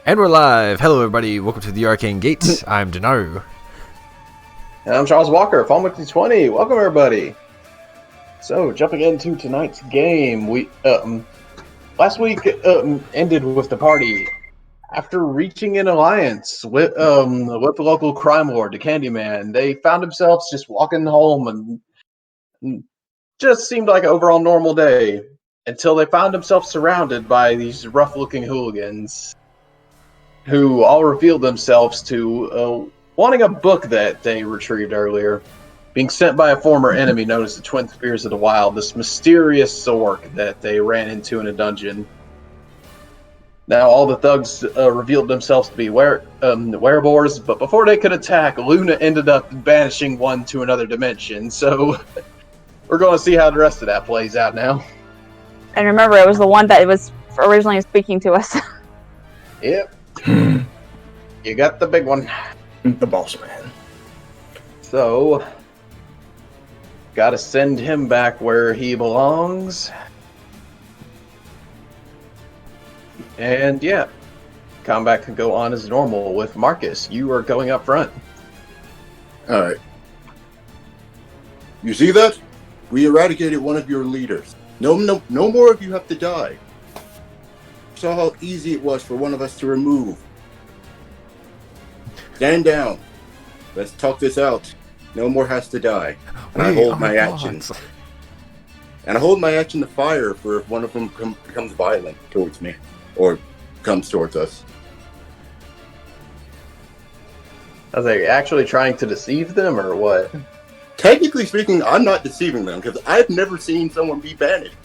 And we're live. Hello, everybody. Welcome to the Arcane Gate. I'm Denaru. And I'm Charles Walker, Falmouth 20. Welcome, everybody. So, jumping into tonight's game, we last week ended with the party after reaching an alliance with the local crime lord, the Candyman. They found themselves just walking home and just seemed like an overall normal day until they found themselves surrounded by these rough-looking hooligans who all revealed themselves to wanting a book that they retrieved earlier, being sent by a former enemy known as the Twin Spears of the Wild, this mysterious orc that they ran into in a dungeon. Now all the thugs revealed themselves to be werewolves, but before they could attack, Luna ended up banishing one to another dimension, so we're going to see how the rest of that plays out now. And remember, it was the one that was originally speaking to us. Yep. You got the big one. The boss man. So, gotta send him back where he belongs. And yeah, combat can go on as normal with Marcus. You are going up front. Alright. You see that? We eradicated one of your leaders. No more of you have to die. Saw how easy it was for one of us to remove. Stand down. Let's talk this out. No more has to die. And I hold my actions. And I hold my action to fire for if one of them becomes violent towards me. Or comes towards us. Are they actually trying to deceive them or what? Technically speaking, I'm not deceiving them because I've never seen someone be banished.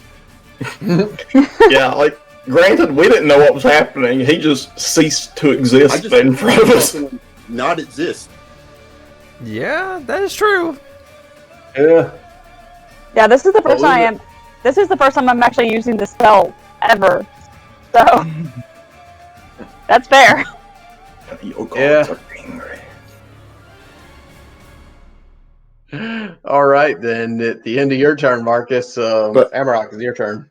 Yeah, like, granted, we didn't know what was happening. He just ceased to exist in front of us. Not exist. Yeah, that is true. Yeah. Yeah, this is the first time This is the first time I'm actually using this spell ever. So that's fair. Your gods Yeah. are angry. All right, then. At the end of your turn, Marcus, Amarok, is your turn.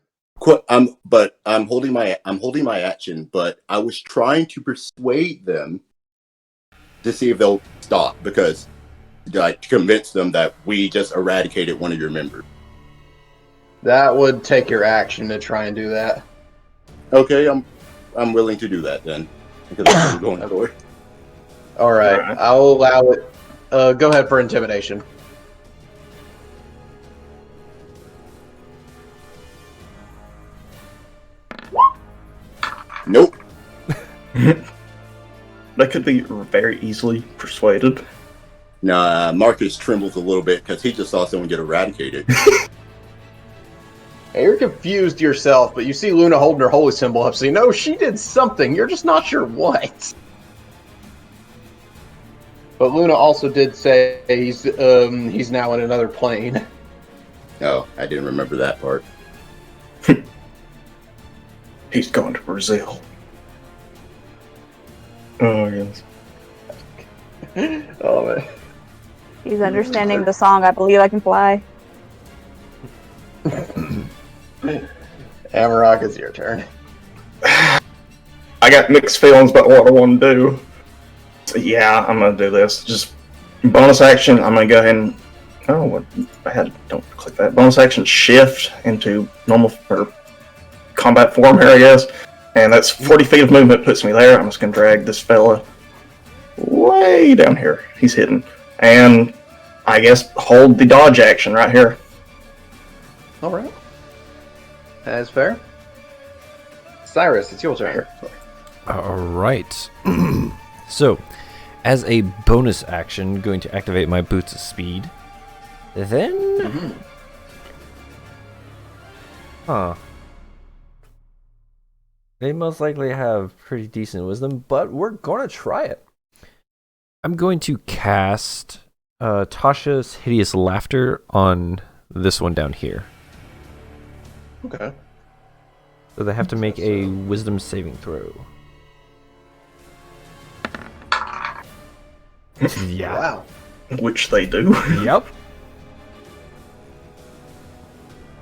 I'm holding my action, but I was trying to persuade them to see if they'll stop because to convince them that we just eradicated one of your members. That would take your action to try and do that. Okay, I'm willing to do that then because I'm going for it. All right, I'll allow it. Go ahead for intimidation. Nope. They could be very easily persuaded. Nah, Marcus trembles a little bit because he just saw someone get eradicated. Hey, you're confused yourself, but you see Luna holding her holy symbol up, so you know she did something. You're just not sure what. But Luna also did say he's now in another plane. Oh, I didn't remember that part. He's going to Brazil. Oh, yes. Oh, man. He's understanding the song, I Believe I Can Fly. Amarok, it's your turn. I got mixed feelings about what I want to do. So yeah, I'm going to do this. Just bonus action, I'm going to go ahead and... Oh, what? Don't click that. Bonus action, shift into normal... or combat form here, I guess. And that's 40 feet of movement puts me there. I'm just going to drag this fella way down here. He's hidden. And I guess hold the dodge action right here. All right. That's fair. Cyrus, it's your turn. All right. So, as a bonus action, going to activate my Boots of Speed. Then... Huh. They most likely have pretty decent wisdom, but we're going to try it. I'm going to cast Tasha's Hideous Laughter on this one down here. Okay. So they have to make a wisdom saving throw. Yeah. Wow. Which they do. Yep.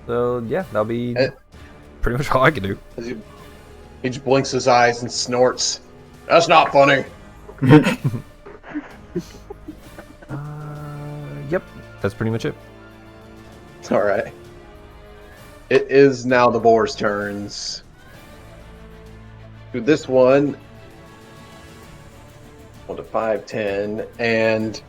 So, yeah, that'll be pretty much all I can do. He just blinks his eyes and snorts. That's not funny. Yep, that's pretty much it. All right. It is now the boar's turns. This one, 1 to 5, 10, and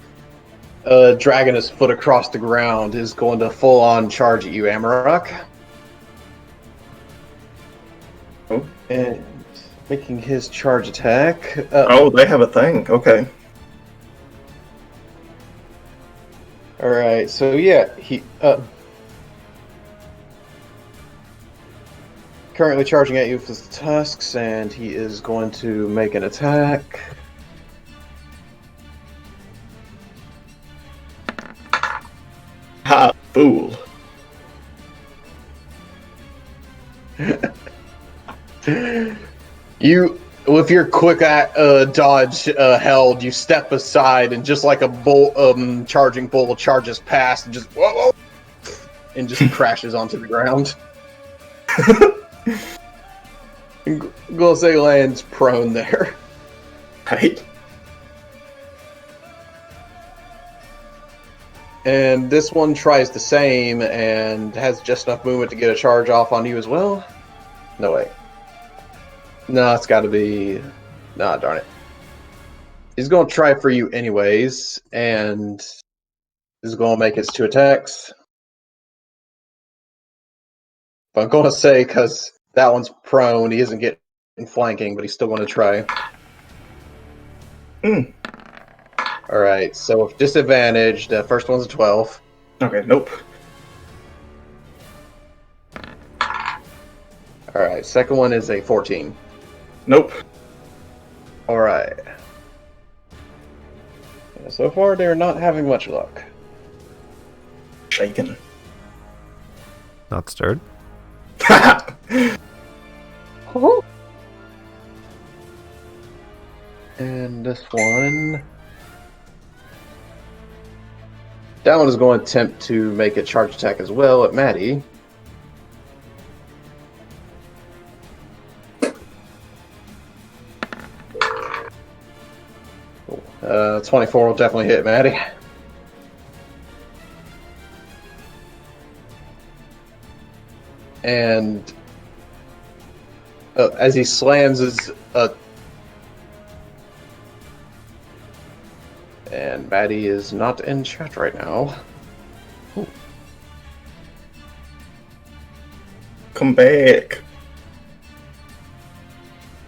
dragging his foot across the ground is going to full-on charge at you, Amarok. Oh. And making his charge attack. Oh, they have a thing. Okay. All right, so yeah, he currently charging at you with his tusks, and he is going to make an attack. Ha, fool. You, with your quick dodge held, you step aside, and just like a bull, charging bull charges past, and just whoa, and just crashes onto the ground. Gulse lands prone there. Right. And this one tries the same and has just enough movement to get a charge off on you as well. No way. No, it's got to be... Nah, darn it. He's going to try for you anyways, and is going to make his 2 attacks. But I'm going to say, because that one's prone, he isn't getting flanking, but he's still going to try. Alright, so with disadvantage, the first one's a 12. Okay, nope. Alright, second one is a 14. Nope. Alright. Yeah, so far, they're not having much luck. Shaken. Not stirred. Oh, And this one... That one is going to attempt to make a charge attack as well at Maddie. 24 will definitely hit Maddie. And as he slams his... and Maddie is not in chat right now. Ooh. Come back.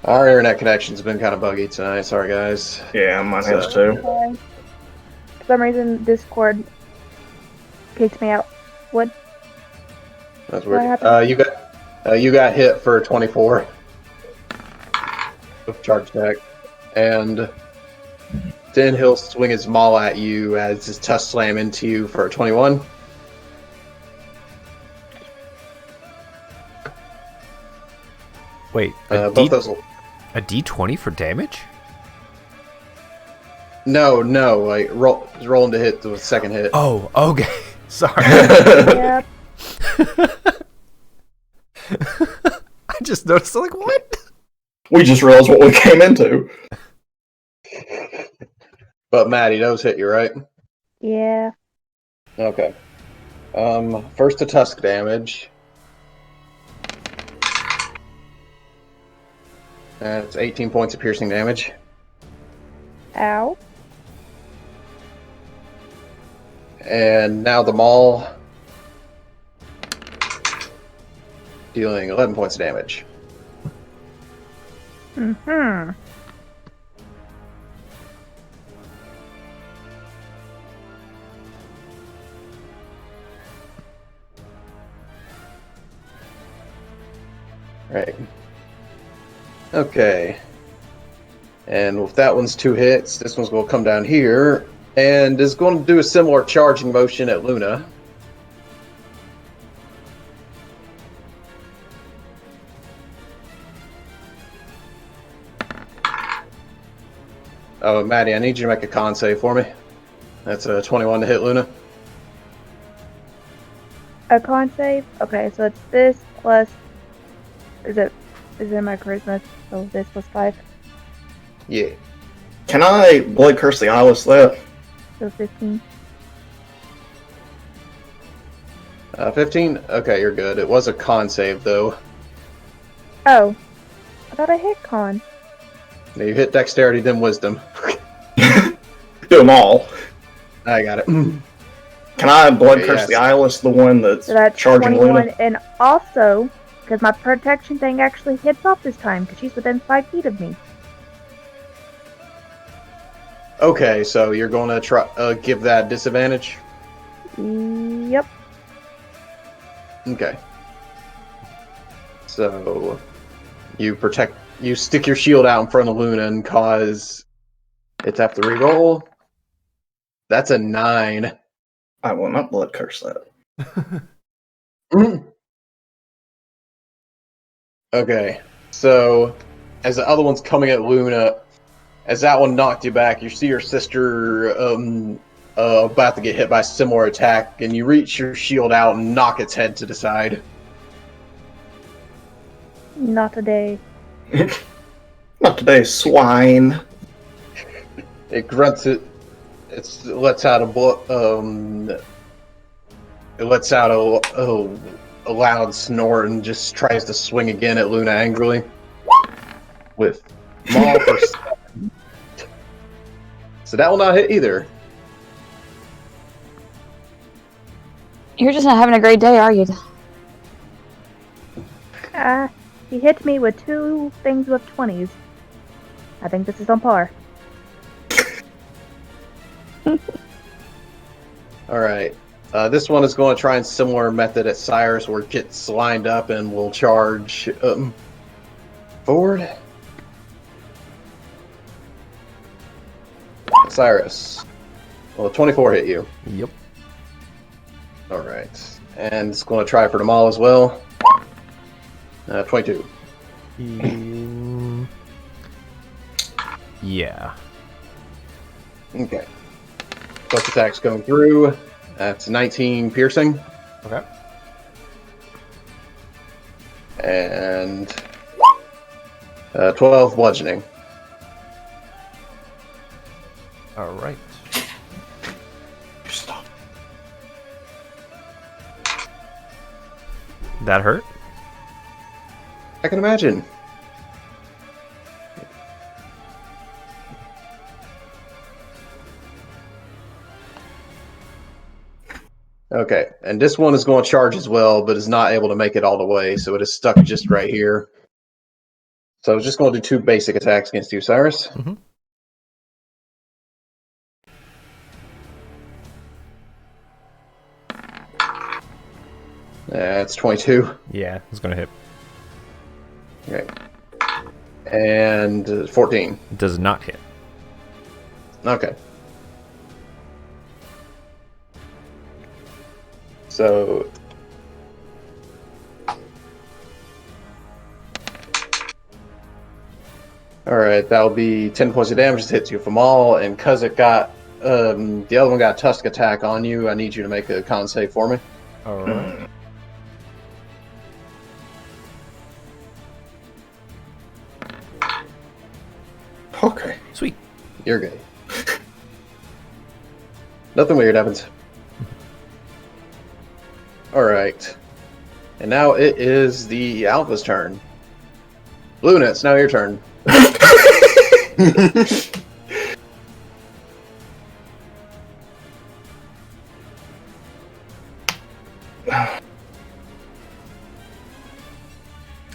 Our internet connection's been kind of buggy tonight. Sorry, guys. Yeah, mine has So- too. sorry. For some reason, Discord kicked me out. What? That's What weird. happened? You got hit for 24 with charge attack, and then he'll swing his maul at you as his tusk slam into you for a 21. Wait, Both those will... a D20 for damage? No, like rolling to hit the second hit. Oh, okay. Sorry. Yep. I just noticed, like, what? We just realized what we came into. But Maddie, those hit you, right? Yeah. Okay. First to tusk damage. That's 18 points of piercing damage. Ow. And now the maul. Dealing 11 points of damage. Mm-hmm. Right. Okay. And with that one's 2 hits, this one's going to come down here and is going to do a similar charging motion at Luna. Oh, Maddie, I need you to make a con save for me. That's a 21 to hit Luna. A con save? Okay, so it's this plus... Is it my charisma? So this plus 5. Yeah. Can I Blood Curse the Eyeless that? So 15. 15? Okay, you're good. It was a con save, though. Oh. I thought I hit con. Now you hit dexterity, then wisdom. Do them all. I got it. Can I Blood Okay, Curse yes. the Eyeless, the one that's So that's charging 21, Luna? and also, because my protection thing actually hits off this time, because she's within 5 feet of me. Okay, so you're going to try give that disadvantage? Yep. Okay. So you stick your shield out in front of Luna and cause it to have to reroll. That's a 9. I will not Blood Curse that. Okay, so as the other one's coming at Luna, as that one knocked you back, you see your sister about to get hit by a similar attack, and you reach your shield out and knock its head to the side. Not today. Not today, swine. It grunts it lets out a loud snort and just tries to swing again at Luna angrily. With Maul for 7. So that will not hit either. You're just not having a great day, are you? He hit me with 2 things with 20s. I think this is on par. Alright. This one is going to try a similar method at Cyrus, where it gets lined up and will charge forward. Cyrus. Well, 24 hit you. Yep. Alright. And it's going to try for the Maul as well. 22. Yeah. Okay. Both attacks going through. That's 19 piercing. Okay. And 12 bludgeoning. All right. Stop. That hurt? I can imagine. Okay, and this one is going to charge as well, but is not able to make it all the way, so it is stuck just right here. So I was just going to do 2 basic attacks against you, Cyrus. Mm-hmm. That's 22. Yeah, it's gonna hit. Okay. And 14. It does not hit. Okay. So... Alright, that'll be 10 points of damage. It hits you from all, and because it got... the other one got a Tusk attack on you, I need you to make a con save for me. All right. Okay. Sweet. You're good. Nothing weird happens. Alright. And now it is the Alpha's turn. Luna, it's now your turn.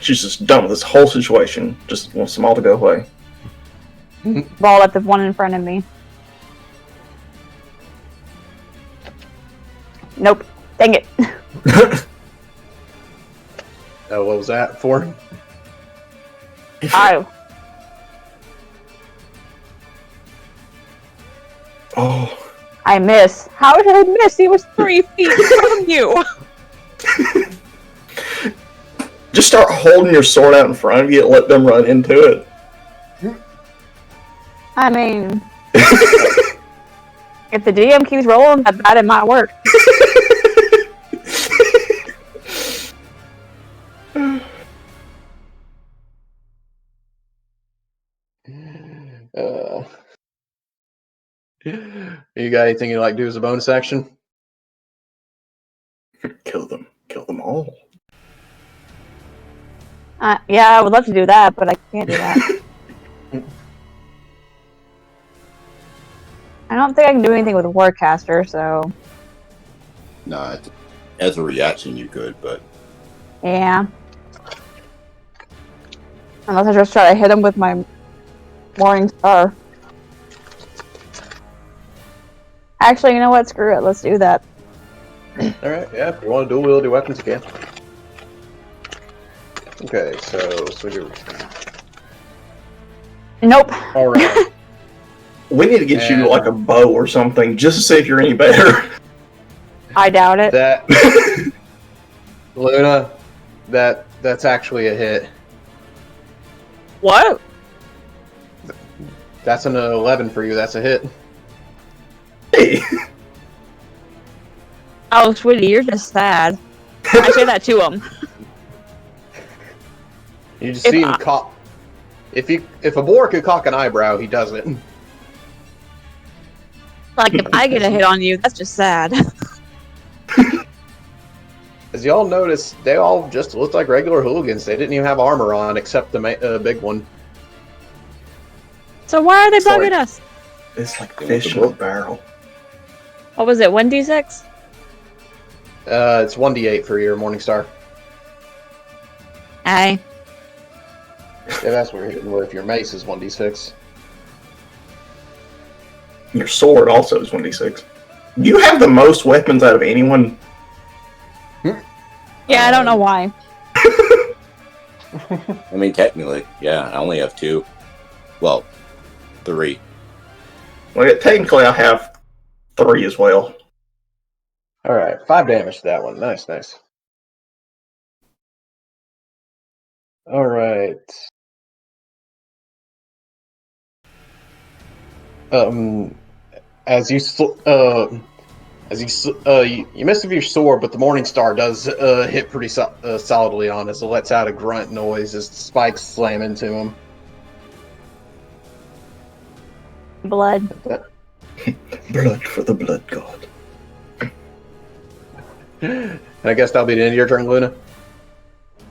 She's just done with this whole situation. Just wants them all to go away. Ball at the one in front of me. Nope. Dang it. Oh, what was that for? Oh. Oh. I miss. How did I miss? He was 3 feet from you. Just start holding your sword out in front of you and let them run into it. I mean, if the DM keeps rolling, that it might work. You got anything you'd like to do as a bonus action? Kill them all. Yeah, I would love to do that, but I can't do that. I don't think I can do anything with a Warcaster, so Nah, as a reaction you could, but yeah. Unless I just try to hit him with my Morning Star. Actually, you know what? Screw it. Let's do that. Alright, yeah, if you want to dual wield your weapons, you can. Okay, so Nope. alright. We need to get you like a bow or something, just to see if you're any better. I doubt it. That Luna, that's actually a hit. What? That's an 11 for you, that's a hit. Hey. Oh, sweetie, you're just sad. I say that to him. You just see him cock. If a boar could cock an eyebrow, he does it. Like, if I get a hit on you, that's just sad. As y'all notice, they all just looked like regular hooligans. They didn't even have armor on, except the big one. So why are they Sorry. bugging us? It's like fish in a barrel. What was it, 1d6? It's 1d8 for your Morningstar. Aye. Yeah, that's what you're hitting with. Your mace is 1d6. Your sword also is 1d6. You have the most weapons out of anyone. Yeah, I don't know why. I mean, technically, yeah, I only have 2. Well, 3. Well, technically, I have 3 as well. Alright, 5 damage to that one. Nice, nice. Alright. As you miss with your sword, but the Morningstar does hit pretty solidly on as it lets out a grunt noise as the spikes slam into him. Blood. Blood for the blood god. And I guess that'll be the end of your turn, Luna.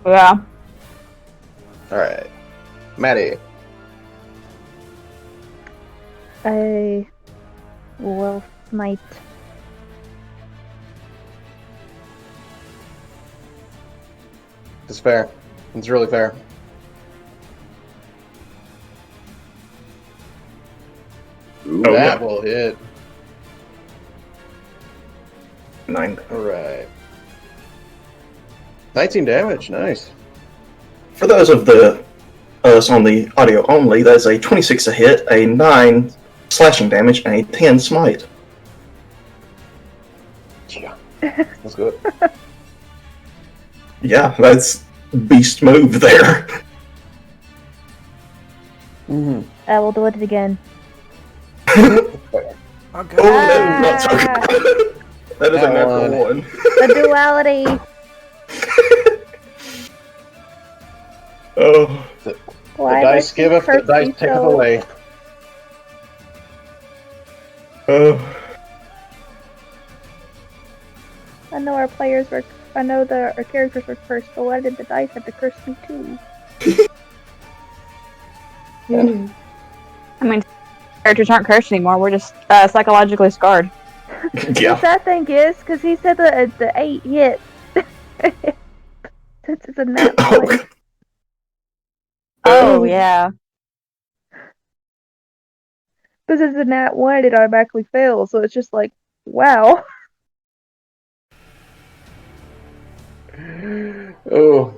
Yeah. Alright. Maddie. I will smite. It's fair. It's really fair. Ooh, Oh, That yeah. will hit. 9. Alright. 19 damage. Nice. For those of us on the audio only, that's a 26 to hit, a 9 slashing damage, and a 10 smite. Yeah. That's good. Yeah, that's beast move there. Mm-hmm. I will do it again. Oh, God. Oh, that's not so good. That is a natural 1. The duality. Oh. The Why dice does she giveth, the curse dice me taketh so? away. Oh. I know our characters were cursed, but why did the dice have to curse me too? I mean, characters aren't cursed anymore. We're just psychologically scarred. The Yeah. sad thing is, because he said the 8 hit. Since it's a nat 1. Oh, yeah. Because it's a nat 1, it automatically fails, so it's just like, wow. Oh.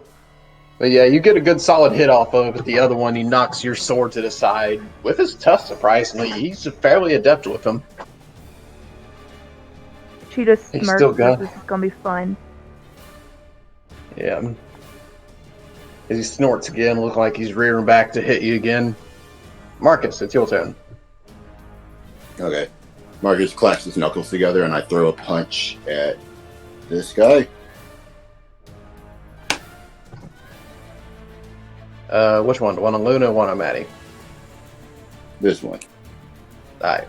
But yeah, you get a good solid hit off of it. The other one, he knocks your sword to the side. With his tusk, surprisingly, he's fairly adept with them. She just He's smirks. still got- This is gonna be fun. Yeah. As he snorts again, look like he's rearing back to hit you again. Marcus, it's your turn. Okay. Marcus clasps his knuckles together and I throw a punch at this guy. Which one? One on Luna, one on Maddie. This one. Alright.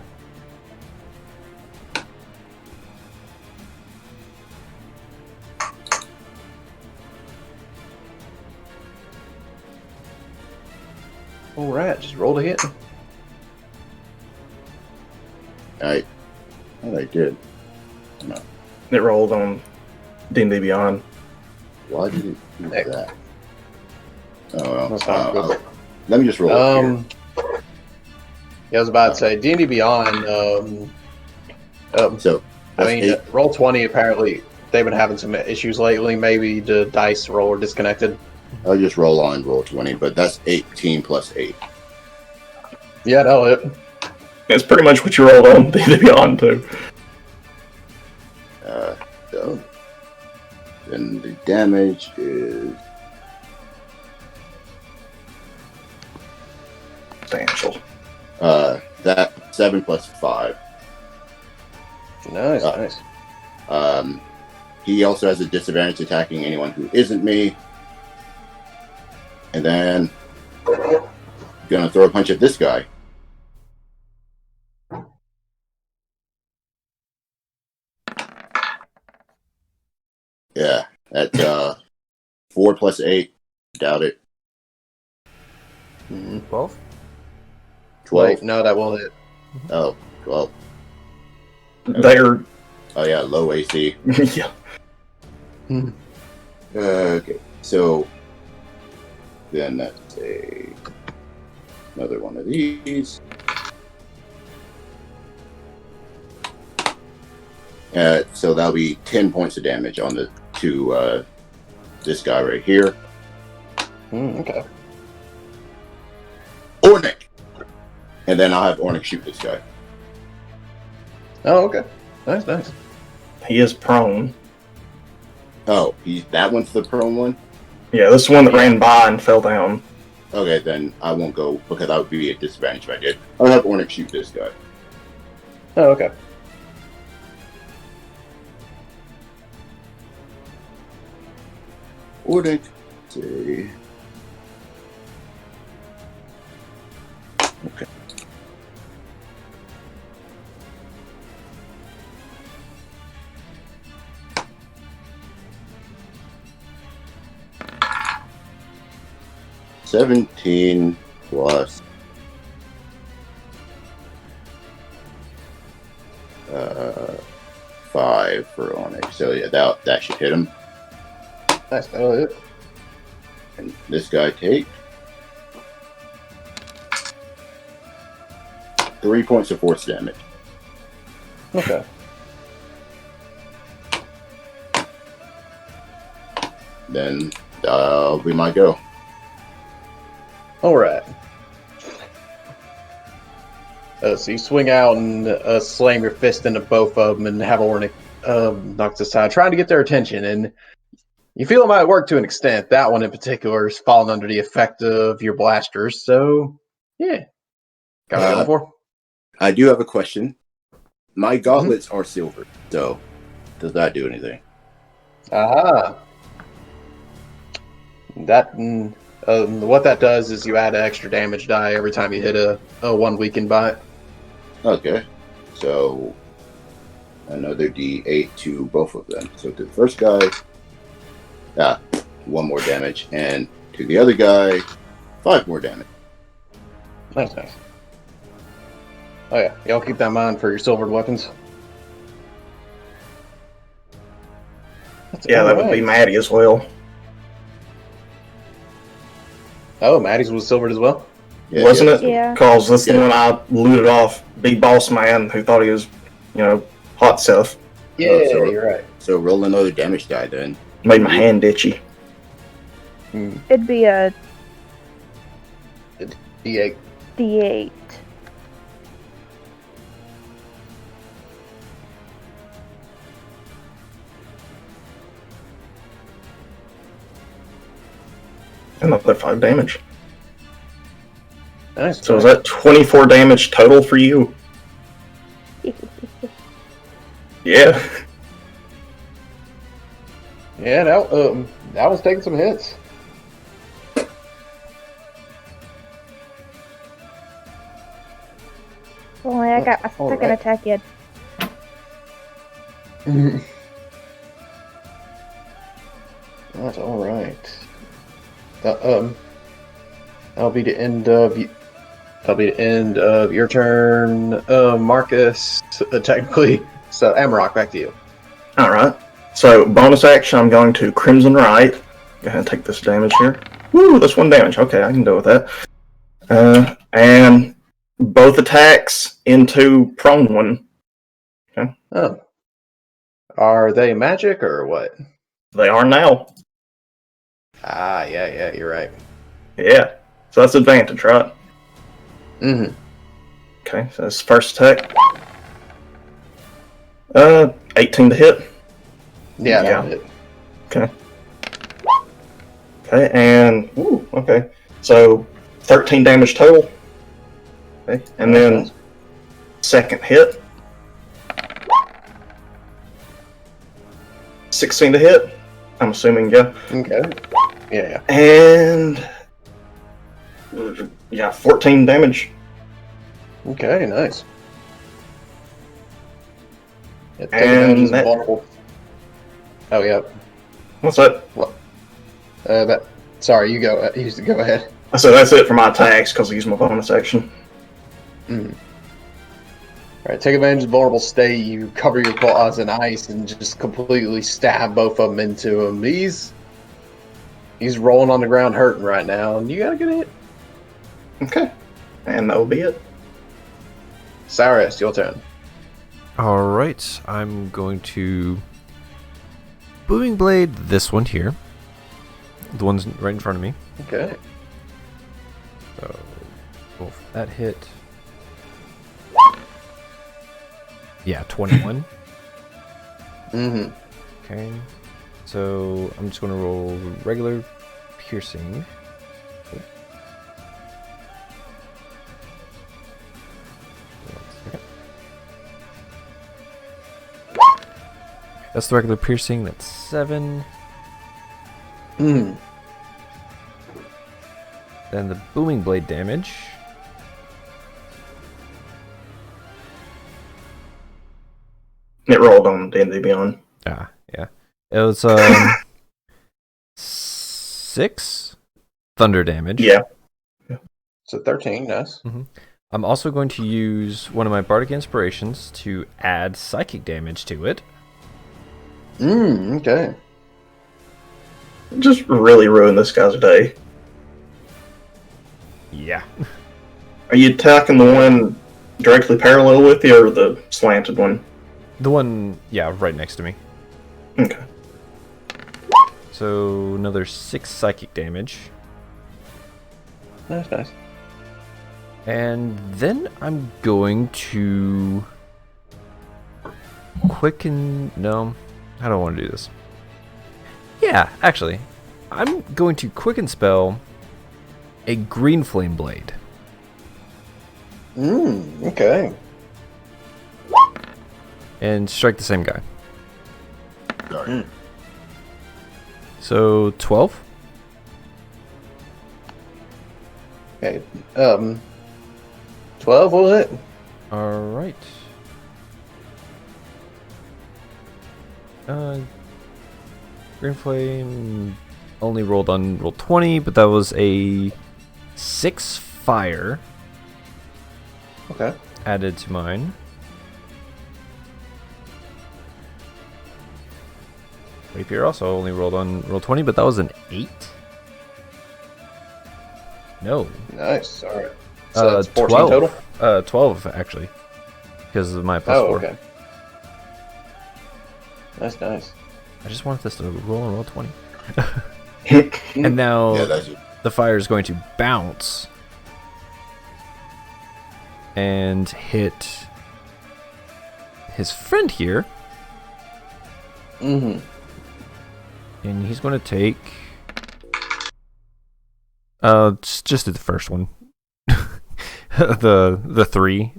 Alright, just roll to hit. I did. No. It rolled on D&D Beyond. Why did it do Hey. that? Oh well. That's fine. Let me just roll it here. Yeah, I was about to say D&D Beyond. So I that's mean, 8. roll 20. Apparently, they've been having some issues lately. Maybe the dice roll are disconnected. I'll just roll on roll 20, but that's 18 plus 8. Yeah, that'll hit. It's pretty much what you rolled on D&D Beyond too. So then the damage is Substantial. that 7 plus 5. Nice, nice. He also has a disadvantage attacking anyone who isn't me. And then gonna throw a punch at this guy. Yeah, that's 4 plus 8. Doubt it. 12? 12. Wait, no, that won't hit. Oh, 12. They're Oh yeah, low AC. yeah. Okay, so then that's another one of these. So that'll be 10 points of damage on the to this guy right here. Okay. Ornick! And then I'll have Ornick shoot this guy. Oh, okay. Nice, nice. He is prone. Oh, that one's the prone one? Yeah, this one that ran by and fell down. Okay, then I won't go because I would be at disadvantage if I did. I'll have Ornick shoot this guy. Oh, okay. Ornick, let's see. Okay. $17 plus 5 for Onyx. So yeah, that should hit him. Nice, that'll hit. And this guy take 3 points of force damage. Okay. Then we might go. Alright. So you swing out and slam your fist into both of them and have Ornick knocked aside, trying to get their attention. And you feel it might work to an extent. That one in particular is falling under the effect of your blasters. So, yeah. Got what you're going for? I do have a question. My gauntlets are silver, so does that do anything? Aha. That what that does is you add an extra damage die every time you hit a one weakened by it. Okay, so another D8 to both of them. So to the first guy, 1 more damage, and to the other guy, 5 more damage. Nice, nice. Oh yeah, y'all keep that in mind for your silvered weapons. That's Yeah, that would be alright. Maddie as well. Oh, Maddie's was silvered as well? Yeah, Wasn't yeah. it? Yeah. Because this Yeah. one I looted off Big Boss Man who thought he was, hot stuff. Yeah, Oh, so- you're right. So roll another damage die then. Made my hand itchy. It'd be a D8. D8. Another 5 damage. Nice. So is that 24 damage total for you? Yeah. Yeah, that was taking some hits. Only I got a second Alright. attack yet. That's alright. That'll be the end of your turn, Marcus. Technically. So, Amarok, back to you. Alright. So, bonus action, I'm going to Crimson Right. Go ahead and take this damage here. Woo, that's 1 damage. Okay, I can deal with that. And both attacks into prone one. Okay. Oh. Are they magic or what? They are now. Ah, yeah, you're right. Yeah. So that's advantage, right? Mm-hmm. Okay, so that's first attack. 18 to hit. Yeah, Yeah. that'll hit. Okay. Okay, and ooh, okay. So 13 damage total. Okay, and then second hit. 16 to hit. I'm assuming, yeah. Okay. Yeah. And yeah, 14 damage. Okay, nice. Yeah, take And advantage is that- vulnerable. Oh, yeah. What's that? Sorry, you go. Go ahead. So that's it for my attacks because I use my bonus action. Alright, take advantage of the vulnerable state. You cover your claws in ice and just completely stab both of them into him. He's rolling on the ground hurting right now, and you gotta get a hit. Okay, and that will be it. Cyrus, your turn. Alright, I'm going to Booming Blade this one here. The one's right in front of me. Okay. So, roll for that hit. Yeah, 21. Mm-hmm. Okay. So, I'm just going to roll regular piercing. That's the regular piercing. That's 7. Mm. Then the booming blade damage. It rolled on D&D Beyond. Ah, yeah. It was 6 thunder damage. Yeah. So 13, nice. I'm also going to use one of my bardic inspirations to add psychic damage to it. Okay. Just really ruined this guy's day. Yeah. Are you attacking the one directly parallel with you or the slanted one? The one, yeah, right next to me. Okay. So another 6 psychic damage. Nice. And then I'm going to quicken... No, I don't want to do this. Yeah, actually, I'm going to quicken spell a green flame blade. Okay. And strike the same guy. Sorry. So 12. Okay. 12, was it? All right. Green flame only rolled on roll 20, but that was a 6 fire Okay. added to mine. Rapier also only rolled on roll 20, but that was an 8. No. Nice. All right. So that's 14 12. total? 12 actually, because of my plus 4. Okay. Nice. I just want this to roll on roll 20. Hit. And now Yeah, that's it. the fire is going to bounce and hit his friend here. Mm-hmm. And he's going to take... just do the first one. the 3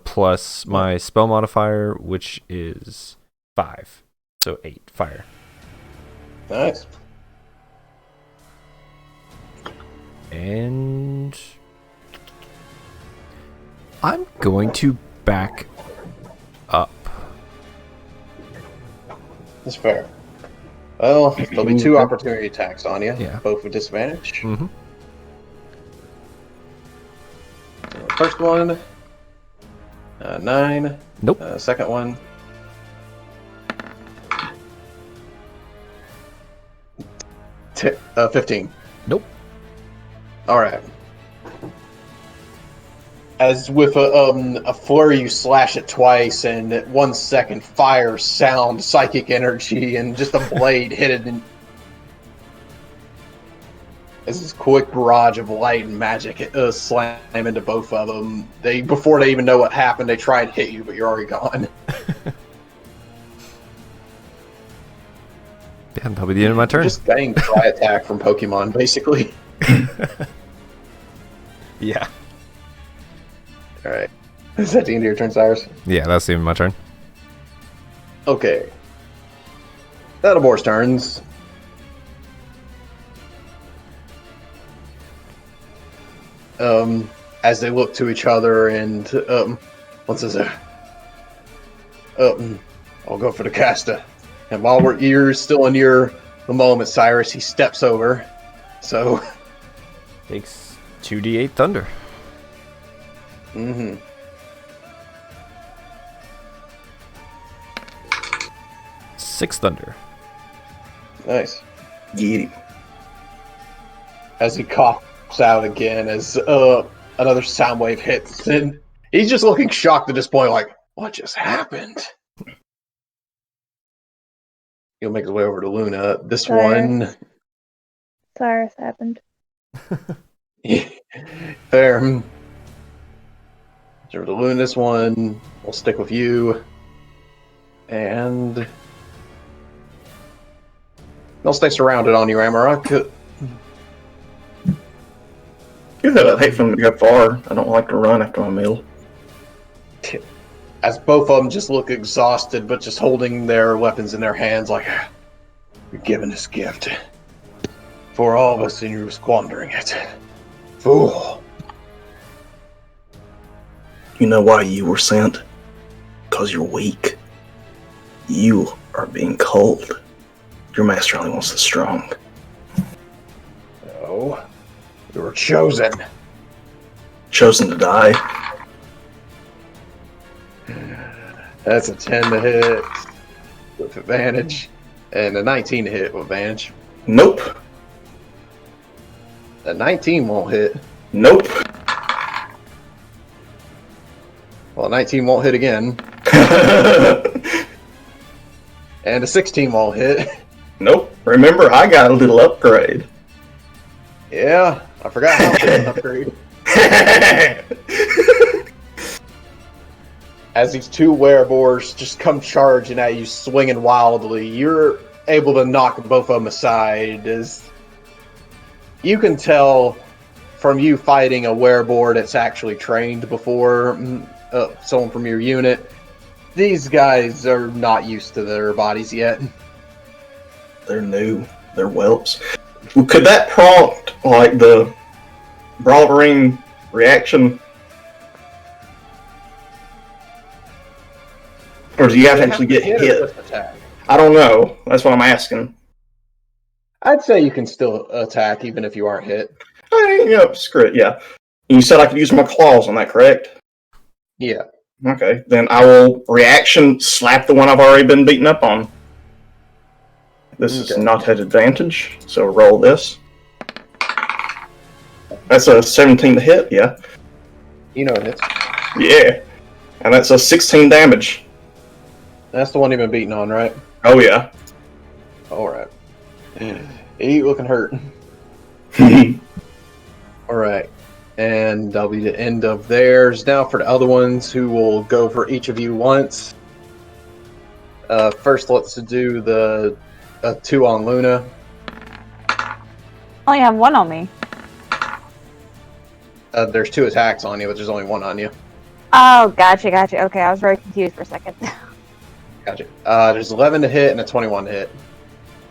plus my spell modifier, which is 5. So 8 fire. Nice. And I'm going to back up. That's fair. Well, there'll be 2 opportunity attacks on you. Yeah. Both with disadvantage. Mm-hmm. First one, 9. Nope. Second one, 15. Nope. All right. As with a flurry, you slash it twice, and at 1 second, fire, sound, psychic energy, and just a blade hit it. As this quick barrage of light and magic slam into both of them. Before they even know what happened, they try and hit you, but you're already gone. Yeah, that'll be the end of my turn. Just getting dry attack from Pokemon, basically. Yeah. All right. Is that the end of your turn, Cyrus? Yeah, that's the end of my turn. Okay. Boar's turns. As they look to each other and one says, I'll go for the caster. And while you're still in the moment, Cyrus, he steps over. So Takes 2d8 thunder. 6 thunder. Nice. Get him. As he coughs out again as another sound wave hits, and he's just looking shocked at this point, like, what just happened? He'll make his way over to Luna. This one... Cyrus happened. Fair. Over to Luna, this one. We'll stick with you. And... they'll stay surrounded on you, Amarok. Good. I hate for them to go far. I don't like to run after my meal. As both of them just look exhausted, but just holding their weapons in their hands like, you're giving this gift for all of us and you're squandering it. Fool. You know why you were sent? Because you're weak. You are being cold. Your master only wants the strong. No. You were chosen. Chosen to die. That's a 10 to hit with advantage, and a 19 to hit with advantage. Nope. A 19 won't hit. Nope. Well, a 19 won't hit again. And a 16 won't hit. Nope. Remember, I got a little upgrade. Yeah, I forgot how to upgrade. As these two werewolves just come charging at you, swinging wildly, you're able to knock both of them aside. As you can tell from you fighting a werewolf that's actually trained before, someone from your unit, these guys are not used to their bodies yet. They're new. They're whelps. Could that prompt, like, the brawling reaction? Or do you have to actually get hit? I don't know. That's what I'm asking. I'd say you can still attack even if you aren't hit. Screw it, yeah. And you said I could use my claws on that, correct? Yeah. Okay, then I will reaction slap the one I've already been beaten up on. This is not at advantage, so roll this. That's a 17 to hit, yeah. You know it hits. Yeah. And that's a 16 damage. That's the one you've been beating on, right? Oh, yeah. Alright. You looking hurt. Alright. And that'll be the end of theirs. Now for the other ones who will go for each of you once. First, let's do the 2 on Luna. I only have 1 on me. There's 2 attacks on you, but there's only 1 on you. Oh, gotcha. Okay, I was very confused for a second. Gotcha. There's 11 to hit and a 21 to hit.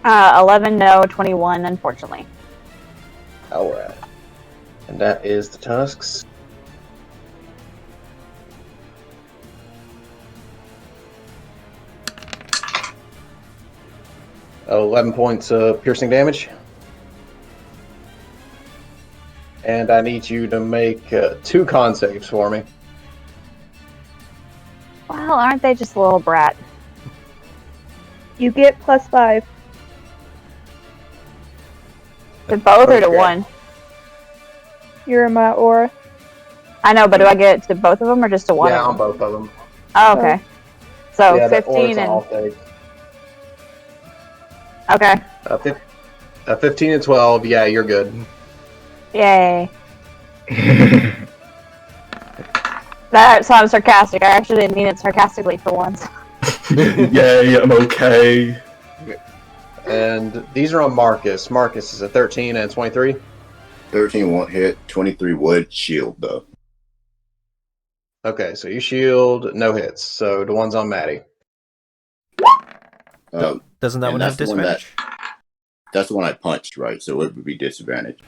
11 no, 21 unfortunately. Alright. And that is the Tusks. Oh, 11 points of piercing damage. And I need you to make 2 con saves for me. Well, aren't they just a little brat? You get +5. To both or to Okay. one? You're in my aura. I know, but do I get it to both of them or just to one Yeah, of on them? both of them. Oh, okay. So yeah, that 15 aura's on all and... saves. Okay. 15 and 12, yeah, you're good. Yay. That sounds sarcastic. I actually didn't mean it sarcastically for once. Yay, I'm okay. And these are on Marcus. Marcus is a 13 and 23. 13 won't hit. 23 would shield though. Okay, so you shield, no hits. So the one's on Maddie. Doesn't that and one have that's the one disadvantage? That's the one I punched, right? So it would be disadvantage.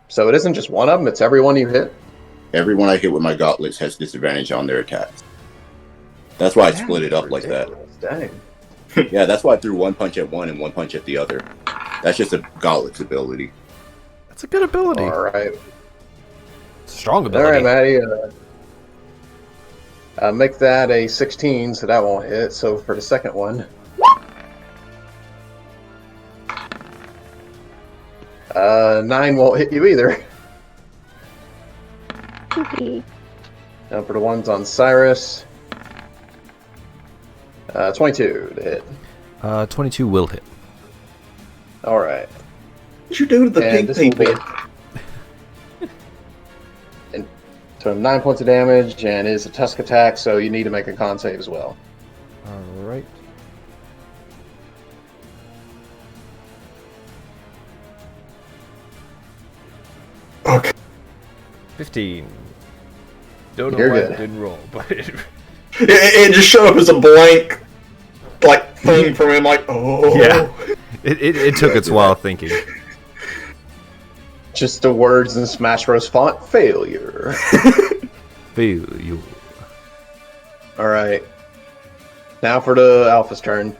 So it isn't just one of them, it's every one you hit? Everyone I hit with my gauntlets has disadvantage on their attacks. That's why I split it up like that. Dang. Yeah, that's why I threw one punch at one and one punch at the other. That's just a gauntlets ability. That's a good ability. Alright. It's a strong ability. Alright, Maddie. Make that a 16, so that won't hit. So for the second one. 9 won't hit you either. Now for the ones on Cyrus. 22 to hit. 22 will hit. Alright. What'd you do to the And pig this will people? So 9 points of damage, and it is a tusk attack, so you need to make a con save as well. Alright. Okay. 15. Don't know You're why good. it didn't roll, but It just showed up as a blank, like, thing from him, like, oh. Yeah. it took its while thinking. Just the words in Smash Bros. Font, failure. Feel you. Alright. Now for the Alpha's turn.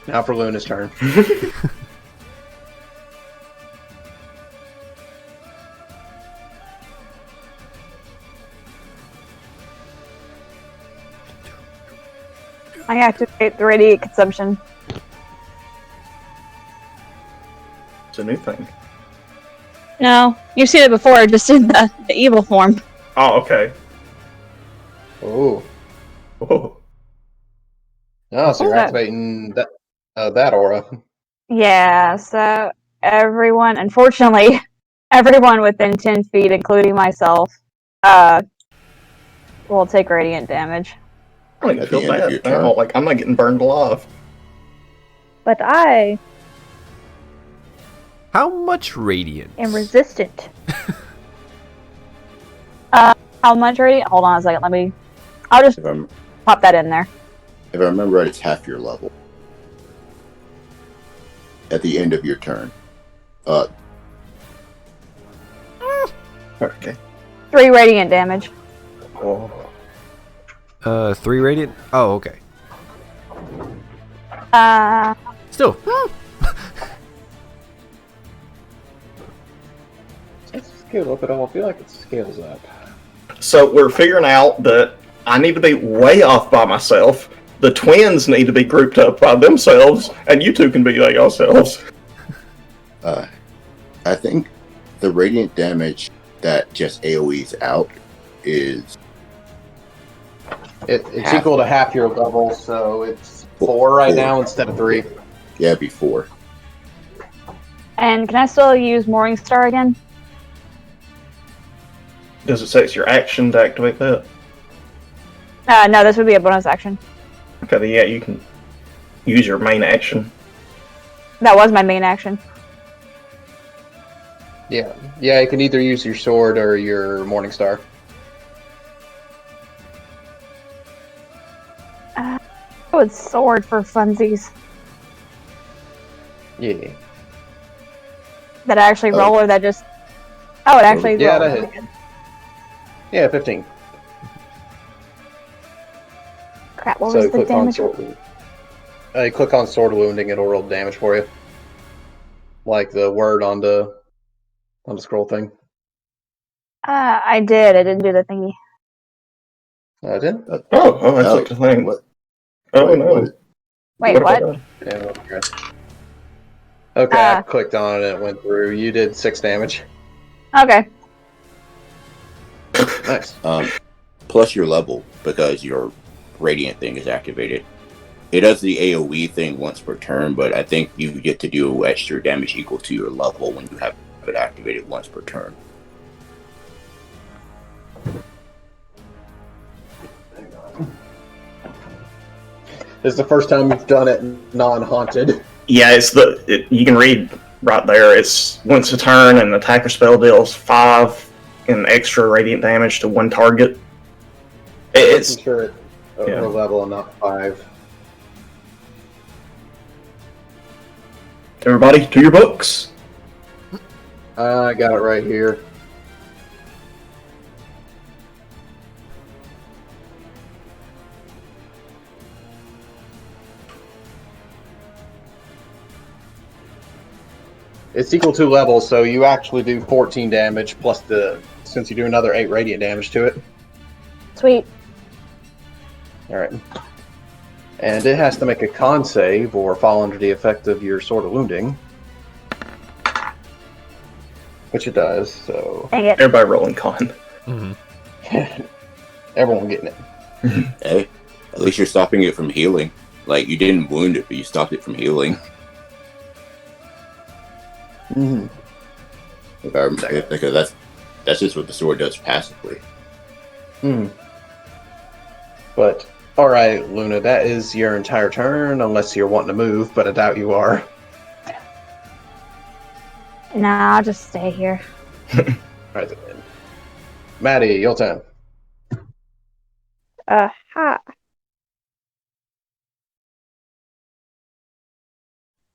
Now for Luna's turn. I activate the radiant consumption. It's a new thing. No, you've seen it before, just in the evil form. Oh, okay. Ooh. Oh. Oh, so you're Okay. activating that aura. Yeah, so everyone, unfortunately, everyone within 10 feet, including myself, will take radiant damage. I don't even At the feel end of your bad now. turn. Like, I'm not getting burned alive. But I How much radiance? am resistant. How much radiant? Hold on a second, I'll just If I'm pop that in there. If I remember right, it's half your level. At the end of your turn. Okay. 3 radiant damage. Oh. 3 radiant? Oh, okay. Still. Let's scale up at all. I feel like it scales up. So we're figuring out that I need to be way off by myself. The twins need to be grouped up by themselves, and you two can be by yourselves. I think the radiant damage that just AoEs out is It's Half. equal to half your level, so it's 4 right now instead of 3. yeah, before. And can I still use Morningstar again? Does it say it's your action to activate that? No, this would be a bonus action. Okay, then yeah, you can use your main action. That was my main action. Yeah, you can either use your sword or your Morningstar. I would sword for funsies. Yeah. That I actually roll or that just... Oh, it actually Yeah, roll. that hit. Yeah, 15. Crap, what So was the click on damage? sword. You click on sword wounding, it'll roll damage for you. Like the word on the on the scroll thing? I did. I didn't do the thingy. I did. Oh, I clicked the thing. What? Oh, Wait, no. what? Wait, what? about Yeah, okay, I clicked on it. It went through. You did 6 damage. Okay. Nice. Plus your level, because your radiant thing is activated. It does the AoE thing once per turn, but I think you get to do extra damage equal to your level when you have it activated once per turn. This is the first time you've done it non-haunted. Yeah, you can read right there. It's once a turn, an attacker spell deals 5 in extra radiant damage to one target. It's sure it's over level and not 5. Everybody, to your books. I got it right here. It's equal to level, so you actually do 14 damage plus since you do another 8 radiant damage to it. Sweet. Alright. And it has to make a con save or fall under the effect of your Sword of Wounding. Which it does, so... Dang it. Everybody rolling con. Mm-hmm. Everyone getting it. Hey, at least you're stopping it from healing. Like, you didn't wound it, but you stopped it from healing. Mm-hmm. Because that's just what the sword does passively. Hmm. But, alright, Luna, that is your entire turn, unless you're wanting to move, but I doubt you are. Nah, I'll just stay here. Alright then. Maddie, your turn. Ha.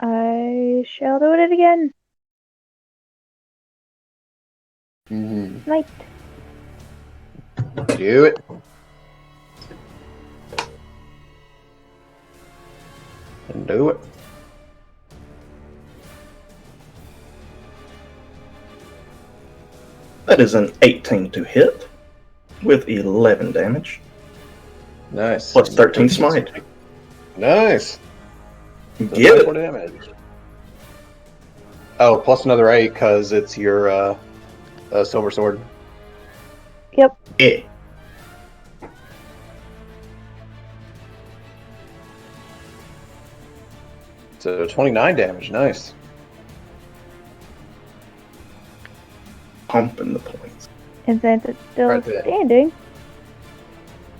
I shall do it again. Mm-hmm. Night. Do it. And do it. That is an 18 to hit with 11 damage. Nice. Plus 13 smite. Nice. Get it. 24 damage. Oh, plus another 8 because it's your silver sword. Yep. Yeah. So 29 damage. Nice. Pumping the points. And since it's still Right there. standing,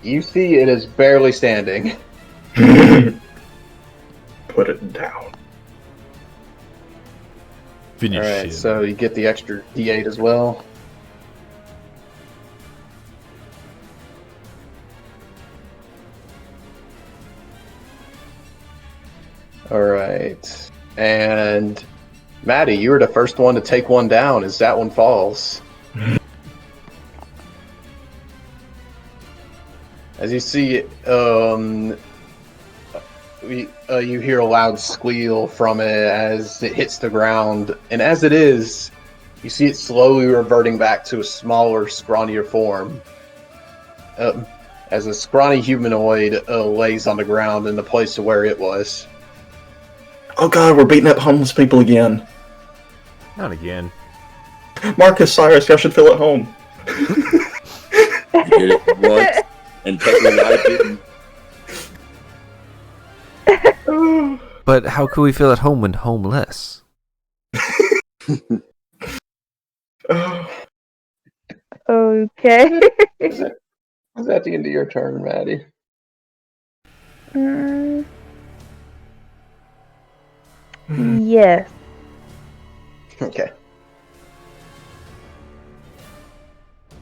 You see it is barely standing. Put it down. Finish Alright, him. so you get the extra D8 as well. Alright. And Maddie, you were the first one to take one down as that one falls. As you see, you hear a loud squeal from it as it hits the ground, and as it is, you see it slowly reverting back to a smaller, scrawnier form. As a scrawny humanoid lays on the ground in the place of where it was. Oh god, we're beating up homeless people again. Not again. Marcus, Cyrus, y'all should feel at home. You did it once, and technically I didn't. But how could we feel at home when homeless? okay. Is that the end of your turn, Maddie? Yes. Okay.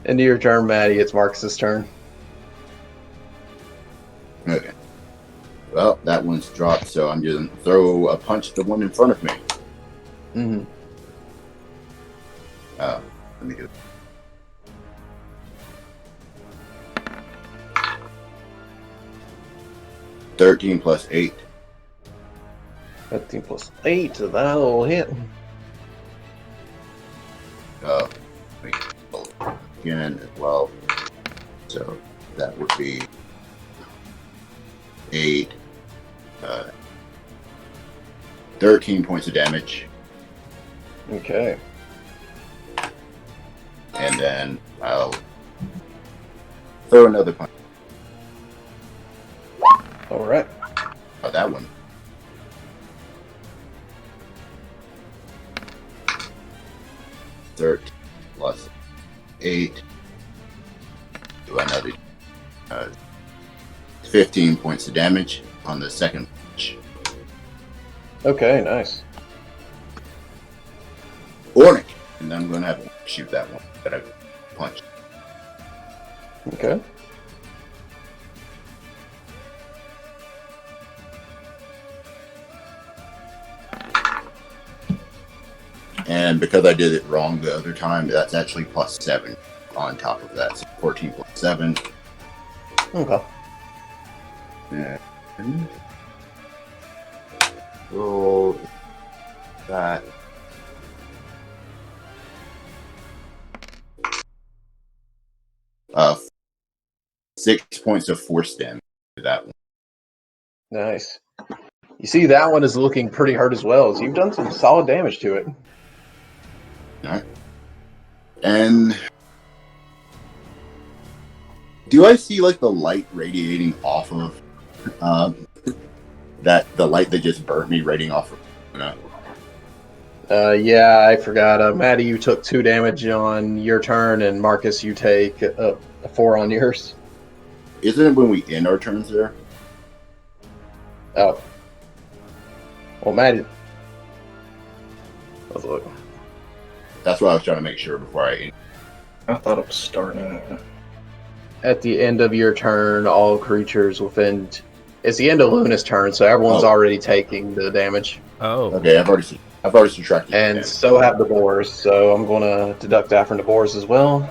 End of your turn, Maddie. It's Marcus's turn. Okay. Well, that one's dropped, so I'm just gonna throw a punch at the one in front of me. Mm-hmm. Let me do it. $13 plus 8. 15 plus 8, so that'll hit. again as well. So that would be 8, 13 points of damage. Okay. And then I'll throw another punch. All right. Oh, that one. +13 +8. Do another 15 points of damage on the second punch. Okay, nice. Warning! And then I'm going to have to shoot that one that I punched. Okay. And because I did it wrong the other time, that's actually +7 on top of that. So 14 +7. Okay. And roll that. Uh, 6 points of force damage to that one. Nice. You see, that one is looking pretty hurt as well. So you've done some solid damage to it. Alright. And do I see like the light radiating off of the light that just burnt me radiating off of? Yeah, I forgot. Maddie, you took 2 damage on your turn, and Marcus, you take 4 on yours. Isn't it when we end our turns there? Oh. Well, Maddie. Let's look. That's what I was trying to make sure before I end. I thought it was starting. At the end of your turn, all creatures within. It's the end of Luna's turn, so everyone's already taking the damage. Oh. Okay, I've already subtracted. And so have the boars, so I'm going to deduct that from the boars as well.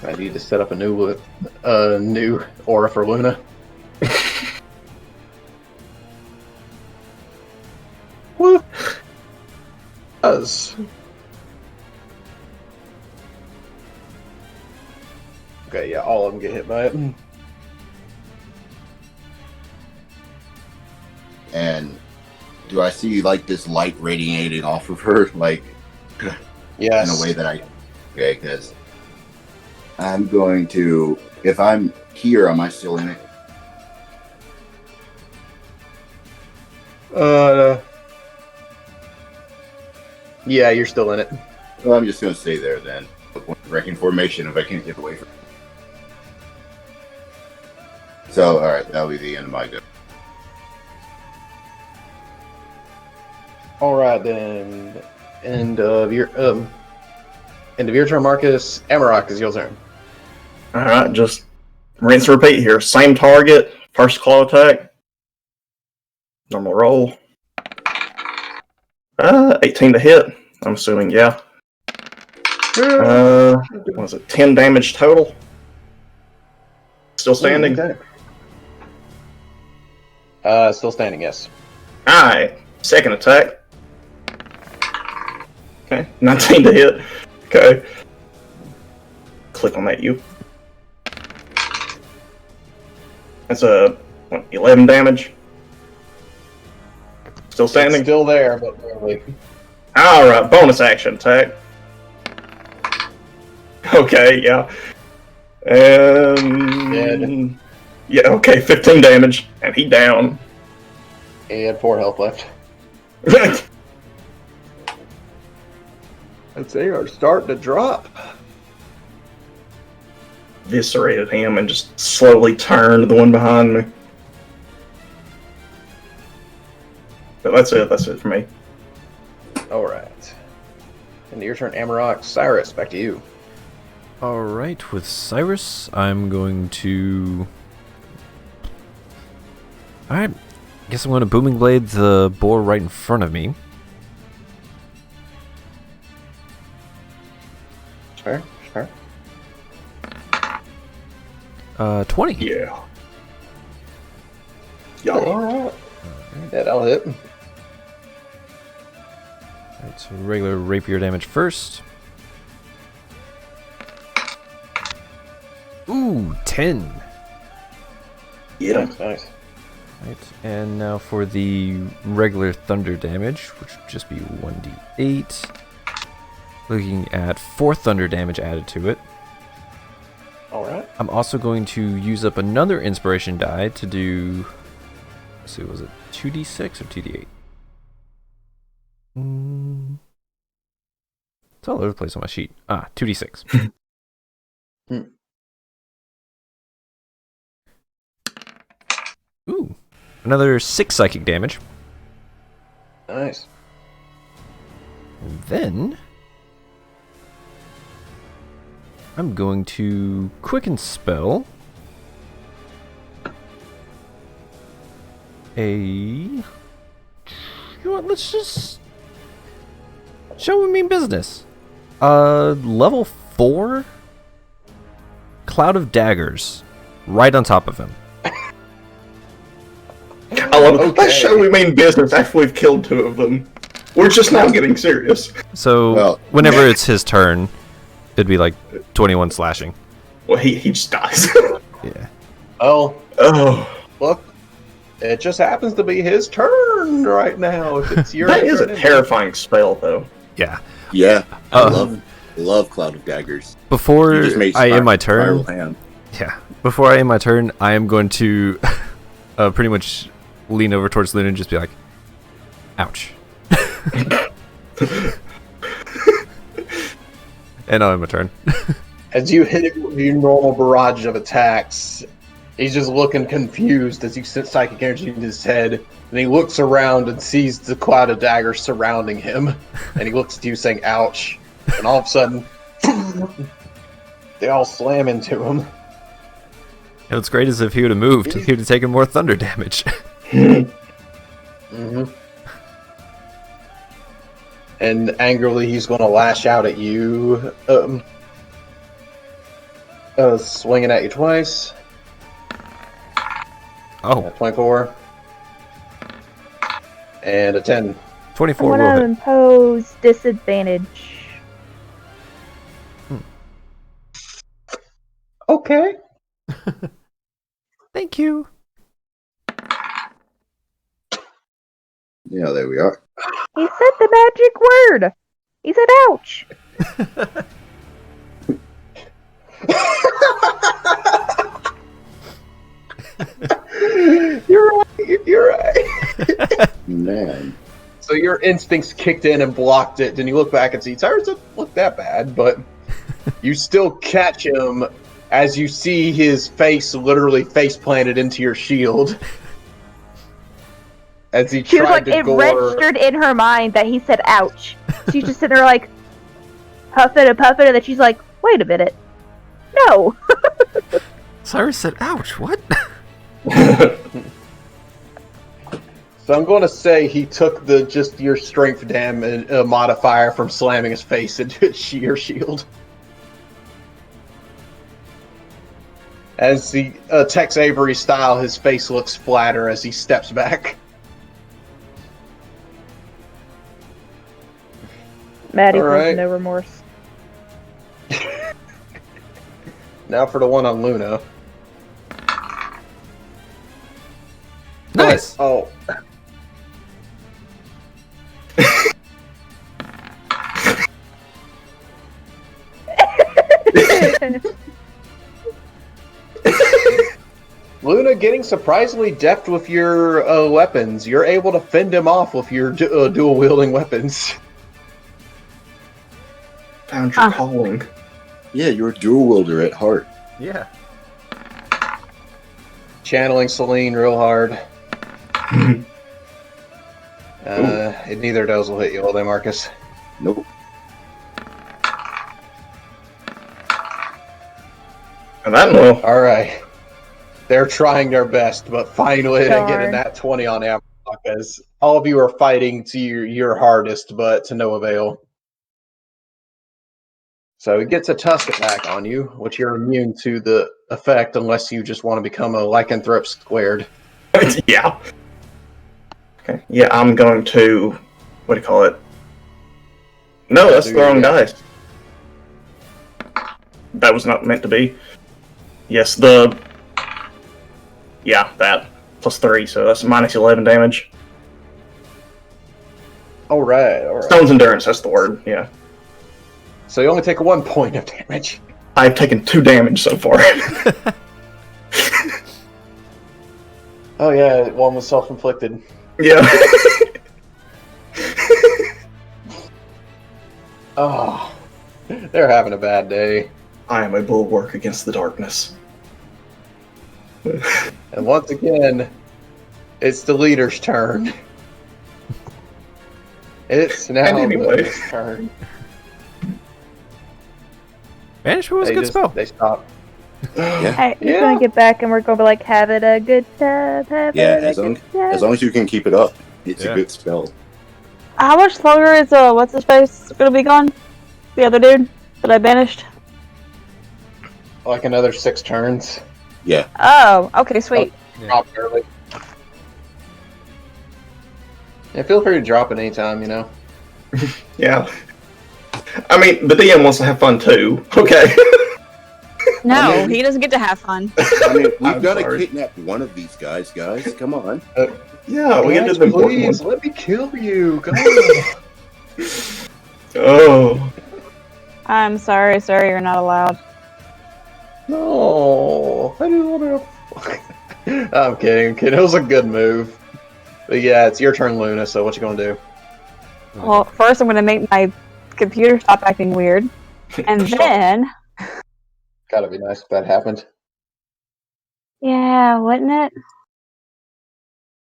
I need to set up a new aura for Luna. What? Does. Okay, yeah, all of them get hit by it. And do I see like this light radiating off of her, like Yes. in a way that okay, because I'm going to, if I'm here, am I still in it? Yeah, you're still in it. Well, I'm just going to stay there then. Wrecking formation if I can't get away from it. So, alright, that'll be the end of my go. Alright then. End of your turn, Marcus. Amarok is your turn. Alright, just rinse and repeat here. Same target, first claw attack. Normal roll. 18 to hit. I'm assuming, yeah. What was it? 10 damage total. Still standing? Okay. Still standing, yes. Alright, second attack. Okay, 19 to hit. Okay. Click on that U. That's 11 damage. Still standing? It's still there, but barely. Alright, bonus action attack. Okay, yeah. Dead. Yeah, okay, 15 damage. And he down. He had 4 health left. And they are starting to drop. Eviscerated him and just slowly turned the one behind me. But that's it for me. Alright. And your turn, Amarok. Cyrus, back to you. Alright, with Cyrus, I'm going to... Alright, guess I'm going to Booming Blade the boar right in front of me. Sure. 20. Yeah. Alright. Yeah, that'll hit. Alright, so regular rapier damage first. Ooh, 10. Yeah. Nice. Right, and now for the regular thunder damage, which would just be 1d8. Looking at 4 thunder damage added to it. Alright. I'm also going to use up another inspiration die to do... Let's see, was it 2d6 or 2d8? It's all over the place on my sheet. 2d6. Ooh, another 6 psychic damage. Nice. And then I'm going to quicken spell you know what, let's just show we mean business. Level 4 Cloud of Daggers right on top of him. I love it. Let's show we mean business after we've killed 2 of them. We're just now getting serious. So whenever it's his turn, it'd be like 21 slashing. Well, he just dies. Yeah. Oh, Oh, look. It just happens to be his turn right now. If it's your that is a turn, terrifying spell, though. Yeah. Yeah, I love Cloud of Daggers. Before You just made I end my turn, Spiral Hand. yeah. Before I end my turn, I am going to pretty much lean over towards Luna and just be like, "Ouch." And I'll end my turn. As you hit it with your normal barrage of attacks, he's just looking confused as you send psychic energy into his head. And he looks around and sees the cloud of daggers surrounding him. And he looks at you saying, "Ouch." And all of a sudden, they all slam into him. And what's great is if he would have moved, he would have taken more thunder damage. Mm-hmm. And angrily, he's going to lash out at you. Swinging at you twice. Oh, 24. And a 10. 24 I'm will gonna hit. impose disadvantage. Okay. Thank you. Yeah, there we are. He said the magic word. He said, "Ouch." You're right. You're right. Man. So your instincts kicked in and blocked it. Then you look back and see Tyrus doesn't look that bad, but you still catch him as you see his face literally face planted into your shield. As he She was tried like, to it gore. registered in her mind that he said, "Ouch." She's just sitting there like, huffing and puffing, and then she's like, "Wait a minute. No." Cyrus said, "Ouch, what?" So I'm going to say he took just your strength damage modifier from slamming his face into your shield. As he Tex Avery style, his face looks flatter as he steps back. Maddie All feels right. no remorse. Now for the one on Luna. Nice. Oh. Luna getting surprisingly deft with your weapons. You're able to fend him off with your dual wielding weapons. Found your calling. Yeah, you're a dual wielder at heart. Yeah. Channeling Celine real hard. Neither of those will hit you, will they, Marcus? Nope. And that will. Alright. They're trying their best, but finally they get a Darn. nat 20 on Amrock as all of you are fighting to your hardest, but to no avail. So he gets a tusk attack on you, which you're immune to the effect unless you just want to become a lycanthrope squared. Yeah. Okay. Yeah, I'm going to. What do you call it? No, that's Do the wrong your- dice. That was not meant to be. Yes, yeah, that plus 3, so that's minus 11 damage. All right. Stone's endurance, that's the word. Yeah, So you only take 1 point of damage. I've taken 2 damage so far. Oh yeah, one was self-inflicted. Yeah. Oh, they're having a bad day. I am a bulwark against the darkness. And once again, it's the leader's turn. It's now Anyway. the leader's turn. Banishment was a good spell. They stop. Yeah. Alright, we're Yeah. gonna get back and we're gonna be like, have it a good time, have Yeah, it a good time. as long as you can keep it up, it's Yeah. a good spell. How much longer is what's his face gonna be gone? The other dude that I banished. Like another 6 turns. Yeah. Oh, okay, sweet. Drop early. Yeah, feel free to drop it anytime, you know. Yeah. I mean, the DM wants to have fun too. Okay. No, I mean- he doesn't get to have fun. I mean, we've I'm got to sorry. kidnap one of these guys. Come on. Yeah, we Guys, get to the important please, one. let me kill you. Come on. Oh. I'm sorry, sir, you're not allowed. No, I didn't want to. I'm kidding. It was a good move. But yeah, it's your turn, Luna. So what you gonna do? Well, first I'm gonna make my computer stop acting weird, and then Gotta be nice if that happened. yeah, wouldn't it?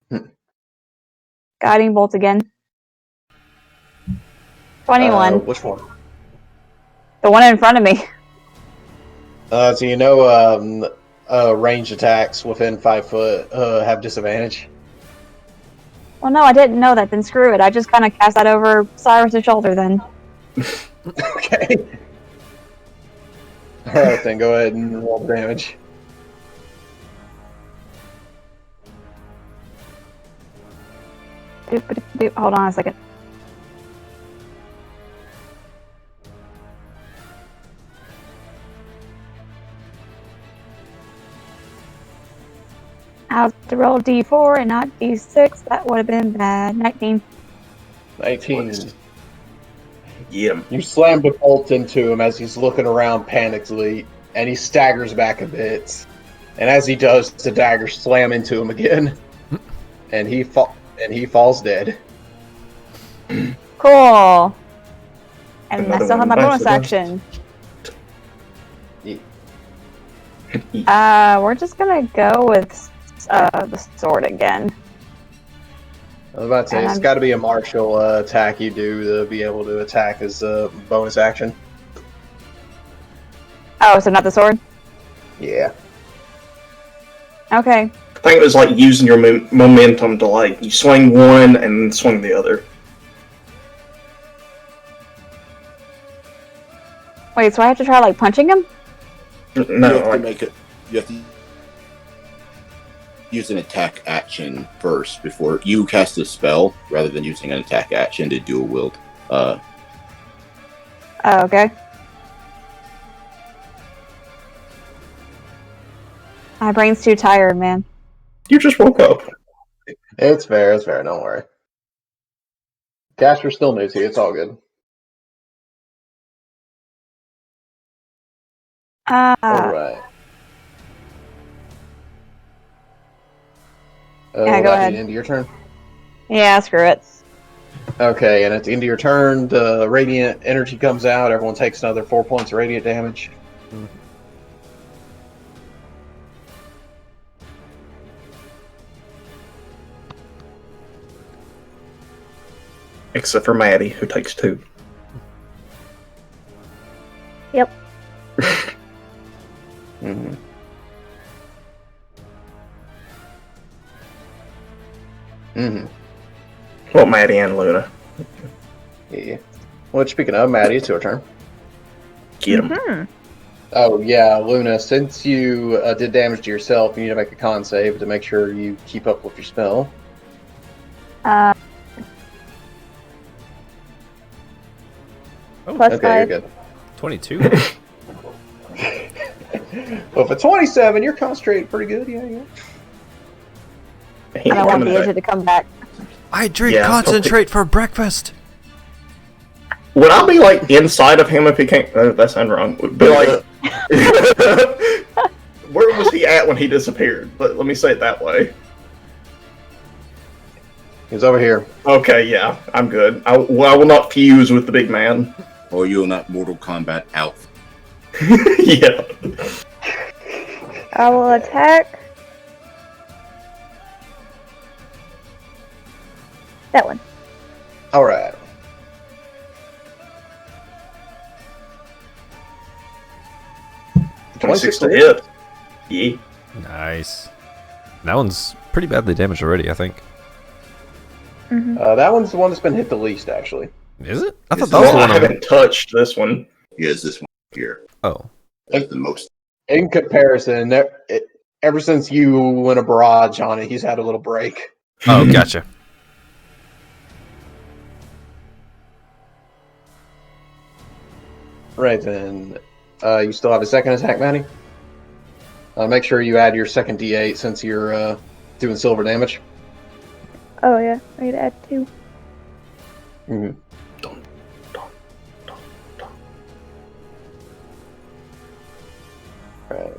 Hmm. Guiding bolt again. 21. Which one? The one in front of me. So you know, ranged attacks within 5 foot have disadvantage. Well, no, I didn't know that. Then screw it. I just kind of cast that over Cyrus' shoulder. Then. Okay. All right, then go ahead and roll the damage. Hold on a second. I have to roll D4 and not D6. That would have been bad. 19. 19. Get him. You slam the bolt into him as he's looking around panickedly, and he staggers back a bit. And as he does, the dagger slam into him again, and he falls dead. Cool. And I Another still have one my bonus bites the action. Yeah. We're just gonna go with the sword again. I was about to say, it's got to be a martial attack you do to be able to attack as a bonus action. Oh, so not the sword? Yeah. Okay. I think it was like using your momentum to like you swing one and then swing the other. Wait, so I have to try like punching him? You No, have to like, make it. You have to use an attack action first before you cast a spell, rather than using an attack action to dual wield. Oh, okay. My brain's too tired, man. you just woke up. It's fair, don't worry. Casper's still new to you, it's all good. Alright. Yeah, go ahead. End of your turn? Yeah, screw it. Okay, and at the end of your turn, the radiant energy comes out. Everyone takes another 4 points of radiant damage. Except for Maddie, who takes 2. Yep. Mm-hmm. Mm-hmm. Well, Maddie and Luna. Yeah. Well, speaking of, Maddie, it's your turn. Get him. Hmm. Oh, yeah, Luna, since you did damage to yourself, you need to make a con save to make sure you keep up with your spell. Uh, Okay, plus you're 5. good. 22. Well, for 27, you're concentrated pretty good. Yeah. He And I ain't want coming the back. agent to come back. I drink Yeah, concentrate for breakfast. Would I be like inside of him if he can't? That sounds wrong. Would be like, where was he at when he disappeared? Let me say it that way. He's over here. Okay, yeah, I'm good. I will not fuse with the big man. Or you'll not Mortal Kombat out. Yeah. I will attack. That one. All right. $26 to hit. Yeah. Nice. That one's pretty badly damaged already, I think. That one's the one that's been hit the least, actually. Is it? I thought Is that was it? the I one. haven't touched this one. Yes, this one here. Oh. That's the most. In comparison, ever since you went a barrage on it, he's had a little break. Oh, gotcha. Right then. You still have a second attack, Manny? Make sure you add your second D8 since you're doing silver damage. Oh yeah, I need to add 2. Mm-hmm. Right.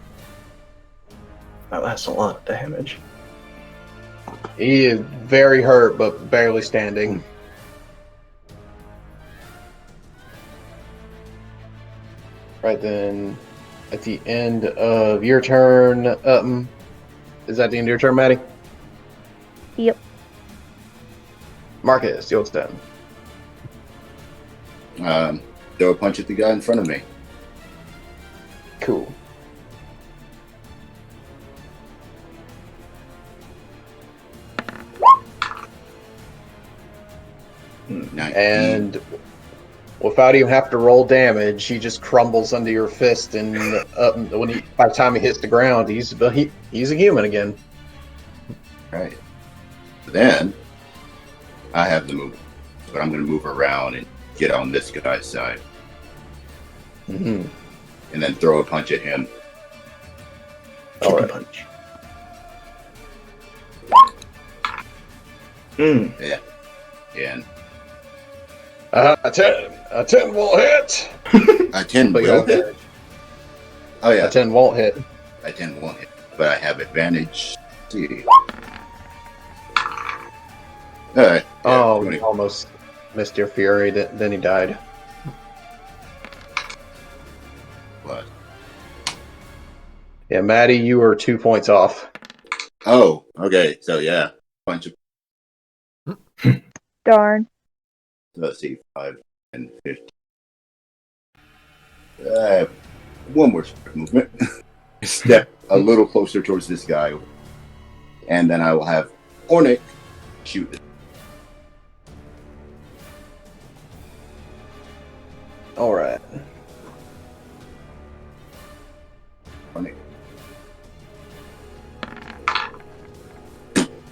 That's a lot of damage. He is very hurt, but barely standing. Right then, at the end of your turn, is that the end of your turn, Maddie? Yep. Marcus, you're done. Throw a punch at the guy in front of me. Cool. And without even have to roll damage, he just crumbles under your fist, and by the time he hits the ground, he's a human again. Right. Then I have the move, but I'm going to move around and get on this guy's side, Mm-hmm. and then throw a punch at him. All right. Punch. Yeah. And A 10 won't hit. a 10 But will hit. Oh yeah, A 10 won't hit. a 10 won't hit, but I have advantage. Let's see. All right. Oh, 20. you almost missed your fury. Then he died. What? Yeah, Maddie, you were 2 points off. Oh, okay. So yeah, bunch of. Darn. Let's see, 5 and 15. One more movement. Step a little closer towards this guy, and then I will have Ornick shoot it. All right. Ornick.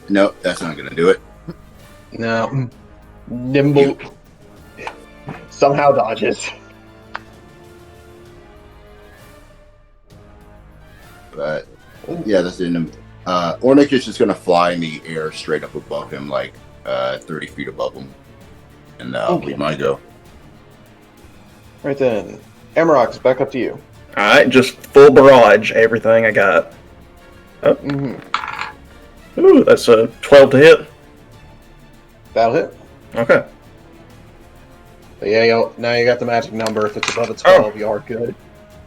No, that's not gonna do it. No. Nimble somehow dodges. But yeah, that's the end. Ornick is just gonna fly in the air straight up above him, like 30 feet above him, and that'll be my go. Right then. Amarok's back up to you. Alright, just full barrage, everything I got. Mm-hmm. Ooh, that's a 12 to hit. That'll hit. Okay. But yeah, now you got the magic number. If it's above a 12, you are good.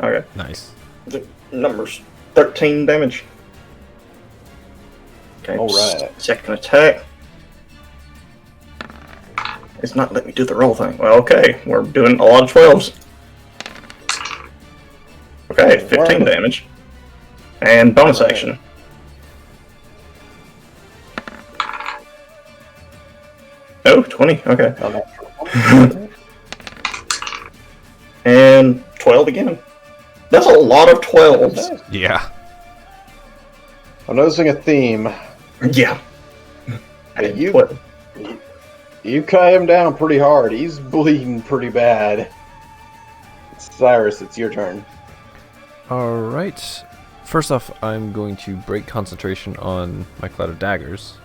Okay. Nice. The numbers 13 damage. Okay. All right. Second attack. It's not letting me do the roll thing. Well, okay. We're doing a lot of 12s. Okay, 15 damage. And bonus action. Oh, 20. Okay. Oh, And 12 again. That's a lot of 12s. Yeah. I'm noticing a theme. Yeah. Hey, you- What? You cut him down pretty hard. He's bleeding pretty bad. Cyrus, it's your turn. All right. first off, I'm going to break concentration on my Cloud of Daggers,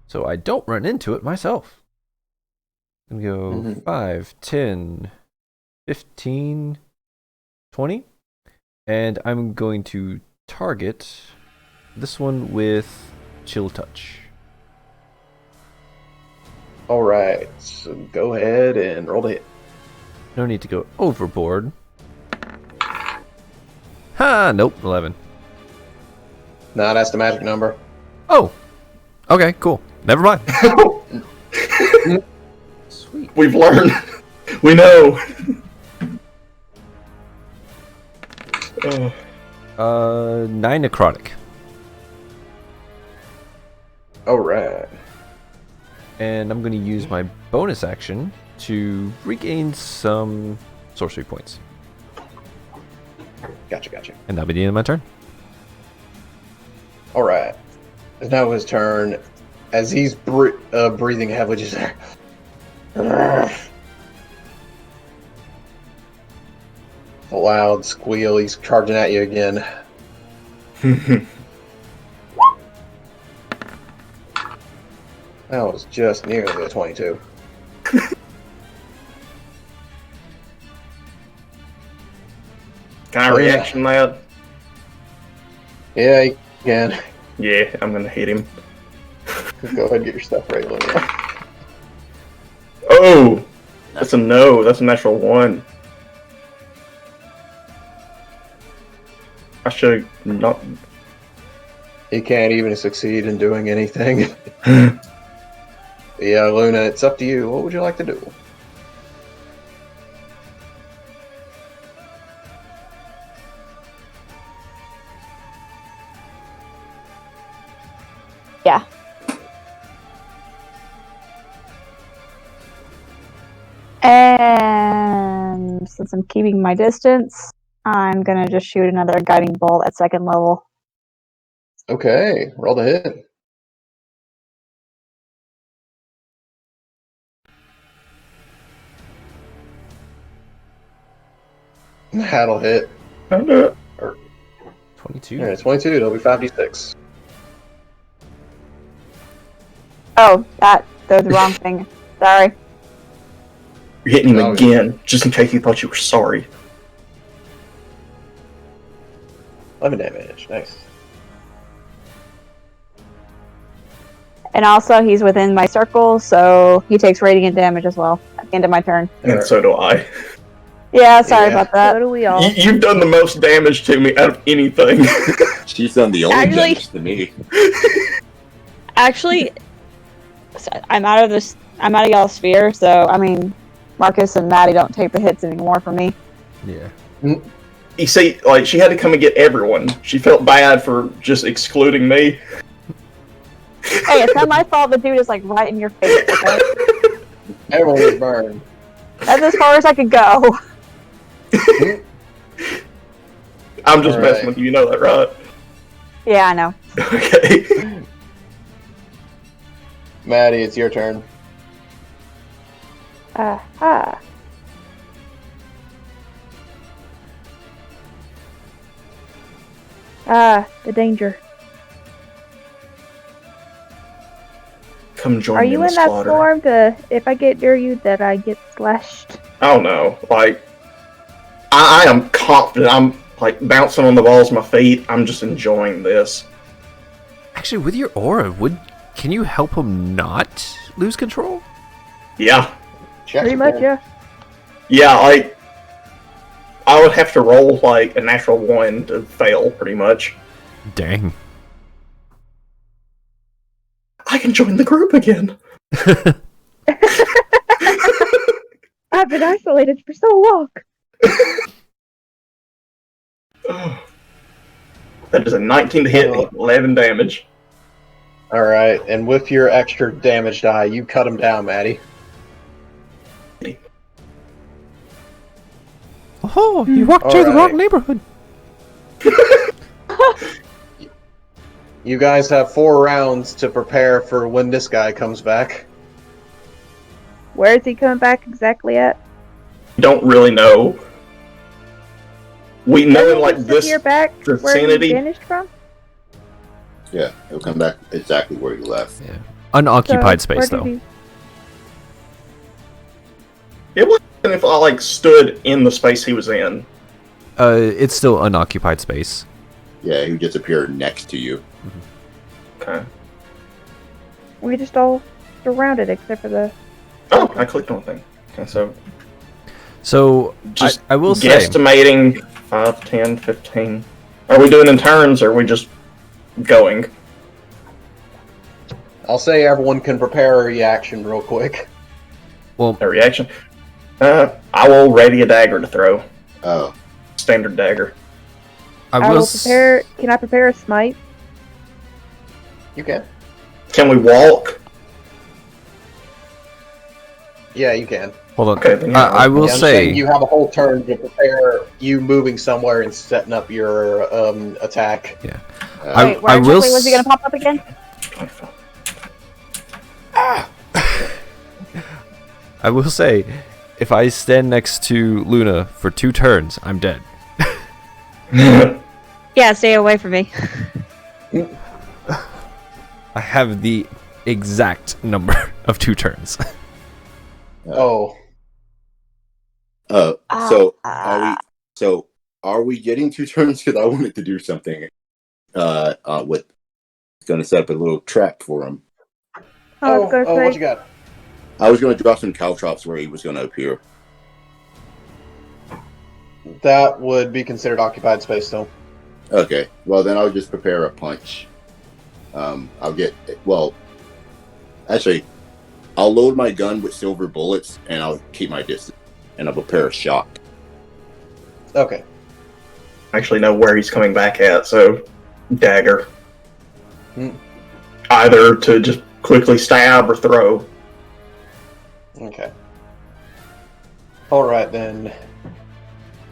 so I don't run into it myself. I'm going to go 5, 10, 15, 20, and I'm going to target this one with Chill Touch. All right, so go ahead and roll the hit. No need to go overboard. Ha! Nope, 11. No, that's the magic number. Oh! Okay, cool. Never mind. Sweet. We've learned. We know. 9 necrotic. All right. And I'm going to use my bonus action to regain some sorcery points. Gotcha. And that'll be the end of my turn. All right. It's now his turn. As he's breathing heavily, just a loud squeal. He's charging at you again. That was just nearly a 22. Can I reaction that? Yeah, you can. Yeah, I'm gonna hit him. Go ahead and get your stuff ready. Oh! That's a no. That's a natural 1. I should not. He can't even succeed in doing anything. Yeah, Luna, it's up to you. What would you like to do? Yeah. And since I'm keeping my distance, I'm gonna just shoot another guiding bolt at 2nd level. Okay, roll the hit. That'll hit. 22. Yeah, 22. It'll be 5d6. Oh, that was the wrong thing. Sorry. You're hitting him Oh, again, just in case you thought you were sorry. 11 damage. Nice. And also, he's within my circle, so he takes radiant damage as well at the end of my turn. And so do I. Yeah, sorry Yeah. about So that. do we all. You've done the most damage to me out of anything. She's done the only Actually- damage to me. Actually, I'm out of this. I'm out of y'all's sphere, so I mean, Marcus and Maddie don't take the hits anymore for me. Yeah. You see, like, she had to come and get everyone. She felt bad for just excluding me. Hey, it's not my fault. The dude is like right in your face. Okay? Everyone was burned. That's as far as I could go. I'm just All messing right. with you, you know that, right? Yeah, I know. Okay. Maddie, it's your turn. Aha. Ah, the danger. Come join Are me you in in the that slaughter. storm to, if I get near you, that I get slashed? I don't know. Like, I am confident. I'm, like, bouncing on the balls of my feet. I'm just enjoying this. Actually, with your aura, can you help him not lose control? Yeah. Check Pretty your much, turn. yeah. Yeah, like, I would have to roll, like, a natural 1 to fail, pretty much. Dang. I can join the group again. I've been isolated for so long. That is a 19 to hit, 11 damage. All right, and with your extra damage die, you cut him down, Maddie. Oh, you walked through the wrong neighborhood. You guys have 4 rounds to prepare for when this guy comes back. Where is he coming back exactly at? Don't really know. We know Doesn't like he this disappear back where he vicinity. vanished from? Yeah, he'll come back exactly where he left. Yeah. Unoccupied So, space, where though. did he- It wasn't if I like stood in the space he was in. It's still unoccupied space. Yeah, he would just appear next to you. Okay. We just all surrounded except for the. Oh, I clicked on the thing. Okay, so So, just I will say... guesstimating 5, 10, 15. Are we doing in turns, or are we just going? I'll say everyone can prepare a reaction real quick. Well, A reaction? I will ready a dagger to throw. Oh, Standard dagger. I will prepare. Can I prepare a smite? You can. Can we walk? Yeah, you can. Hold on. Okay, then yeah, I will Yeah, I'm say... saying you have a whole turn to prepare you moving somewhere and setting up your attack. Yeah. Wait, where I will exactly was he gonna pop up again? I will say, if I stand next to Luna for 2 turns, I'm dead. Yeah, stay away from me. I have the exact number of 2 turns. Oh, are we getting 2 turns? Because I wanted to do something. With going to set up a little trap for him. what you got? I was going to drop some caltrops where he was going to appear. That would be considered occupied space, though. Okay, well then I'll just prepare a punch. Actually, I'll load my gun with silver bullets and I'll keep my distance. And I'll prepare a shot. Okay. I actually know where he's coming back at, so dagger. Hmm. Either to just quickly stab or throw. Okay. All right then.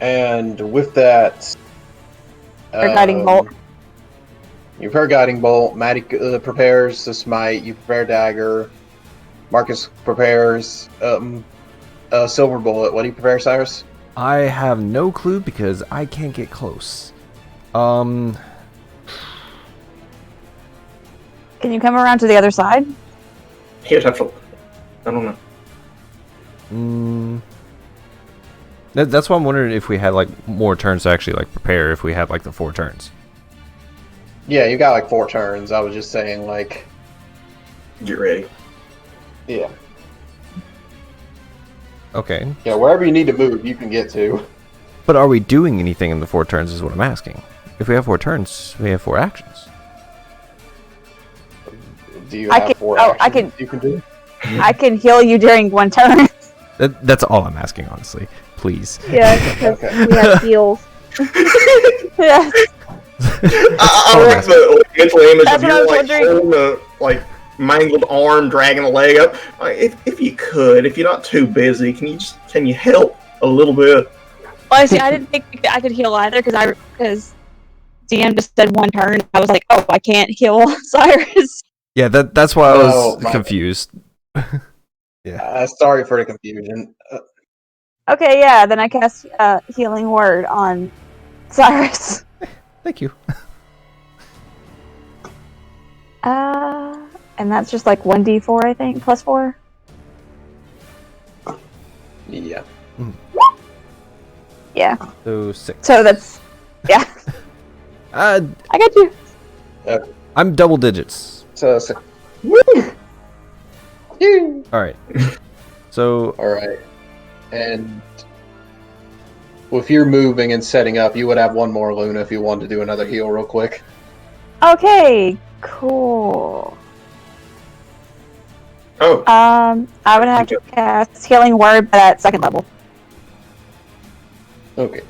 And with that, Or guiding bolt. You prepare guiding bolt. Maddie prepares the smite. You prepare dagger. Marcus prepares a silver bullet. What do you prepare, Cyrus? I have no clue because I can't get close. Can you come around to the other side? He would have to. I don't know. That's why I'm wondering if we had like more turns to actually like prepare. If we had like the 4 turns. Yeah, you got like 4 turns. I was just saying, like, Get ready. yeah, Okay. yeah. Wherever you need to move, you can get to. But are we doing anything in the 4 turns? Is what I'm asking. If we have 4 turns, we have 4 actions. Do you I have can- 4 oh, actions I can- you can do? I can heal you during 1 turn. That's all I'm asking, honestly. Please. Yeah, because Okay. we have heals. Yeah. I like the mental image That's of what I you was like wondering. holding the like mangled arm, dragging a leg up. Like, if you could, if you're not too busy, can you help a little bit? Well, see, I didn't think I could heal either because DM just said 1 turn. I was like, oh, I can't heal Cyrus. Yeah, that's why I was Oh, my- confused. Sorry for the confusion. Okay, yeah, then I cast Healing Word on Cyrus. Thank you. And that's just like 1d4, I think, plus 4. Yeah. Yeah. So 6. So that's, yeah. Uh, I got you. I'm double digits. So woo! All right. So All right. And if you're moving and setting up, you would have 1 more Luna if you wanted to do another heal real quick. Okay, cool. Oh, I would have to cast Healing Word, but at 2nd level. Okay.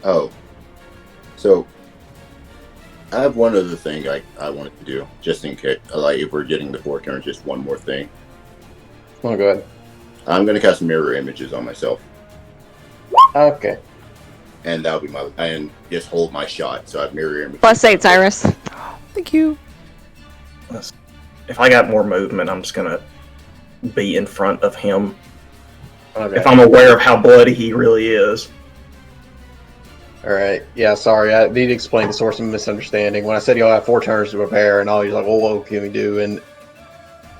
Oh. So, I have one other thing I wanted to do, just in case, like, if we're getting the 4 turns, just one more thing. Oh, go ahead. I'm going to cast mirror images on myself, Okay. and that'll be and just hold my shot, so I have mirror images. Plus 8, Cyrus. thank you. if I got more movement, I'm just gonna be in front of him. Okay. if I'm aware of how bloody he really is. All right. Yeah, sorry. I need to explain the source of misunderstanding. When I said you'll have 4 turns to prepare, and all he's like, well, what can we do? And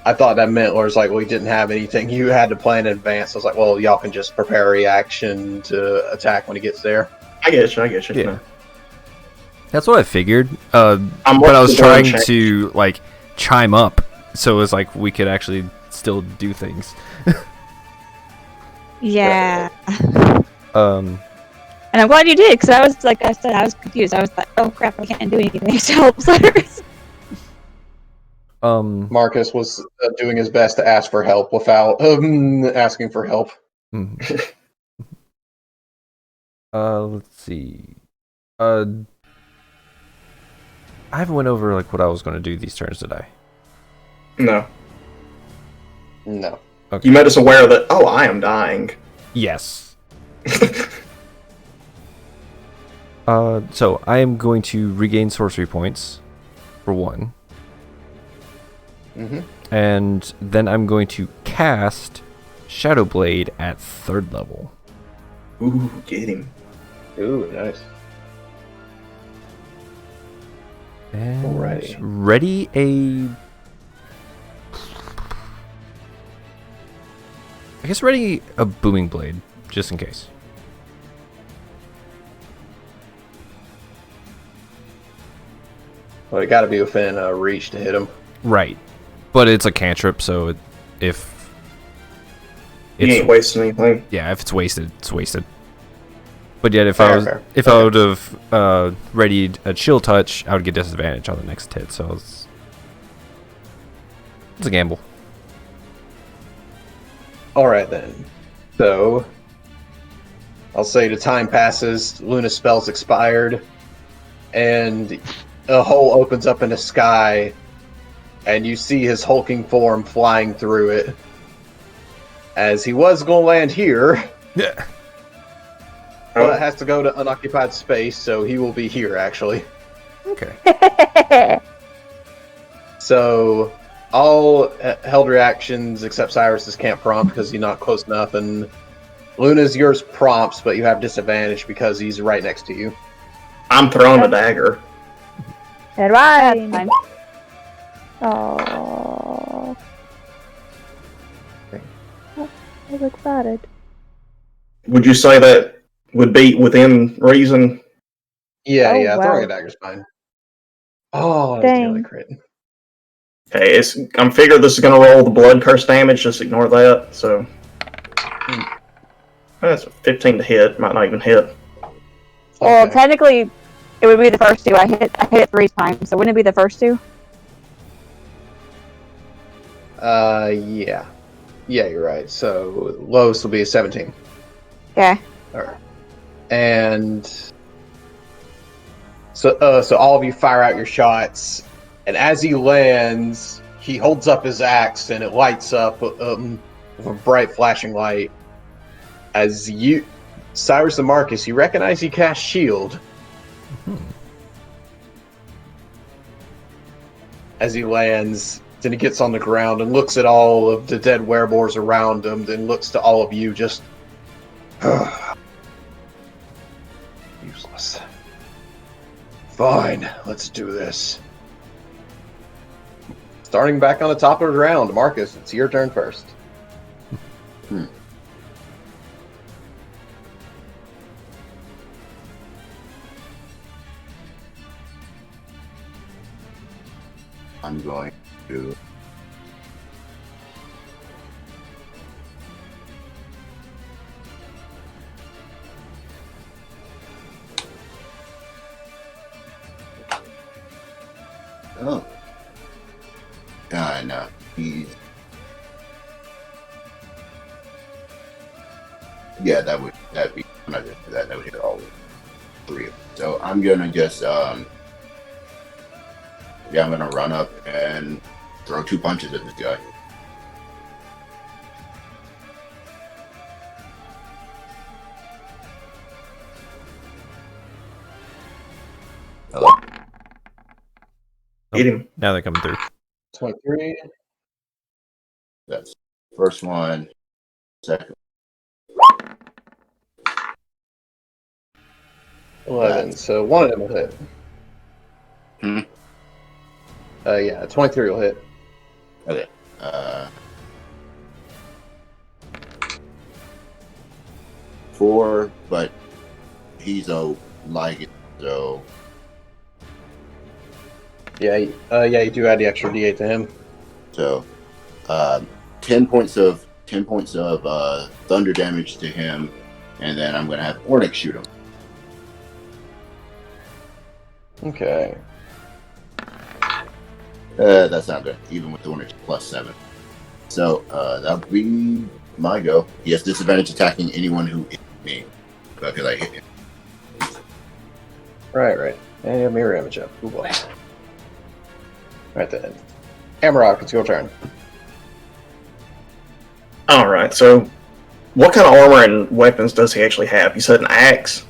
I thought that meant was like, well, we didn't have anything. You had to plan in advance. I was like, well, y'all can just prepare a reaction to attack when he gets there. I get you. Yeah. No. That's what I figured. I'm But I was watching the trying change. to like chime up, so it was like we could actually still do things. Yeah. Um, And I'm glad you did, because I was like I said, I was confused. I was like, oh crap, I can't do anything to help Cyrus. Marcus was doing his best to ask for help without asking for help. mhm. Let's see. I haven't went over like what I was going to do these turns, did I? No. No. Okay. You made us aware that, oh, I am dying. Yes. So I am going to regain sorcery points for 1. Mm-hmm. And then I'm going to cast Shadow Blade at 3rd level. Ooh, get him. Ooh, nice. And Alrighty. ready a Booming Blade, just in case. Well, it got to be within reach to hit him. Right. But it's a cantrip, so if You ain't wasting anything. yeah, if it's wasted, it's wasted. But yet, if Fair, I fair. would have readied a chill touch, I would get disadvantage on the next hit. So it's a gamble. All right, then. So, I'll say the time passes, Luna's spell's expired, and a hole opens up in the sky, and you see his hulking form flying through it. As he was going to land here, Yeah. but it has to go to unoccupied space, so he will be here, actually. Okay. So, all held reactions except Cyrus's can't prompt because he's not close enough, and Luna's yours prompts, but you have disadvantage because he's right next to you. I'm throwing a dagger. Red That's wine. fine. Oh. I look excited. Would you say that would be within reason? Yeah, Oh, yeah, wow. throwing a dagger's fine. Oh, that's Dang. nearly crit. Okay, I'm figuring this is gonna roll the blood curse damage. Just ignore that. So that's a 15 to hit. Might not even hit. Well, Okay. technically, it would be the first 2. I hit it 3 times, so wouldn't it be the first 2? Yeah. Yeah, you're right. So, lowest will be a 17. Okay. Alright. And so all of you fire out your shots, and as he lands, he holds up his axe, and it lights up with a bright flashing light. As you, Cyrus and Marcus, you recognize he cast shield. As he lands, then he gets on the ground and looks at all of the dead werewolves around him, then looks to all of you, just useless. Fine, let's do this. Starting back on the top of the round, Marcus, it's your turn first. I'm going to. Oh. No, he's. Yeah, that'd be. I'm not gonna do that. That would hit all 3 of them. So I'm gonna just yeah, I'm gonna run up and throw 2 punches at this guy. Hello? Hit him. Now they're coming through. 23. That's first one, second 11. So one of them will hit. Hmm. Yeah, 23 will hit. Okay. 4, but he's a like so. Yeah, you do add the extra D8 to him. So, 10 points of thunder damage to him, and then I'm gonna have Ornix shoot him. Okay. That's not good, even with Ornix +7. So that would be my go. He has disadvantage attacking anyone who hit me because I hit him. Right. And you have mirror image up. Ooh, boy. Right then. Hamrock, it's your turn. Alright, so what kind of armor and weapons does he actually have? You said an axe?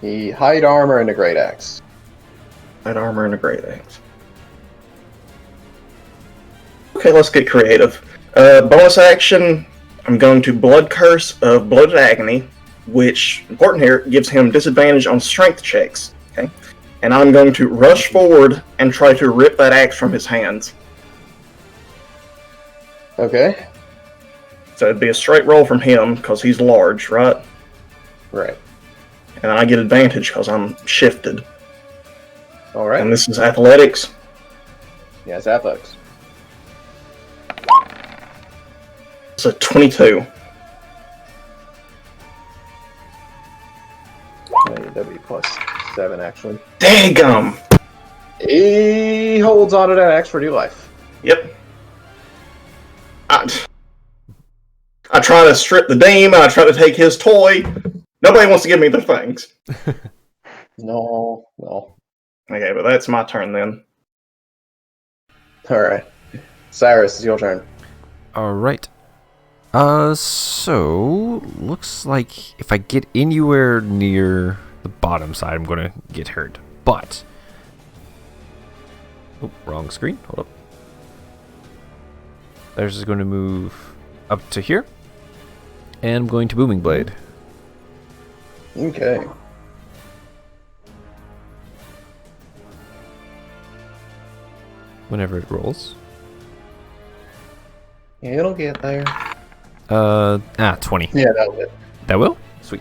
He hide armor and a great axe. Light armor and a great axe. Okay, let's get creative. Bonus action, I'm going to Blood Curse of Bloated Agony, which, important here, gives him disadvantage on strength checks. Okay, and I'm going to rush forward and try to rip that axe from his hands. Okay. So it'd be a straight roll from him, because he's large, right? Right. And I get advantage because I'm shifted. Alright. And this is athletics. Yeah, it's athletics. It's a 22. That'd be +7, actually. Daggum! He holds on to that axe for dear life. Yep. I try to strip the demon, I try to take his toy. Nobody wants to give me their things. No. Okay, but that's my turn then. Alright. Cyrus, it's your turn. All right. So looks like if I get anywhere near the bottom side, I'm gonna get hurt. But wrong screen. Hold up. There's just going to move up to here, and I'm going to Booming Blade. Okay. Whenever it rolls. It'll get there. 20. Yeah, that'll hit. That will? Sweet.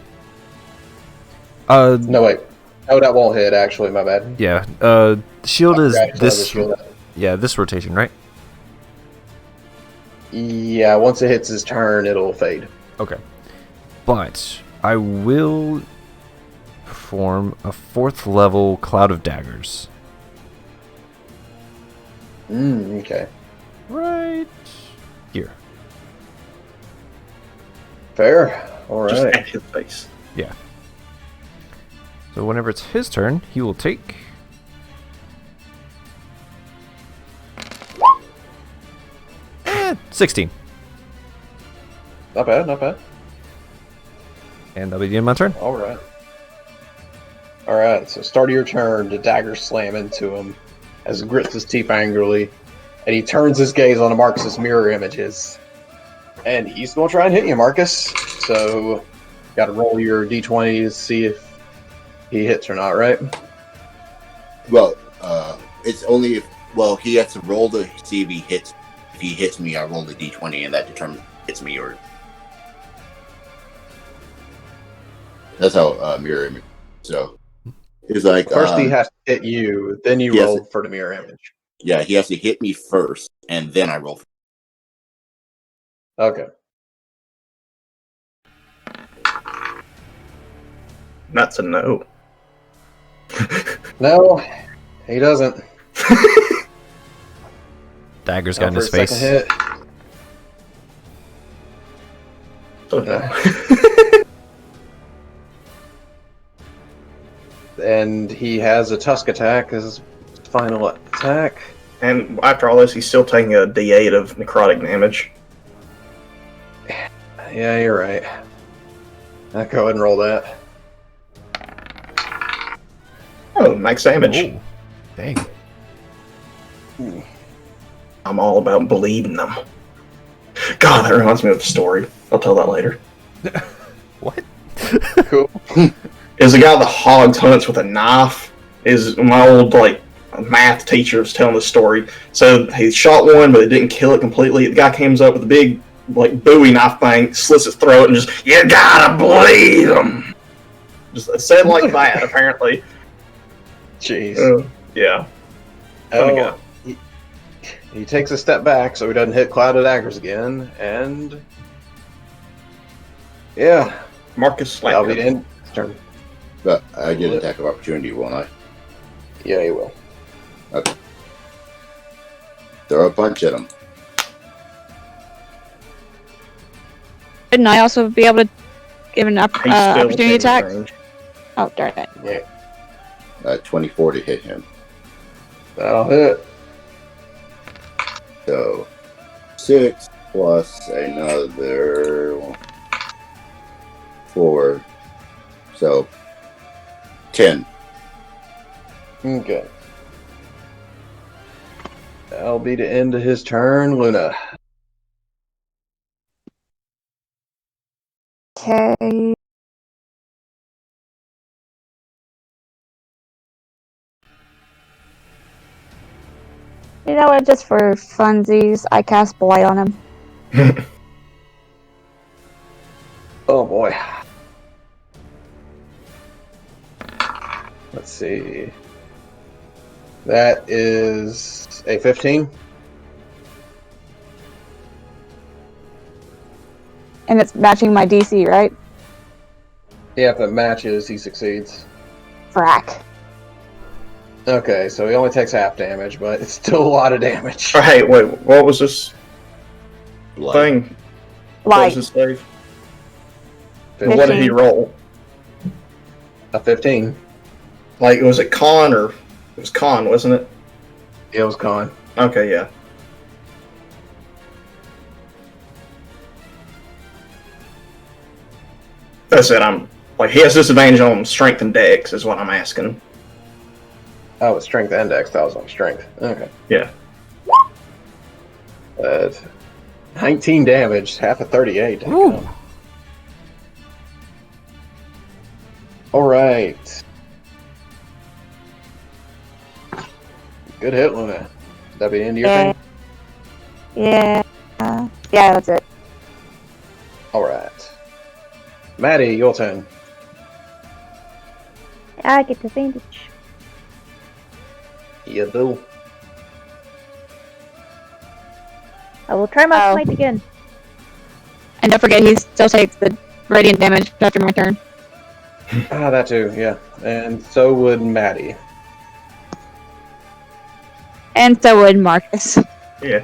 No, wait. Oh, that won't hit, actually. My bad. Yeah. Shield is Right, so the this. shield- Yeah, this rotation, right? Yeah, once it hits his turn, it'll fade. Okay. But I will perform a 4th level Cloud of Daggers. Okay. Right here. Fair. Just Alright. at his face. Yeah. So whenever it's his turn, he will take 16. Not bad, not bad. And that'll be the end of my turn. Alright. Alright, so start of your turn, the dagger slam into him as he grits his teeth angrily, and he turns his gaze on Marcus's mirror images. And he's going to try and hit you, Marcus. So, got to roll your d20 to see if he hits or not, right? Well, it's only if he has to roll to see if he hits. If he hits me, I roll the d20, and that determines if he hits me or. That's how mirror image. So it's like First he has to hit you, then you yes. roll for the mirror image. Yeah, he has to hit me first, and then I roll. Okay. That's a no. No, he doesn't. Dagger's Go got in for his a second face. hit. So no. And he has a tusk attack as his final attack. And after all this, he's still taking a D8 of necrotic damage. Yeah, you're right. I'll go ahead and roll that. Oh, max damage. Oh, dang. I'm all about bleeding them. God, that reminds me of a story. I'll tell that later. What? Cool. is the guy that hogs hunts with a knife. Is my old math teacher was telling the story. So he shot one, but it didn't kill it completely. The guy comes up with a big Bowie knife thing, slits his throat, and just, you gotta bleed him. Just said like that, apparently. Jeez. Yeah. Funny guy. He takes a step back so he doesn't hit Clouded Daggers again, and yeah, Marcus slapped that'll be the him. end. Turn. But I get an attack of opportunity, won't I? Yeah, he will. Okay. Throw a punch at him. Shouldn't I also be able to give an He's still opportunity within attack? range. Oh, darn it. Yeah, 24 to hit him. that'll hit. So 6 plus another 4. So 10. Okay. That'll be the end of his turn, Luna. Okay. You know what? Just for funsies, I cast Blight on him. Oh boy. Let's see. That is a 15. And it's matching my DC, right? Yeah, if it matches, he succeeds. Frack. Okay, so he only takes half damage, but it's still a lot of damage. Oh, hey, wait, what was this Blood. thing? What Like, was his save? And what did he 15. roll? A 15. Was it con or... It was con, wasn't it? It was con. Okay, yeah. That's it, he has disadvantage on strength and dex, is what I'm asking. Oh, it's strength and dex. That was on strength. Okay. Yeah. 19 damage, half of 38. Ooh. All right. Good hit, Luna. That be the end of your Yeah. thing? Yeah. Yeah, that's it. All right. Maddie, your turn. I get advantage. You do. I will try my Oh. smite again. And don't forget, he still takes the radiant damage after my turn. Ah, that too, yeah. And so would Maddie. And so would Marcus. Yeah.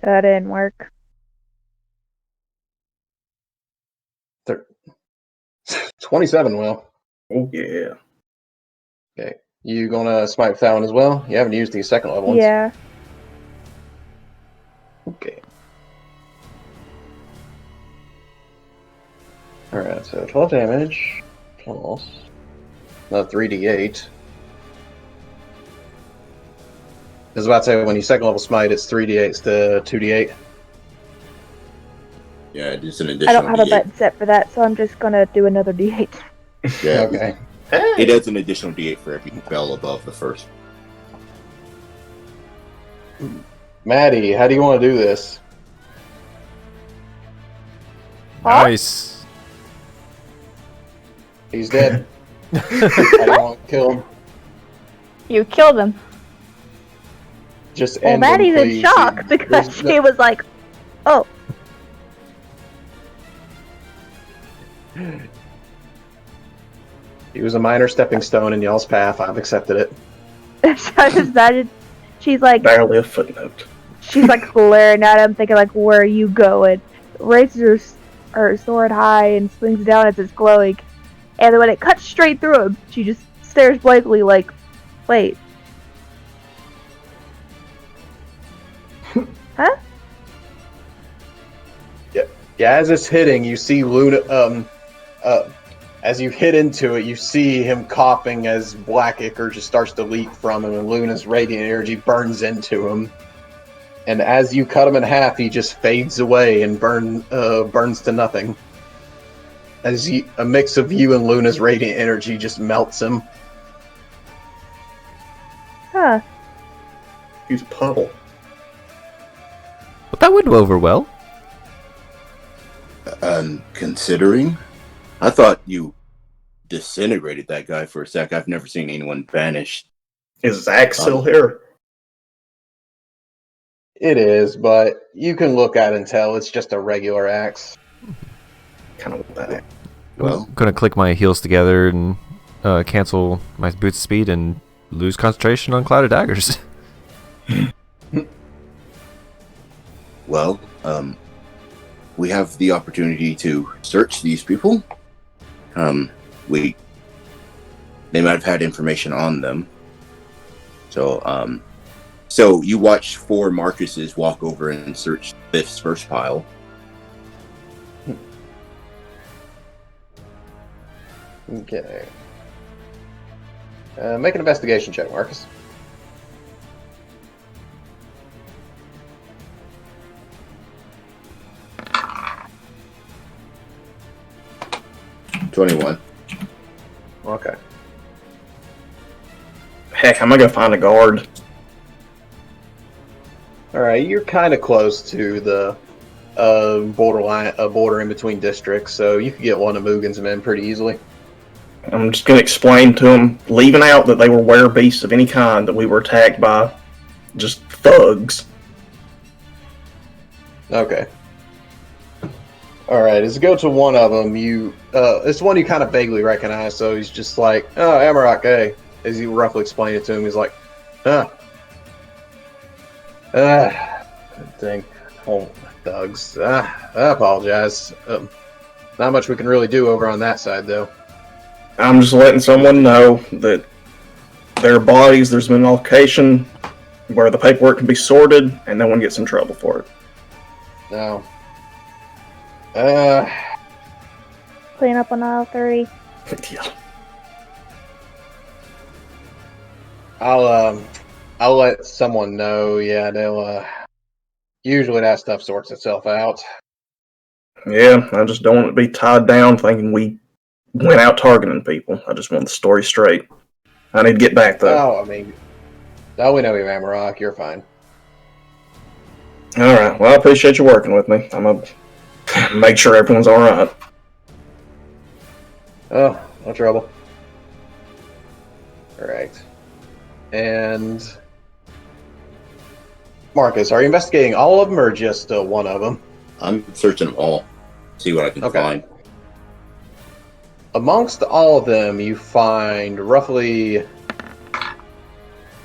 That didn't work. 27, Will. Oh, yeah. Okay. You gonna smite with that one as well? You haven't used these second level ones. Yeah. Okay. Alright, so 12 damage plus another 3d8. I was about to say, when you second level smite, it's 3d8 to 2d8. Yeah, it's an I additional don't have a D8. button set for that, so I'm just gonna do another D8. Yeah, Okay. it adds an additional D8 for every spell above the first. Maddie, how do you want to do this? Nice. He's dead. How do you want to kill him? You killed him. Just Well, end Maddie's him, in please. shock because There's she was like, oh. He was a minor stepping stone in y'all's path. I've accepted it. I just imagine she's like Barely a footnote. glaring at him, thinking like, "Where are you going?" Raises her sword high and swings down as it's glowing, and then when it cuts straight through him, she just stares blankly, like, "Wait, huh?" Yeah, as it's hitting, you see Luna. As you hit into it, you see him coughing as black ichor just starts to leak from him, and Luna's radiant energy burns into him. And as you cut him in half, he just fades away and burns to nothing. As a mix of you and Luna's radiant energy just melts him. Huh. He's a puddle. But that went over well. Considering, I thought you disintegrated that guy for a sec. I've never seen anyone vanish. Is Zach still here? It is, but you can look at it and tell it's just a regular axe. Kind of that. Well, I'm gonna click my heels together and cancel my boots speed and lose concentration on clouded daggers. well, we have the opportunity to search these people. They might have had information on them. So you watch 4 Marcuses walk over and search this first pile. Okay. Make an investigation check, Marcus. $21. Okay. Heck, I'm gonna go find a guard. Alright, you're kind of close to the border in between districts, so you could get one of Mugen's men pretty easily. I'm just gonna explain to them, leaving out that they were werebeasts of any kind, that we were attacked by just thugs. Okay. Alright, as you go to one of them, it's one you kind of vaguely recognize, so he's just like, oh, Amarok, hey. As you roughly explain it to him, he's like, huh. Dang. Oh, thugs. I apologize. Not much we can really do over on that side, though. I'm just letting someone know that their bodies, there's been an location where the paperwork can be sorted and no one gets in trouble for it. No. Clean up on aisle 3. Yeah. I'll let someone know. Yeah, they'll, usually that stuff sorts itself out. Yeah, I just don't want to be tied down thinking we went out targeting people. I just want the story straight. I need to get back, though. Oh, I mean, we know you, Amarok. You're fine. Alright, well, I appreciate you working with me. I'm gonna make sure everyone's alright. Oh, no trouble. Alright. And Marcus, are you investigating all of them or just one of them? I'm searching them all. See what I can find. Amongst all of them, you find roughly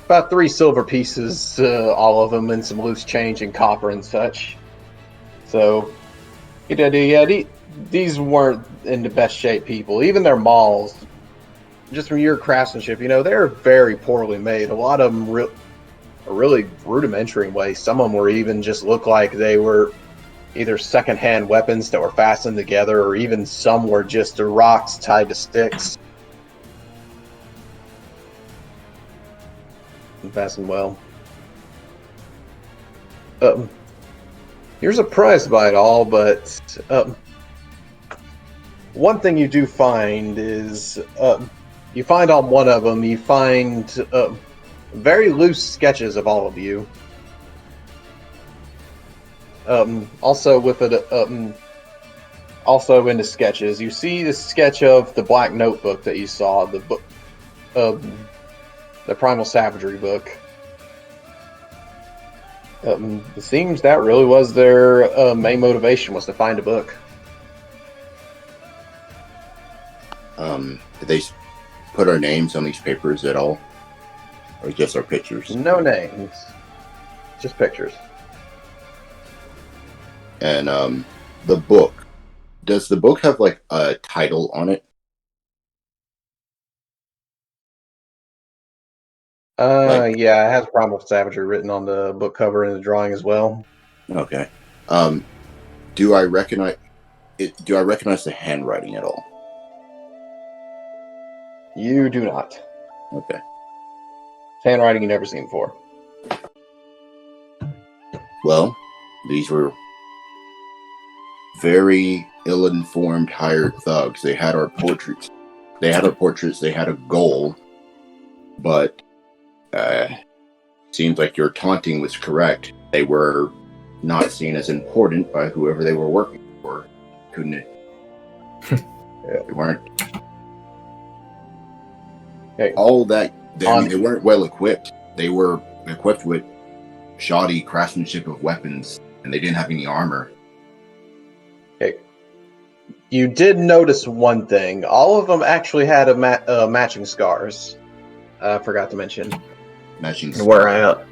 about 3 silver pieces, all of them, and some loose change and copper and such. So, these weren't in the best shape people. Even their mauls, just from your craftsmanship, they're very poorly made. A lot of them are really rudimentary in ways. Some of them were even just look like they were either second-hand weapons that were fastened together, or even some were just rocks tied to sticks. And fastened well. You're surprised by it all, but one thing you do find is you find on one of them, you find very loose sketches of all of you. Also with it, also in the sketches, you see the sketch of the Black Notebook that you saw, the book, the Primal Savagery book. It seems that really was their main motivation, was to find a book. Did they put our names on these papers at all? Or just our pictures? No names. Just pictures. And the book. Does the book have like a title on it? Yeah, it has Primal Savagery written on the book cover and the drawing as well. Okay. Do I recognize it? Do I recognize the handwriting at all? You do not. Okay. Handwriting you've never seen before. Well, these were very ill-informed hired thugs. They had our portraits. They had a goal, but seems like your taunting was correct. They were not seen as important by whoever they were working for. Couldn't it? They weren't. Hey. All that. They weren't well equipped. They were equipped with shoddy craftsmanship of weapons, and they didn't have any armor. You did notice one thing. All of them actually had matching scars. I forgot to mention. Matching. Where at?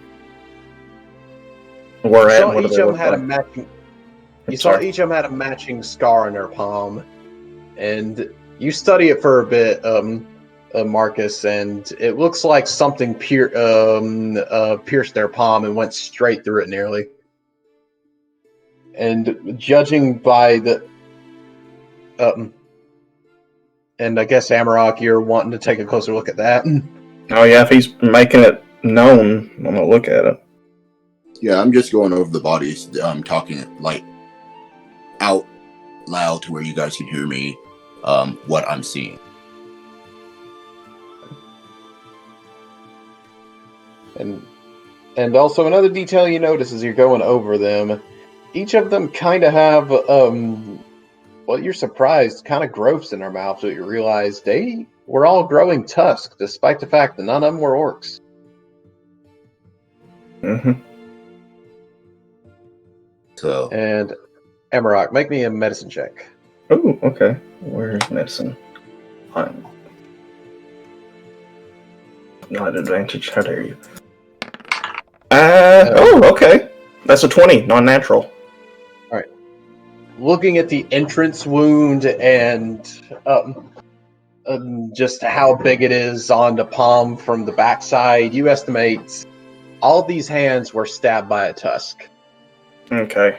Where at? What do they look like? You saw each of them had a matching scar on their palm, and you study it for a bit, Marcus, and it looks like something pierced their palm and went straight through it nearly. And judging by the and I guess Amarok, you're wanting to take a closer look at that. Oh yeah, if he's making it known, I'm gonna look at it. Yeah, I'm just going over the bodies. I'm talking like out loud to where you guys can hear me. What I'm seeing. And also another detail you notice as you're going over them, each of them kind of have well, you're surprised, kind of growths in their mouths, but you realize they were all growing tusks, despite the fact that none of them were orcs. Mm-hmm. So. And Amarok, make me a medicine check. Oh, okay. Where's medicine? Fine. Not an advantage. How dare you? Oh, okay. That's a 20, non-natural. Looking at the entrance wound and just how big it is on the palm from the backside, you estimate all these hands were stabbed by a tusk. Okay.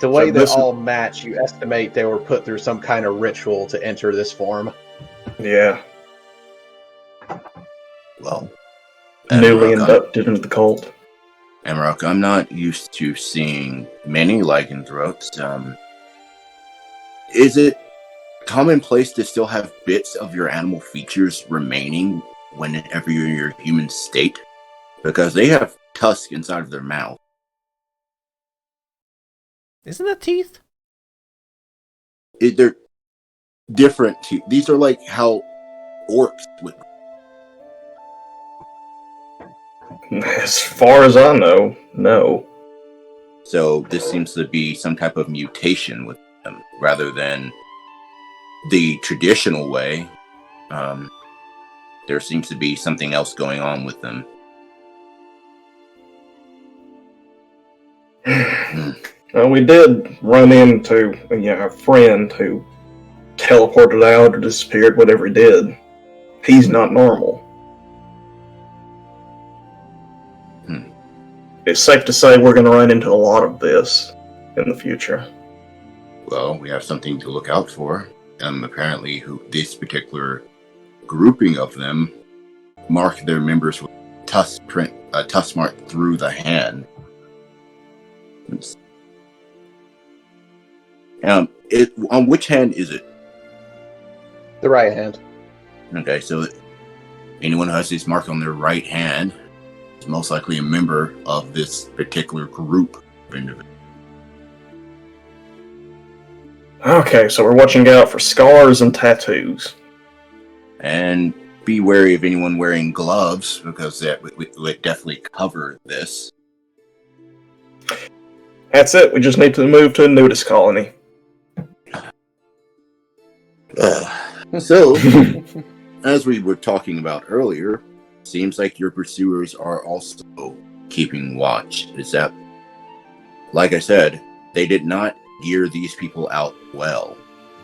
The way they all match, you estimate they were put through some kind of ritual to enter this form. Yeah. Well. Newly inducted into the cult. Amarok, I'm not used to seeing many lycanthropes. Is it commonplace to still have bits of your animal features remaining whenever you're in your human state? Because they have tusks inside of their mouth. Isn't that teeth? They're different teeth. These are like how orcs would. As far as I know, no. So this seems to be some type of mutation with them, rather than the traditional way. There seems to be something else going on with them. We did run into a friend who teleported out or disappeared, whatever he did. He's not normal. It's safe to say we're going to run into a lot of this in the future. Well, we have something to look out for. Apparently, this particular grouping of them mark their members with tusk mark through the hand. On which hand is it? The right hand. Okay, so anyone who has this mark on their right hand is most likely a member of this particular group of individuals. Okay, so we're watching out for scars and tattoos. And be wary of anyone wearing gloves, because that would definitely cover this. That's it, we just need to move to a nudist colony. So, as we were talking about earlier, seems like your pursuers are also keeping watch. Is that, like I said, they did not gear these people out well.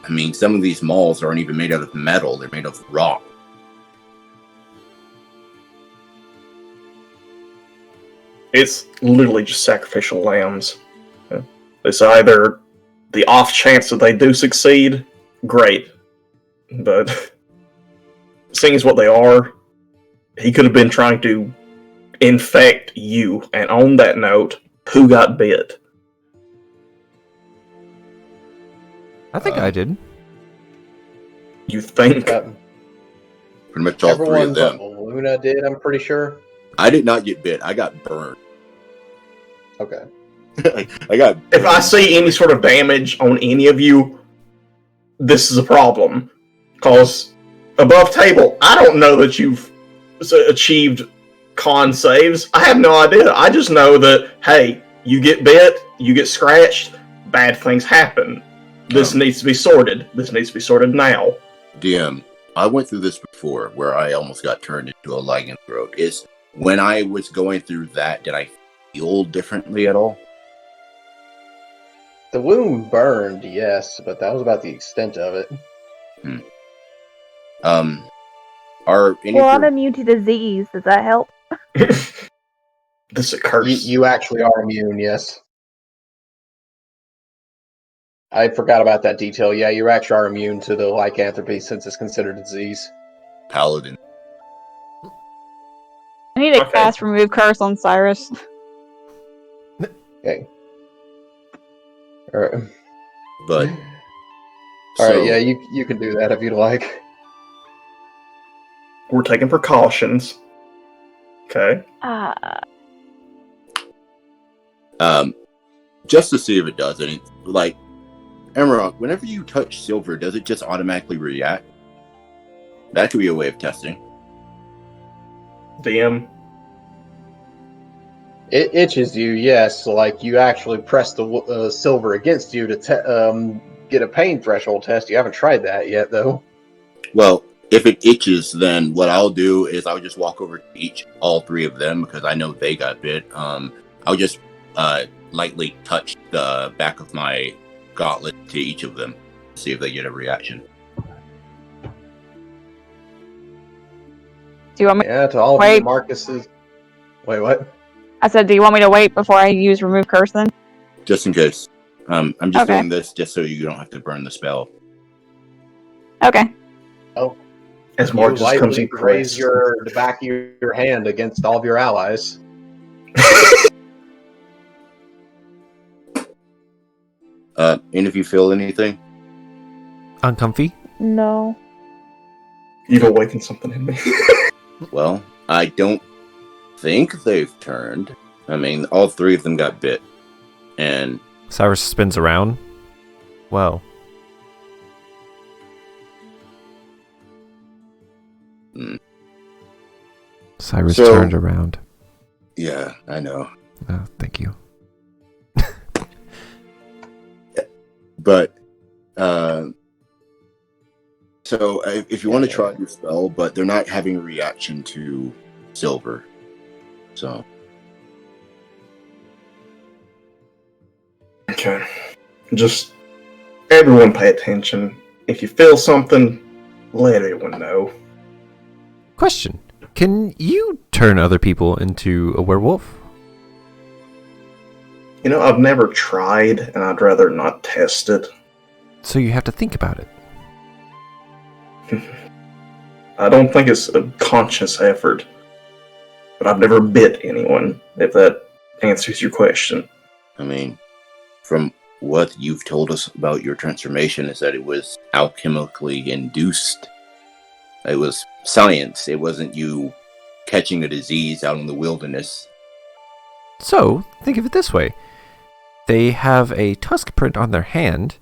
I mean, some of these malls aren't even made out of metal, they're made of rock. It's literally just sacrificial lambs. It's either the off chance that they do succeed, great. But seeing as what they are, he could have been trying to infect you. And on that note, who got bit? I think I did. You think? Pretty much all three Everyone of them. but Luna did, I'm pretty sure. I did not get bit. I got burned. Okay. I got. If I see any sort of damage on any of you, this is a problem. Because above table, I don't know that you've achieved con saves. I have no idea. I just know that, hey, you get bit, you get scratched, bad things happen. This needs to be sorted. This needs to be sorted now. DM, I went through this before where I almost got turned into a lycanthrope. Is when I was going through that, did I feel differently at all? The wound burned, yes, but that was about the extent of it. Are any Well, of I'm your- immune to disease. Does that help? This is a curse. You actually are immune, yes. I forgot about that detail. Yeah, you actually are immune to the lycanthropy since it's considered a disease. paladin? I need to Okay. cast Remove Curse on Cyrus. Okay. Alright. But Alright, yeah, you can do that if you'd like. We're taking precautions. Okay. Just to see if it does anything. Like, Emerald, whenever you touch silver, does it just automatically react? That could be a way of testing. DM. It itches you, yes. Like, you actually press the silver against you to get a pain threshold test. You haven't tried that yet, though. Well, if it itches, then what I'll do is I'll just walk over to all three of them because I know they got bit. I'll just lightly touch the back of my gauntlet to each of them, see if they get a reaction. Do you want me? Yeah, to all of Wait. you, Marcus's... Wait, what? I said, do you want me to wait before I use Remove Curse then? Just in case. I'm just Okay. doing this just so you don't have to burn the spell. Okay. As You Mark just comes lightly in raise pressed. the back of your hand against all of your allies. And if you feel anything, Uncomfy? No. You've awakened something in me. well, I don't think they've turned. I mean, all three of them got bit. And Cyrus spins around. Well. Cyrus So- turned around. yeah, I know. Oh, thank you. But, so if you want to try your spell, but they're not having a reaction to silver. So, Okay. Just everyone pay attention. If you feel something, let everyone know. Question. Can you turn other people into a werewolf? You know, I've never tried, and I'd rather not test it. So you have to think about it. I don't think it's a conscious effort. But I've never bit anyone, if that answers your question. I mean, from what you've told us about your transformation is that it was alchemically induced. It was science. It wasn't you catching a disease out in the wilderness. So, think of it this way. They have a tusk print on their hand,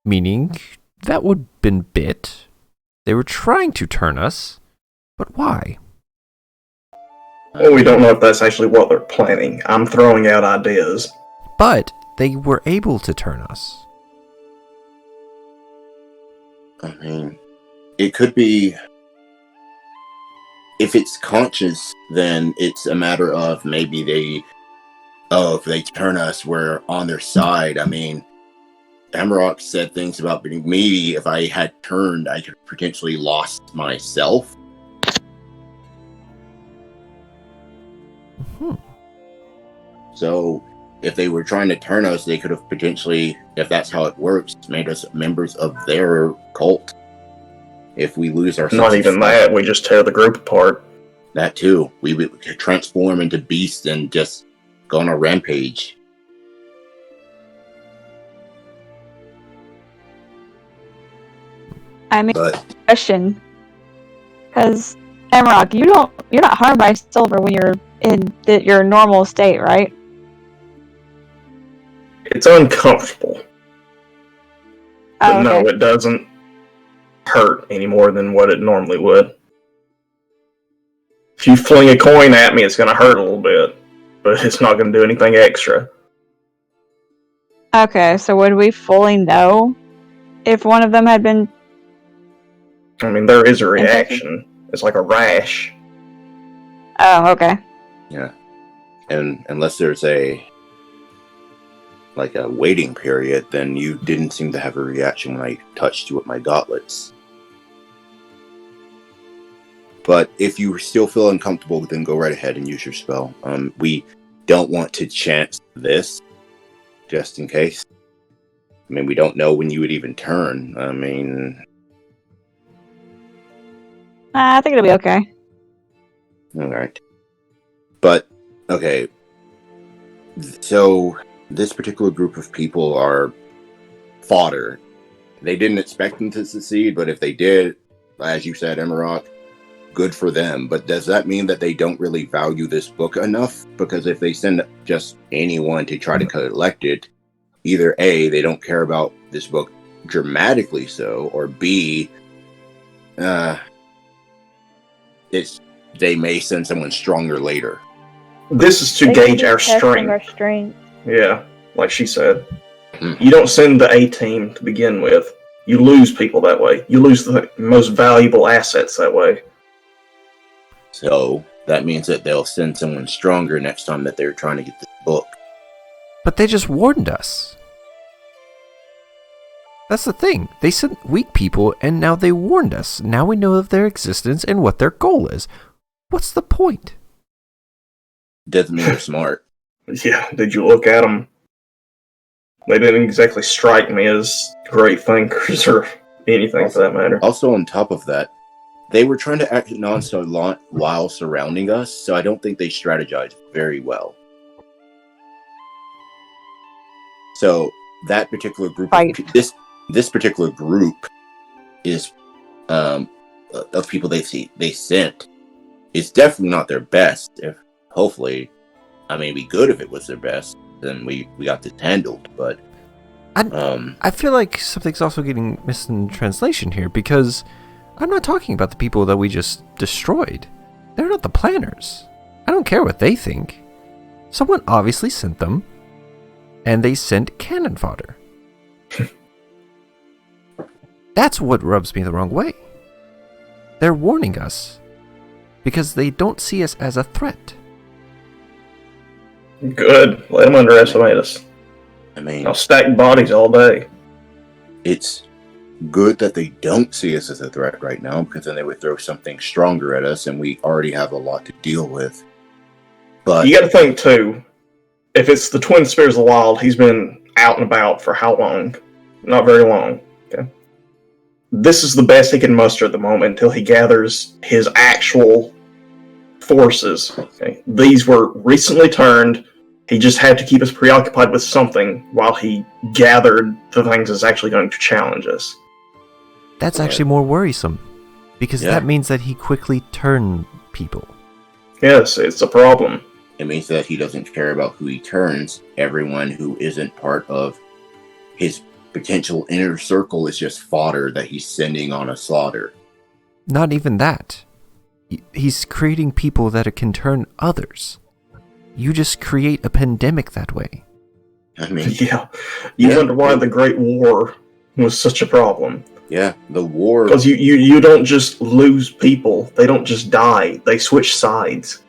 meaning that would have been bit. They were trying to turn us, but why? Well, we don't know if that's actually what they're planning. I'm throwing out ideas. But they were able to turn us. I mean, it could be... If it's conscious, then it's a matter of maybe if they turn us, we're on their side. I mean, Amarok said things about maybe if I had turned, I could have potentially lost myself. So, if they were trying to turn us, they could have potentially, if that's how it works, made us members of their cult. If we lose our Not even that, we just tear the group apart. That too. We would transform into beasts and just go on a rampage. I mean, But question. Because, Emrock, you're not harmed by silver when you're in your normal state, right? It's uncomfortable. But Oh, no, okay. it doesn't hurt any more than what it normally would. If you fling a coin at me, it's going to hurt a little bit, but it's not going to do anything extra. Okay, so would we fully know if one of them had been... I mean, there is a reaction. It's like a rash. Oh, okay. yeah, and unless there's a waiting period, then you didn't seem to have a reaction when I touched you with my gauntlets. But if you still feel uncomfortable, then go right ahead and use your spell. We don't want to chance this, just in case. I mean, we don't know when you would even turn. I mean... I think it'll be okay. Alright. But, okay. So, this particular group of people are fodder. They didn't expect them to succeed, but if they did, as you said, Emerald, good for them. But does that mean that they don't really value this book enough? Because if they send just anyone to try to collect it, either A, they don't care about this book dramatically so, or B, they may send someone stronger later. This is to They gauge keep our testing strength. Our strength. Yeah, like she said. Mhm. You don't send the A team to begin with. You lose people that way. You lose the most valuable assets that way. So that means that they'll send someone stronger next time that they're trying to get this book. But they just warned us. That's the thing. They sent weak people, and now they warned us. Now we know of their existence and what their goal is. What's the point? Doesn't mean they're smart. Yeah, did you look at them? They didn't exactly strike me as great thinkers or anything for that matter. Also, on top of that, they were trying to act nonchalant while surrounding us, so I don't think they strategized very well. So that particular group, Right. this particular group is of people they sent. It's definitely not their best. If hopefully, I mean, it'd be good if it was their best. Then we got this handled. But I feel like something's also getting missed in translation here, because I'm not talking about the people that we just destroyed. They're not the planners. I don't care what they think. Someone obviously sent them, and they sent cannon fodder. That's what rubs me the wrong way. They're warning us because they don't see us as a threat. Good. Let them underestimate us. I mean, I'll stack bodies all day. it's good that they don't see us as a threat right now, because then they would throw something stronger at us, and we already have a lot to deal with. But You got to think, too, if it's the Twin Spears of the Wild, he's been out and about for how long? Not very long. Okay. This is the best he can muster at the moment until he gathers his actual forces. Okay. These were recently turned. He just had to keep us preoccupied with something while he gathered the things that's actually going to challenge us. That's actually more worrisome, because Yeah. that means that he quickly turned people. Yes, it's a problem. it means that he doesn't care about who he turns. Everyone who isn't part of his potential inner circle is just fodder that he's sending on a slaughter. Not even that. He's creating people that can turn others. You just create a pandemic that way. I mean, Yeah. You wonder why the Great War was such a problem. yeah, the war. Because you don't just lose people. They don't just die. They switch sides.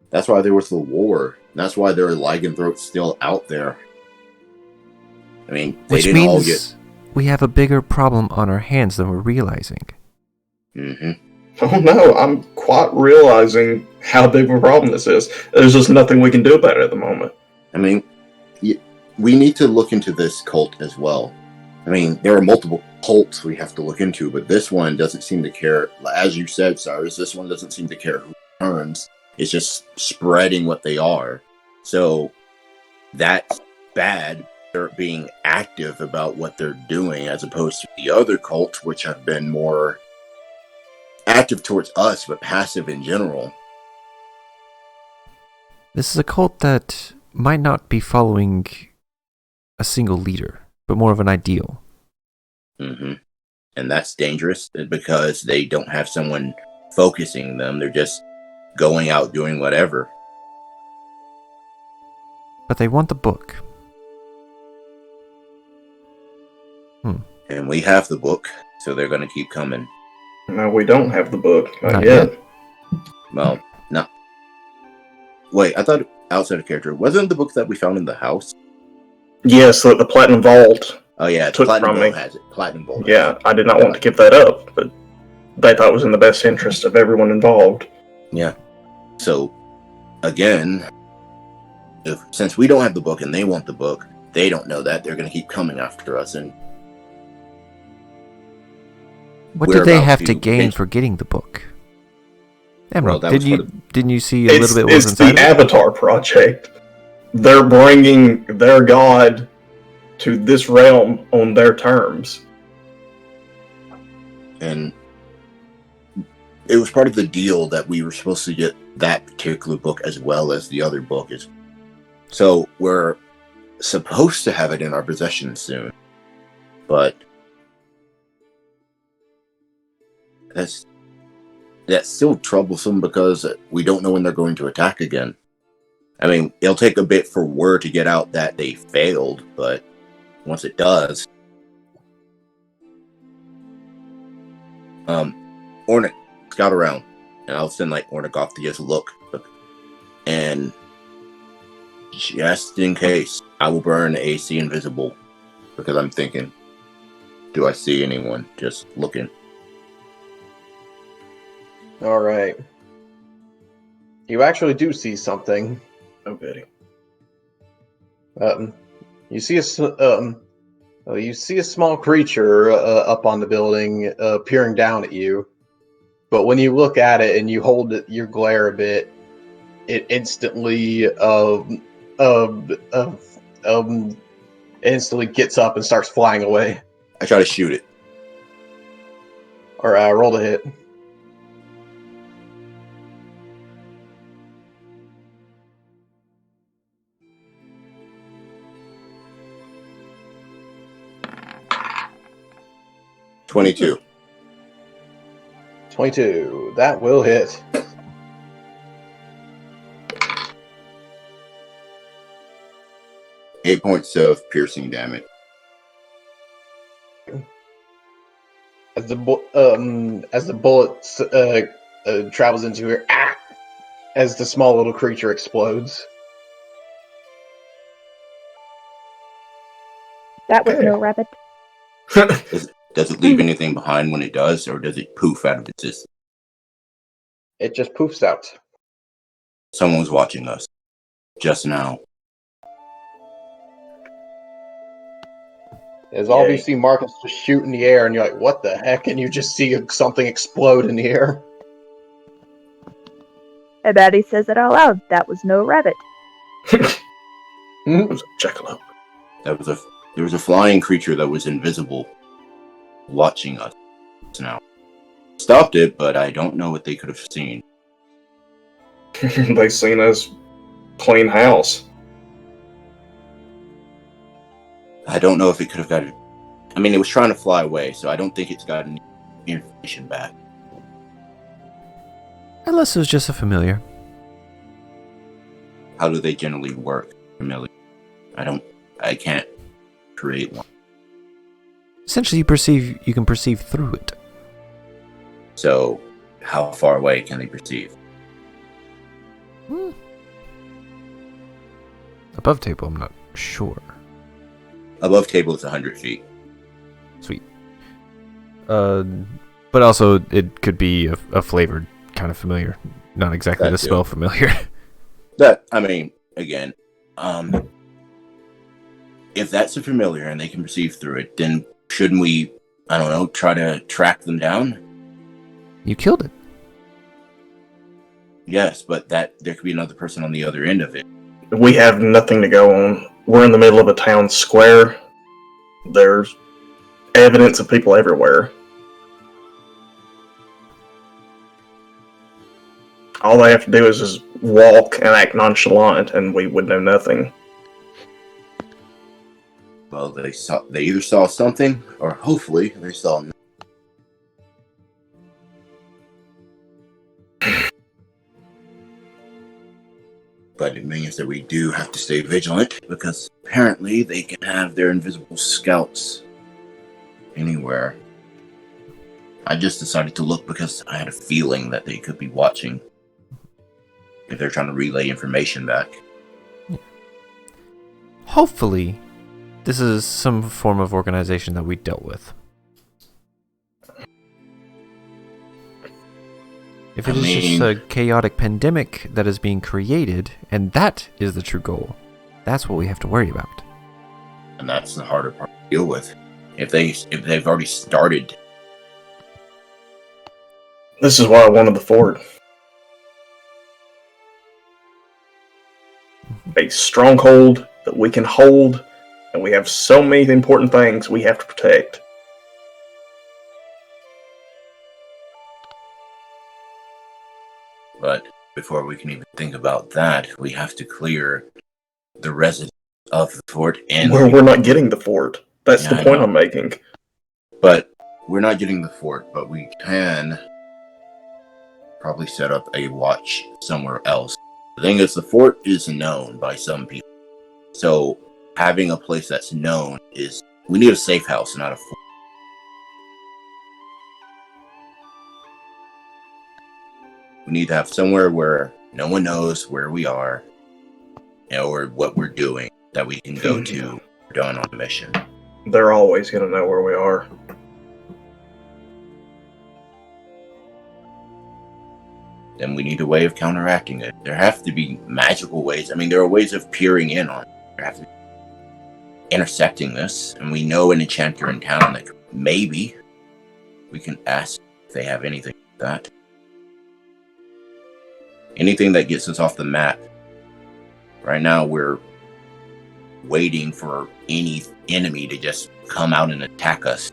That's why there was the war. That's why there are lycanthropes still out there. I mean, they Which didn't all means get. we have a bigger problem on our hands than we're realizing. Mm-hmm. Oh no, I'm quite realizing how big of a problem this is. There's just nothing we can do about it at the moment. I mean, we need to look into this cult as well. I mean, there are multiple cults we have to look into, but this one doesn't seem to care. As you said, Cyrus, this one doesn't seem to care who turns. It's just spreading what they are. So that's bad. They're being active about what they're doing, as opposed to the other cults, which have been more active towards us, but passive in general. This is a cult that might not be following a single leader, but more of an ideal. Mm-hmm. And that's dangerous because they don't have someone focusing them. They're just going out doing whatever. But they want the book. And we have the book, so they're going to keep coming. No, we don't have the book. Not Not yet. Well, no. Wait, I thought outside of character, wasn't the book that we found in the house? Yes, the Platinum Vault. Oh yeah, Took Platinum from Vault me. has it. Platinum Vault. Yeah, I did not want to give that up, but they thought it was in the best interest of everyone involved. Yeah. So, again, since we don't have the book and they want the book, they don't know that. They're going to keep coming after us. And What we're did they about have to gain for getting the book? Emerald, Well, that was didn't you see a little bit what was It's inside the of it? Avatar Project. They're bringing their god to this realm on their terms. And it was part of the deal that we were supposed to get that particular book as well as the other book. So we're supposed to have it in our possession soon. But that's still troublesome because we don't know when they're going to attack again. I mean, it'll take a bit for word to get out that they failed, but once it does, Ornick, scout around, and I'll send Ornick off to just look, and just in case, I will burn AC Invisible because I'm thinking, do I see anyone just looking? All right. You actually do see something. Oh, goody. You see a small creature up on the building, peering down at you. But when you look at it and you hold your glare a bit, it instantly instantly gets up and starts flying away. I try to shoot it. All right, roll to hit. $22. 22. That will hit. Eight points of piercing damage. As the bullet travels into her, as the small little creature explodes. That was no rabbit. Does it leave anything behind when it does, or does it poof out of existence? It just poofs out. Someone's watching us just now. As all of you Yay. see Marcus just shoot in the air, and you're like, what the heck? And you just see something explode in the air. And Maddie says it out loud. That was no rabbit. It was a jackalope. There was a flying creature that was invisible watching us now. Stopped it, but I don't know what they could have seen. They seen us clean house. I don't know if it could have gotten... I mean, it was trying to fly away, so I don't think it's gotten information back. Unless it was just a familiar. How do they generally work, familiar? I can't create one. Essentially, you can perceive through it. So, how far away can they perceive? Above table, I'm not sure. Above table is 100 feet. Sweet. But also, it could be a flavored kind of familiar. Not exactly That the too. spell familiar. Again, if that's a familiar and they can perceive through it, then shouldn't we, I don't know, try to track them down? You killed it. Yes, but there could be another person on the other end of it. We have nothing to go on. We're in the middle of a town square. There's evidence of people everywhere. All they have to do is just walk and act nonchalant, and we would know nothing. Well, they either saw something, or hopefully they saw nothing. But it means that we do have to stay vigilant, because apparently they can have their invisible scouts anywhere. I just decided to look because I had a feeling that they could be watching. If they're trying to relay information back. Hopefully, this is some form of organization that we dealt with. If it is just a chaotic pandemic that is being created, and that is the true goal, that's what we have to worry about. And that's the harder part to deal with. If they've already started. This is why I wanted the fort. A stronghold that we can hold, and we have so many important things we have to protect. But before we can even think about that, we have to clear the residents of the fort. And we're not getting the fort. That's the point I'm making. But we're not getting the fort, but we can probably set up a watch somewhere else. The thing is, the fort is known by some people. So having a place that's known is... We need a safe house, not a fort. We need to have somewhere where no one knows where we are or what we're doing that we can go to done on a mission. They're always going to know where we are. Then we need a way of counteracting it. There have to be magical ways. I mean, there are ways of peering in on it. There have to be intersecting this. And we know an enchanter in town that maybe we can ask if they have anything like that. Anything that gets us off the map. Right now, we're waiting for any enemy to just come out and attack us.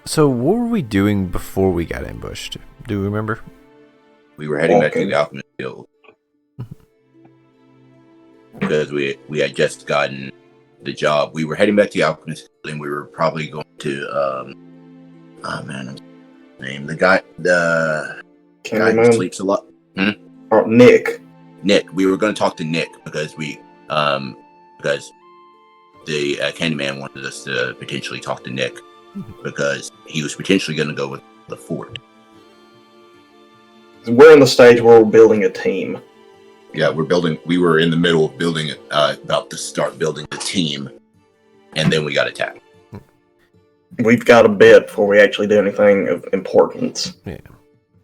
So what were we doing before we got ambushed? Do you remember? We were heading back to the Alchemist Guild. Because we had just gotten the job. We were heading back to the Alchemist Guild, and we were probably going to oh man, name the guy who sleeps a lot. Oh, Nick. We were going to talk to Nick because because the Candyman wanted us to potentially talk to Nick because he was potentially going to go with the fort. We're in the stage where we're building a team. Yeah, we were in the middle of building it, about to start building the team, and then we got attacked. We've got a bit before we actually do anything of importance. Yeah.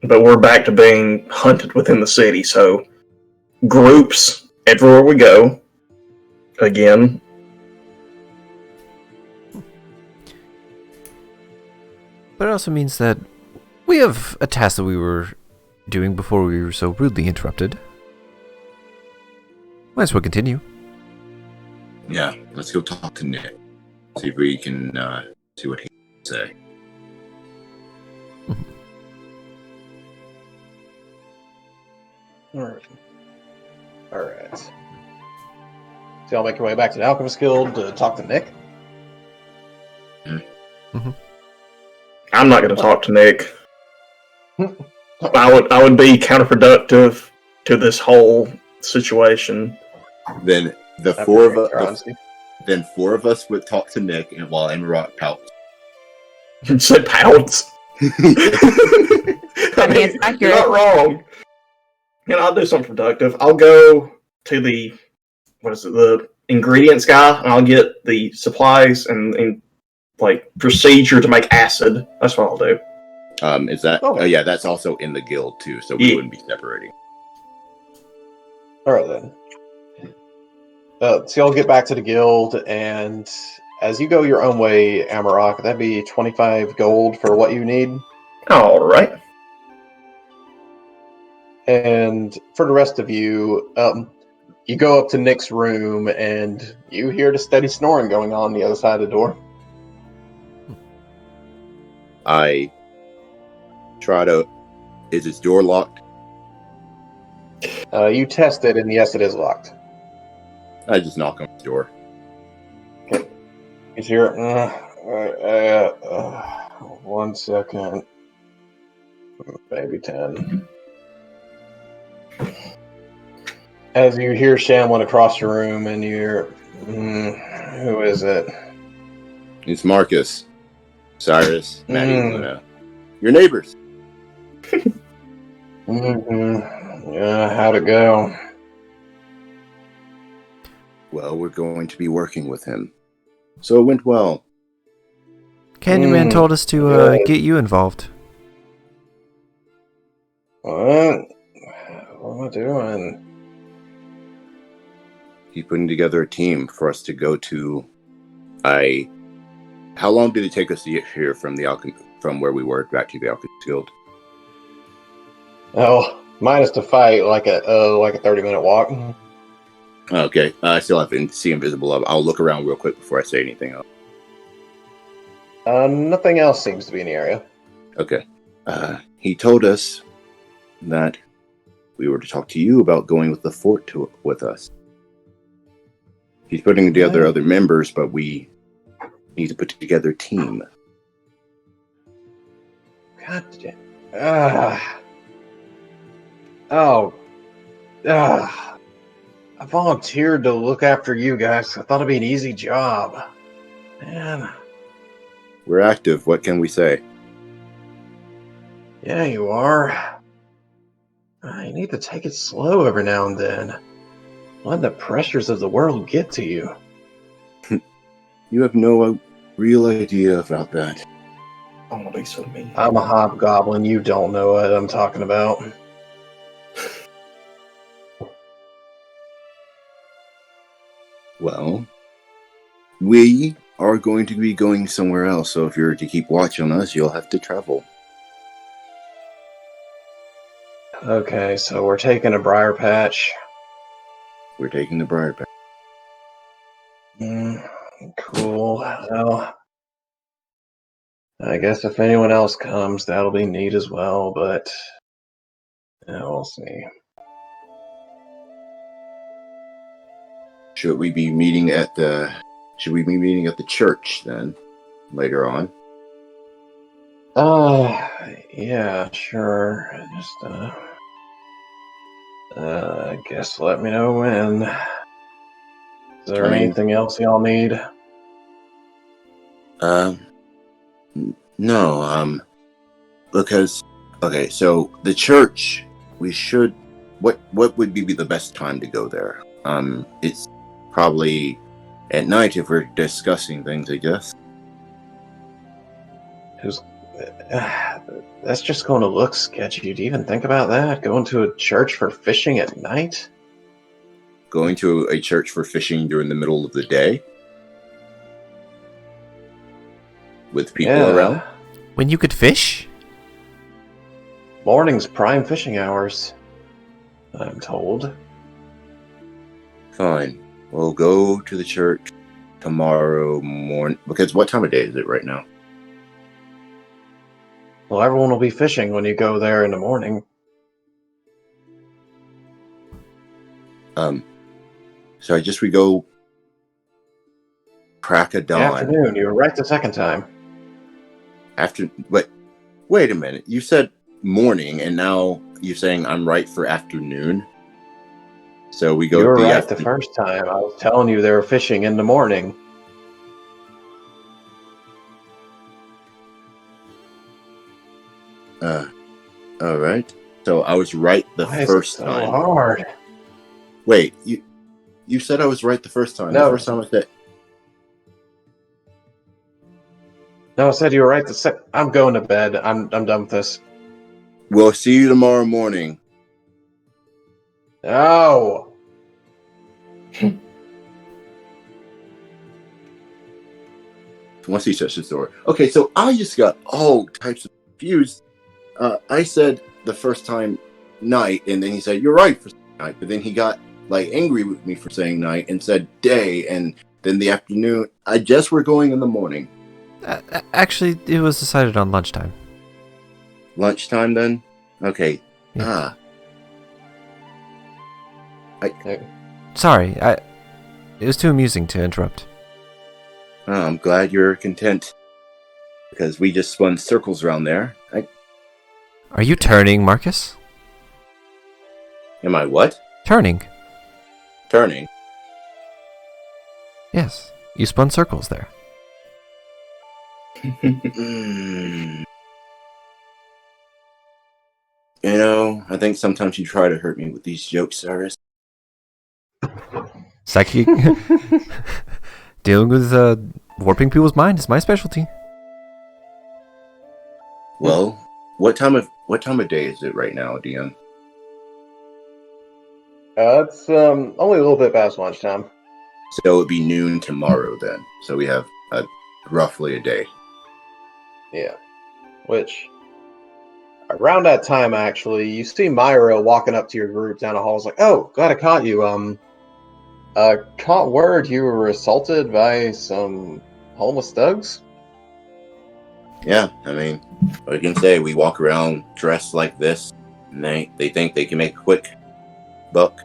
But we're back to being hunted within the city, so groups everywhere we go. Again. But it also means that we have a task that we were doing before we were so rudely interrupted. Might as well continue. Yeah, let's go talk to Nick. See if we can see what he can say. Alright. So y'all make your way back to the Alchemist Guild to talk to Nick? Mm-hmm. I'm not going to talk to Nick. I would be counterproductive to this whole situation. Then four of us would talk to Nick, and while Emerald pouts. You said pouts. I mean, it's accurate. you're not wrong. And I'll do something productive. I'll go to the ingredients guy, and I'll get the supplies and like procedure to make acid. That's what I'll do. Is that? Oh yeah, that's also in the guild too. So we wouldn't be separating. All right then. So y'all get back to the guild, and as you go your own way, Amarok, that'd be 25 gold for what you need. All right. And for the rest of you, you go up to Nick's room, and you hear the steady snoring going on the other side of the door. I try to. Is his door locked? You test it, and yes, it is locked. I just knock on his door. Okay. You hear, 1 second. Maybe 10. As you hear Shamlin across the room, and you're, who is it? It's Marcus, Cyrus, Maddie, Luna. Your neighbors. Yeah, how'd it go? Well, we're going to be working with him. So it went well. Candyman told us to good. get you involved. What? What am I doing? He's putting together a team for us to go to. How long did it take us to get here from from where we were back to the Alchemist Guild? Oh, minus the fight, like a 30-minute walk. Okay, I still have to see invisible. I'll look around real quick before I say anything else. Nothing else seems to be in the area. Okay. He told us that we were to talk to you about going with the fort with us. He's putting together other members, but we need to put together a team. God damn. I volunteered to look after you guys. I thought it'd be an easy job. Man. We're active. What can we say? Yeah, you are. You need to take it slow every now and then. Let the pressures of the world get to you. You have no real idea about that. I'm gonna be so mean. I'm a hobgoblin. You don't know what I'm talking about. Well, we are going to be going somewhere else, so if you're to keep watch on us, you'll have to travel. Okay, so we're taking a briar patch. We're taking the briar patch. Cool. Well, I guess if anyone else comes, that'll be neat as well, but yeah, we'll see. Should we be meeting at the church then later on? Yeah, sure. Just I guess let me know when. Is there anything else y'all need? No, because okay, so the church, we should. What would be the best time to go there? It's probably at night if we're discussing things, I guess. That's just going to look sketchy. Do you even think about that? Going to a church for fishing at night? Going to a church for fishing during the middle of the day? With people around? When you could fish? Morning's prime fishing hours, I'm told. Fine. We'll go to the church tomorrow morning. Because what time of day is it right now? Well, everyone will be fishing when you go there in the morning. So I guess we go crack a dawn. Afternoon, you were right the second time. But wait a minute. You said morning, and now you're saying I'm right for afternoon? So we go. You were right the first time. I was telling you they were fishing in the morning. All right. So I was right the first time. So hard. Wait, you said I was right the first time. No. The first time I said. No, I said you were right the second. I'm going to bed. I'm done with this. We'll see you tomorrow morning. Oh. Once he shuts his door. Okay, so I just got all types of confused. I said the first time night, and then he said, "You're right for night," but then he got like angry with me for saying night and said day, and then the afternoon. I guess we're going in the morning. Actually, it was decided on lunchtime. Lunchtime then? Okay. Yeah. Okay. Sorry, it was too amusing to interrupt. I'm glad you're content. Because we just spun circles around there. Are you turning, Marcus? Am I what? Turning. Turning? Yes, you spun circles there. You know, I think sometimes you try to hurt me with these jokes, Cyrus. Psychic. Dealing with warping people's mind is my specialty. Well, what time of day is it right now, Dion? It's only a little bit past lunchtime. So it'd be noon tomorrow then. So we have roughly a day. Yeah. Which, around that time, actually, you see Myra walking up to your group down the hall. It's like, oh, glad I caught you. Caught word you were assaulted by some homeless thugs? Yeah, I mean, what you can say, we walk around dressed like this, and they think they can make a quick buck.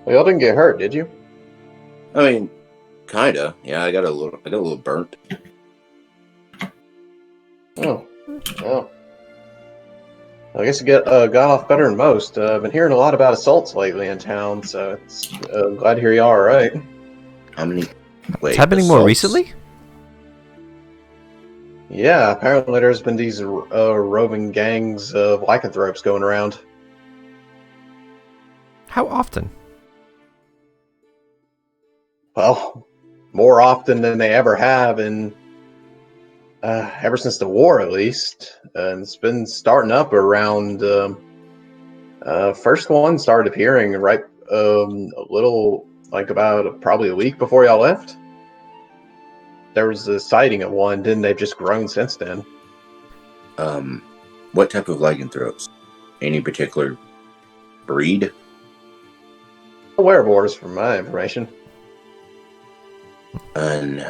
Well, y'all didn't get hurt, did you? I mean, kinda. Yeah, I got a little burnt. Oh. I guess you got off better than most. I've been hearing a lot about assaults lately in town, so it's glad to hear you all right. How many? Wait, It's happening more assaults? recently? Yeah, apparently there's been these roving gangs of lycanthropes going around. How often? Well, more often than they ever have, and ever since the war, at least. And it's been starting up around. First one started appearing right a little, like about probably a week before y'all left. There was a sighting of one, then they've just grown since then. What type of lycanthropes? Any particular breed? Werewolves, from my information. And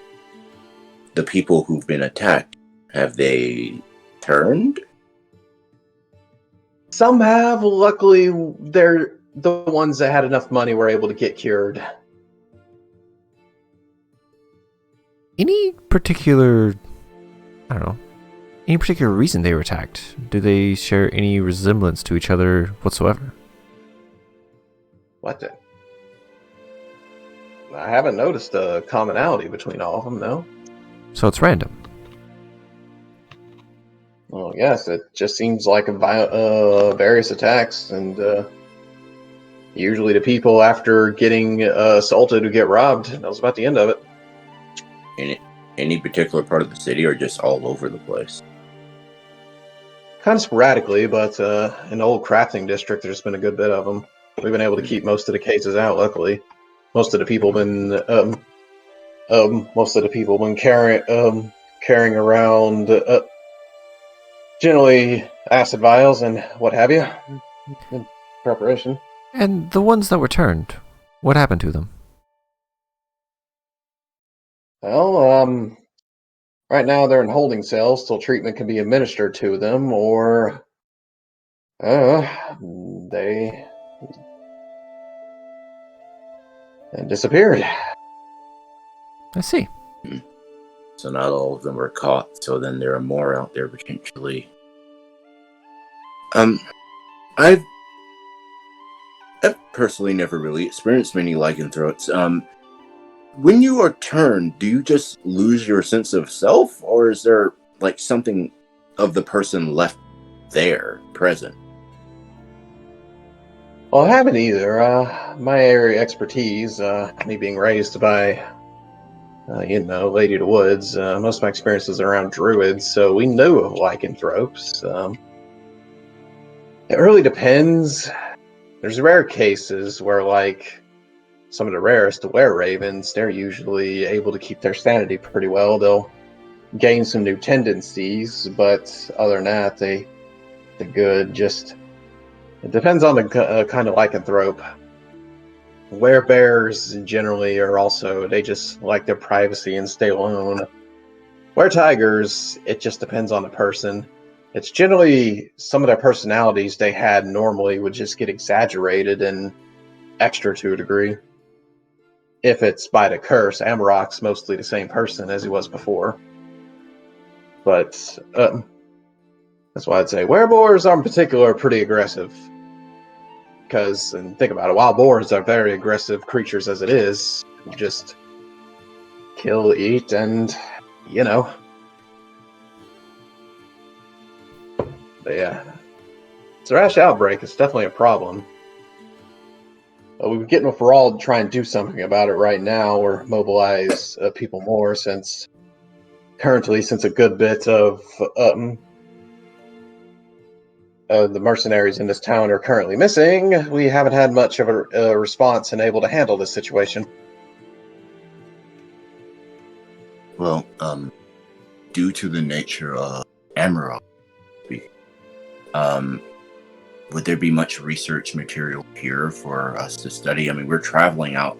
the people who've been attacked, have they turned? Some have. Luckily, they're the ones that had enough money were able to get cured. Any particular, I don't know, any particular reason they were attacked? Do they share any resemblance to each other whatsoever? What the? I haven't noticed a commonality between all of them, no. So it's random. Well, yes, it just seems like various attacks, and usually the people after getting assaulted who get robbed. That was about the end of it. In any particular part of the city, or just all over the place? Kind of sporadically, but in the old crafting district, there's been a good bit of them. We've been able to keep most of the cases out. Luckily, most of the people been carrying around generally acid vials and what have you in preparation. And the ones that were turned, what happened to them? Well, right now they're in holding cells till treatment can be administered to them, or they disappeared. I see. So not all of them were caught, so then there are more out there potentially. I've personally never really experienced many lycanthropes. When you are turned, do you just lose your sense of self, or is there like something of the person left there, present? Well, I haven't either. My area of expertise, me being raised by, Lady of the Woods, most of my experiences are around druids, so we know of lycanthropes. It really depends. There's rare cases where, like, some of the rarest were ravens, they're usually able to keep their sanity pretty well. They'll gain some new tendencies, but other than that, they're good. Just it depends on the kind of lycanthrope. Werebears generally are also, they just like their privacy and stay alone. Weretigers, it just depends on the person. It's generally some of their personalities they had normally would just get exaggerated and extra to a degree. If it's by the curse, Amarok's mostly the same person as he was before. But that's why I'd say wereboars are in particular pretty aggressive. Because, and think about it, wild boars are very aggressive creatures as it is. Just kill, eat, and, you know. But yeah. Thrash outbreak is definitely a problem. We're getting a Feral to try and do something about it right now, or mobilize people more, since a good bit of the mercenaries in this town are currently missing, we haven't had much of a response and able to handle this situation. Well, due to the nature of Amarok, would there be much research material here for us to study? I mean, we're traveling out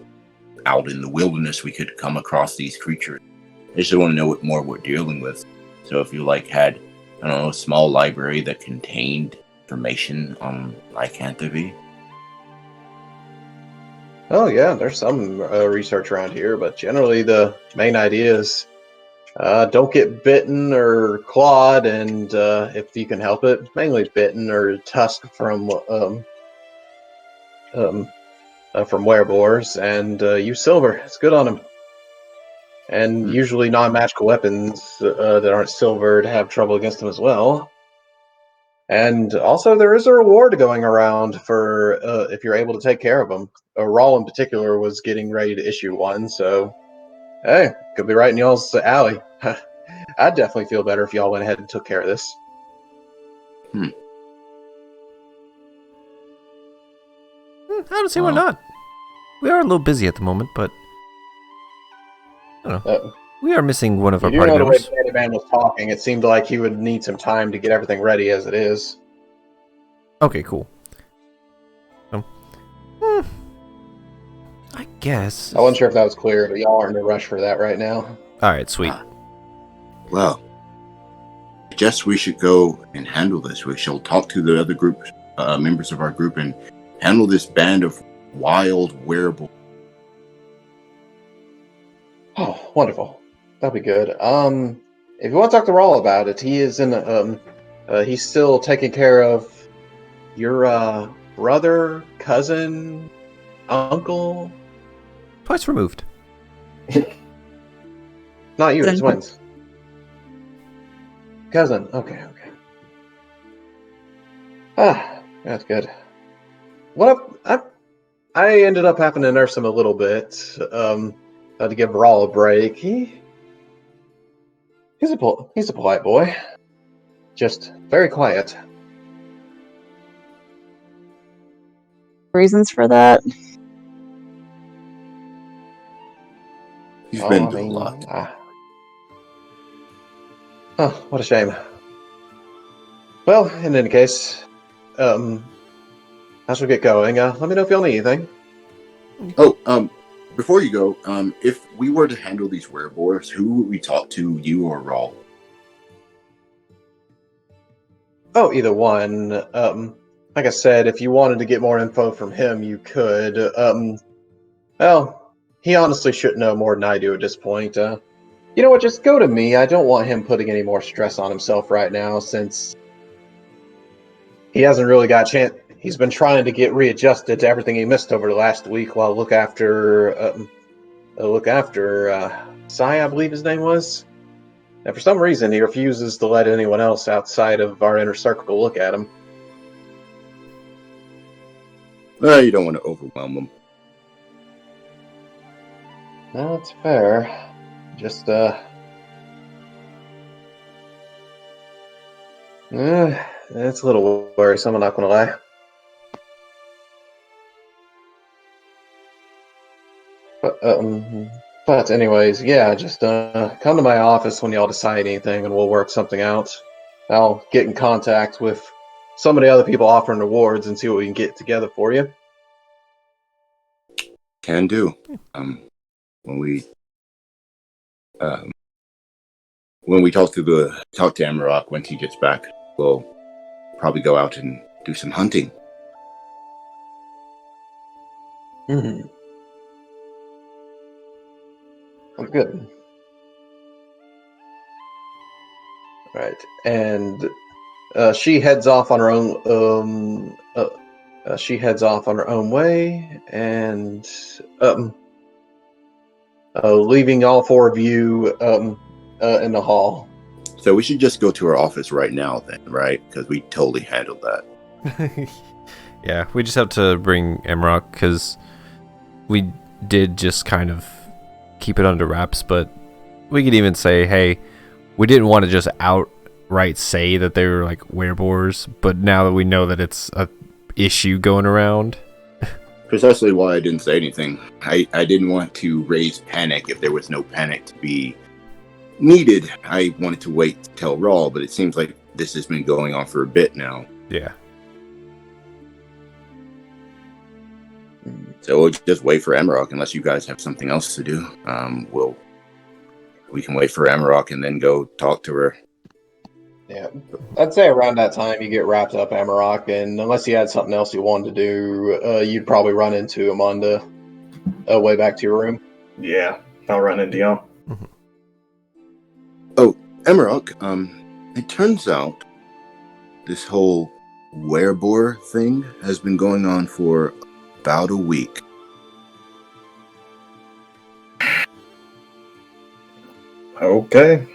in the wilderness. We could come across these creatures. I just want to know what more we're dealing with. So if you had, I don't know, a small library that contained information on lycanthropy. Oh yeah, there's some research around here, but generally the main idea is don't get bitten or clawed, and if you can help it, mainly bitten or tusked from wereboars, and use silver. It's good on them. And usually non-magical weapons that aren't silvered have trouble against them as well. And also there is a reward going around for if you're able to take care of them. Rawl in particular was getting ready to issue one, so hey, could be right in y'all's alley. I'd definitely feel better if y'all went ahead and took care of this. I don't see why not. We are a little busy at the moment, but I don't know. We are missing one of our party members. The way Candyman was talking, it seemed like he would need some time to get everything ready as it is. Okay, cool. I guess. I wasn't sure if that was clear, but y'all aren't in a rush for that right now. All right, sweet. Well, I guess we should go and handle this. We shall talk to the other group, members of our group, and handle this band of wild werewolves. Oh, wonderful. That'll be good. If you want to talk to Rawl about it, he is in he's still taking care of your brother, cousin, uncle. Twice removed. Not you, it's twins. Cousin. Okay. Ah, that's good. I ended up having to nurse him a little bit. To give Rawl a break. He's a polite boy. Just very quiet. Reasons for that? He's been through a lot. Oh, what a shame. Well, in any case, I shall get going. Let me know if y'all need anything. Oh, before you go, if we were to handle these werewolves, who would we talk to, you or Rawl? Oh, either one. Like I said, if you wanted to get more info from him, you could. Well, he honestly should know more than I do at this point. You know what, just go to me. I don't want him putting any more stress on himself right now, since he hasn't really got a chance. He's been trying to get readjusted to everything he missed over the last week while look after Sai, I believe his name was. And for some reason, he refuses to let anyone else outside of our inner circle look at him. You don't want to overwhelm him. No, it's fair. Just, it's a little worrisome, I'm not gonna lie. But anyways, yeah, just come to my office when y'all decide anything, and we'll work something out. I'll get in contact with some of the other people offering rewards and see what we can get together for you. Can do. When we talk to Amarok when he gets back, we'll probably go out and do some hunting. Mm-hmm. Good. Right, and she heads off on her own. She heads off on her own way, and leaving all four of you in the hall. So we should just go to our office right now, then, right? Because we totally handled that. Yeah, we just have to bring Emrock because we did just kind of keep it under wraps, but we could even say, hey, we didn't want to just outright say that they were like wereboars, but now that we know that it's a issue going around. Precisely why I didn't say anything. I didn't want to raise panic if there was no panic to be needed. I wanted to wait to tell Raw, but it seems like this has been going on for a bit now. Yeah. So we'll just wait for Amarok unless you guys have something else to do. We can wait for Amarok and then go talk to her. Yeah, I'd say around that time you get wrapped up, Amarok, and unless you had something else you wanted to do, you'd probably run into him on the way back to your room. Yeah, I'll run into y'all. Mm-hmm. Oh, Amarok, it turns out this whole wereboar thing has been going on for about a week. Okay.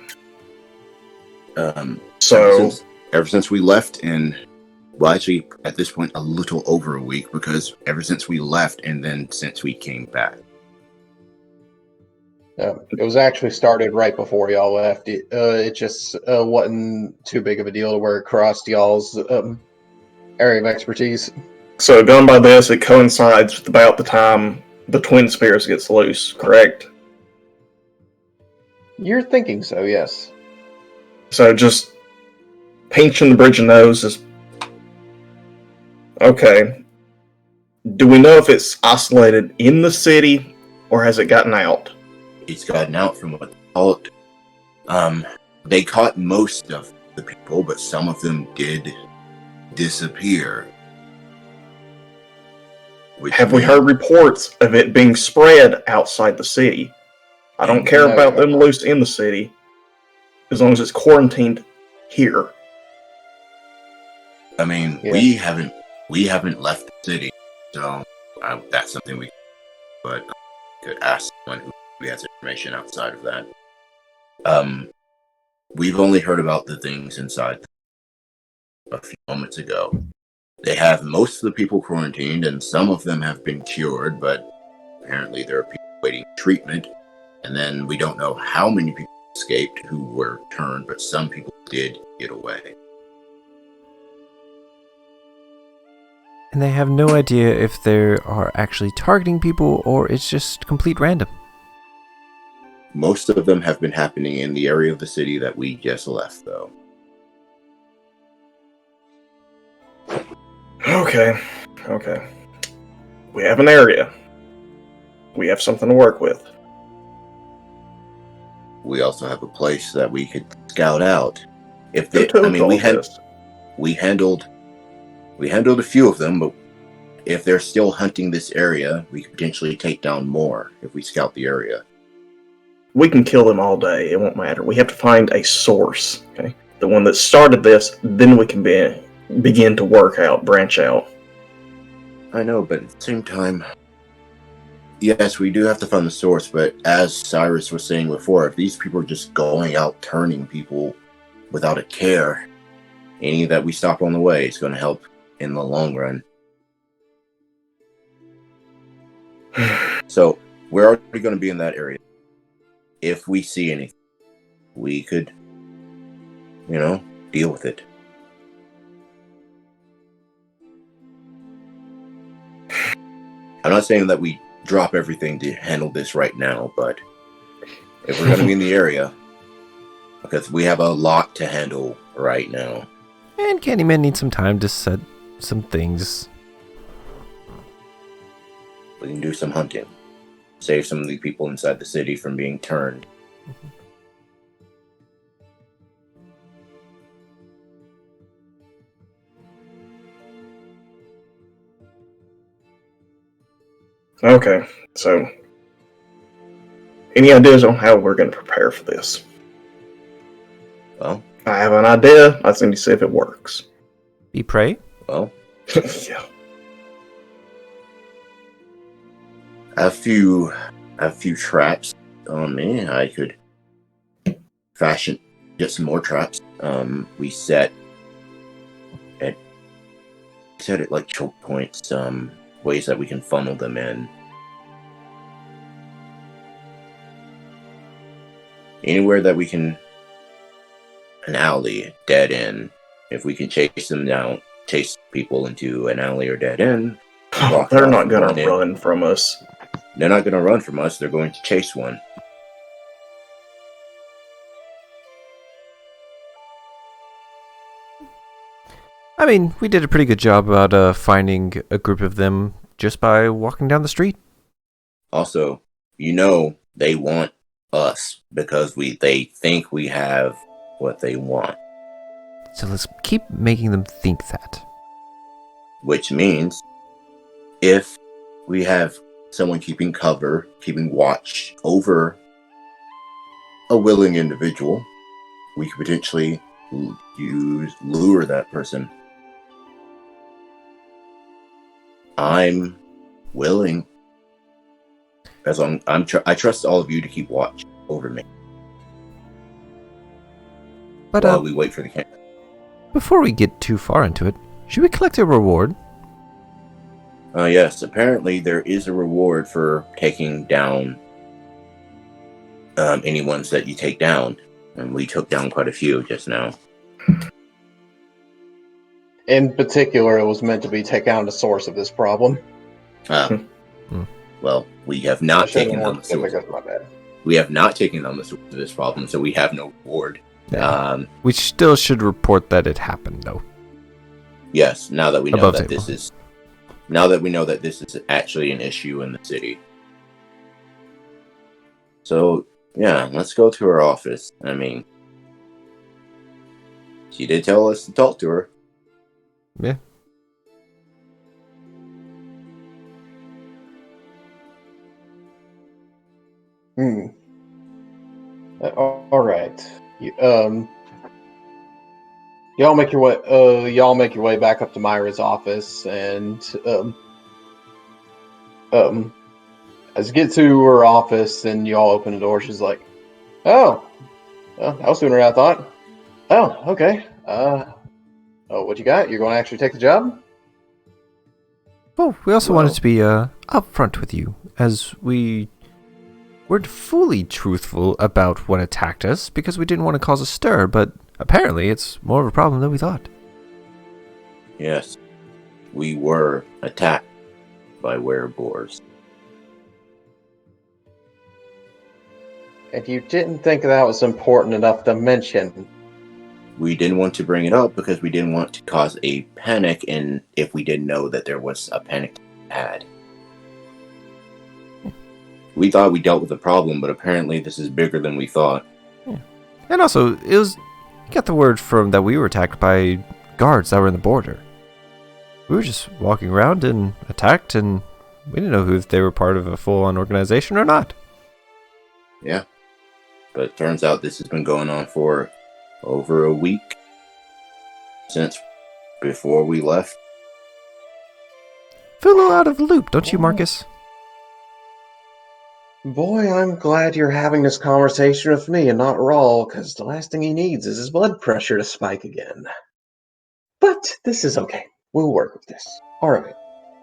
So ever since we left, and well, actually at this point a little over a week, because ever since we left and then since we came back. It was actually started right before y'all left. It just wasn't too big of a deal to where it crossed y'all's area of expertise. So going by this, it coincides with about the time the Twin Spears gets loose, correct? You're thinking so, yes. So just pinching the bridge of nose is okay. Do we know if it's isolated in the city or has it gotten out? It's gotten out from what they call it. They caught most of the people, but some of them did disappear. Have we heard reports of it being spread outside the city? I don't care about them loose in the city, as long as it's quarantined here. I mean, yeah. we haven't left the city, so that's something we could ask someone who has information outside of that. We've only heard about the things inside a few moments ago. They have most of the people quarantined, and some of them have been cured, but apparently there are people waiting treatment. And then we don't know how many people escaped who were turned, but some people did get away. And they have no idea if they are actually targeting people or it's just complete random. Most of them have been happening in the area of the city that we just left, though. Okay. We have an area. We have something to work with. We also have a place that we could scout out. If Who they, told I mean, all we this? handled a few of them, but if they're still hunting this area, we could potentially take down more if we scout the area. We can kill them all day. It won't matter. We have to find a source. Okay, the one that started this. Then we can begin to branch out. I know, but at the same time, yes, we do have to find the source, but as Cyrus was saying before, if these people are just going out turning people without a care, any that we stop on the way is going to help in the long run. So, we're already going to be in that area. If we see anything, we could, deal with it. I'm not saying that we drop everything to handle this right now, but if we're going to be in the area, because we have a lot to handle right now. And Candyman needs some time to set some things. We can do some hunting. Save some of the people inside the city from being turned. Okay, so any ideas on how we're going to prepare for this? Well, I have an idea. I just need to see if it works. Be prey? well, Yeah. I have a few traps on me. I could get some more traps. We set it like choke points, ways that we can funnel them in. Anywhere that we can, an alley, dead end. If we can chase them down, chase people into an alley or dead end. They're not going to run from us. They're not going to run from us. They're going to chase one. I mean, we did a pretty good job about finding a group of them just by walking down the street. Also, they want us because they think we have what they want. So let's keep making them think that. Which means if we have someone keeping cover, keeping watch over a willing individual, we could potentially lure that person. I'm willing, as I trust all of you to keep watch over me. But while we wait for the camp. Before we get too far into it, should we collect a reward? Yes, apparently there is a reward for taking down any ones that you take down, and we took down quite a few just now. In particular, it was meant to be take down the source of this problem. Well, we have not taken down the source. My bad. We have not taken down the source of this problem, so we have no reward. Yeah. We still should report that it happened, though. Yes, now that we know that table. this is actually an issue in the city. So, yeah, let's go to her office. I mean, she did tell us to talk to her. Yeah. All right. Y'all make your way. Y'all make your way back up to Myra's office, and as you get to her office and y'all open the door, she's like, "Oh, well, that was sooner than I thought. Oh, okay. What you got? You're going to actually take the job?" Well, we also wanted to be upfront with you, as we weren't fully truthful about what attacked us because we didn't want to cause a stir, but apparently it's more of a problem than we thought. Yes, we were attacked by werewolves. And you didn't think that was important enough to mention. We didn't want to bring it up because we didn't want to cause a panic, and if we didn't know that there was a panic had. We thought we dealt with the problem, but apparently this is bigger than we thought. Yeah. And also, you got the word from that we were attacked by guards that were in the border. We were just walking around and attacked, and we didn't know if they were part of a full-on organization or not. Yeah. But it turns out this has been going on for over a week. Since before we left. Feel a little out of the loop, don't you, Marcus? Boy, I'm glad you're having this conversation with me and not Rawl, because the last thing he needs is his blood pressure to spike again. But this is okay. We'll work with this. Alright.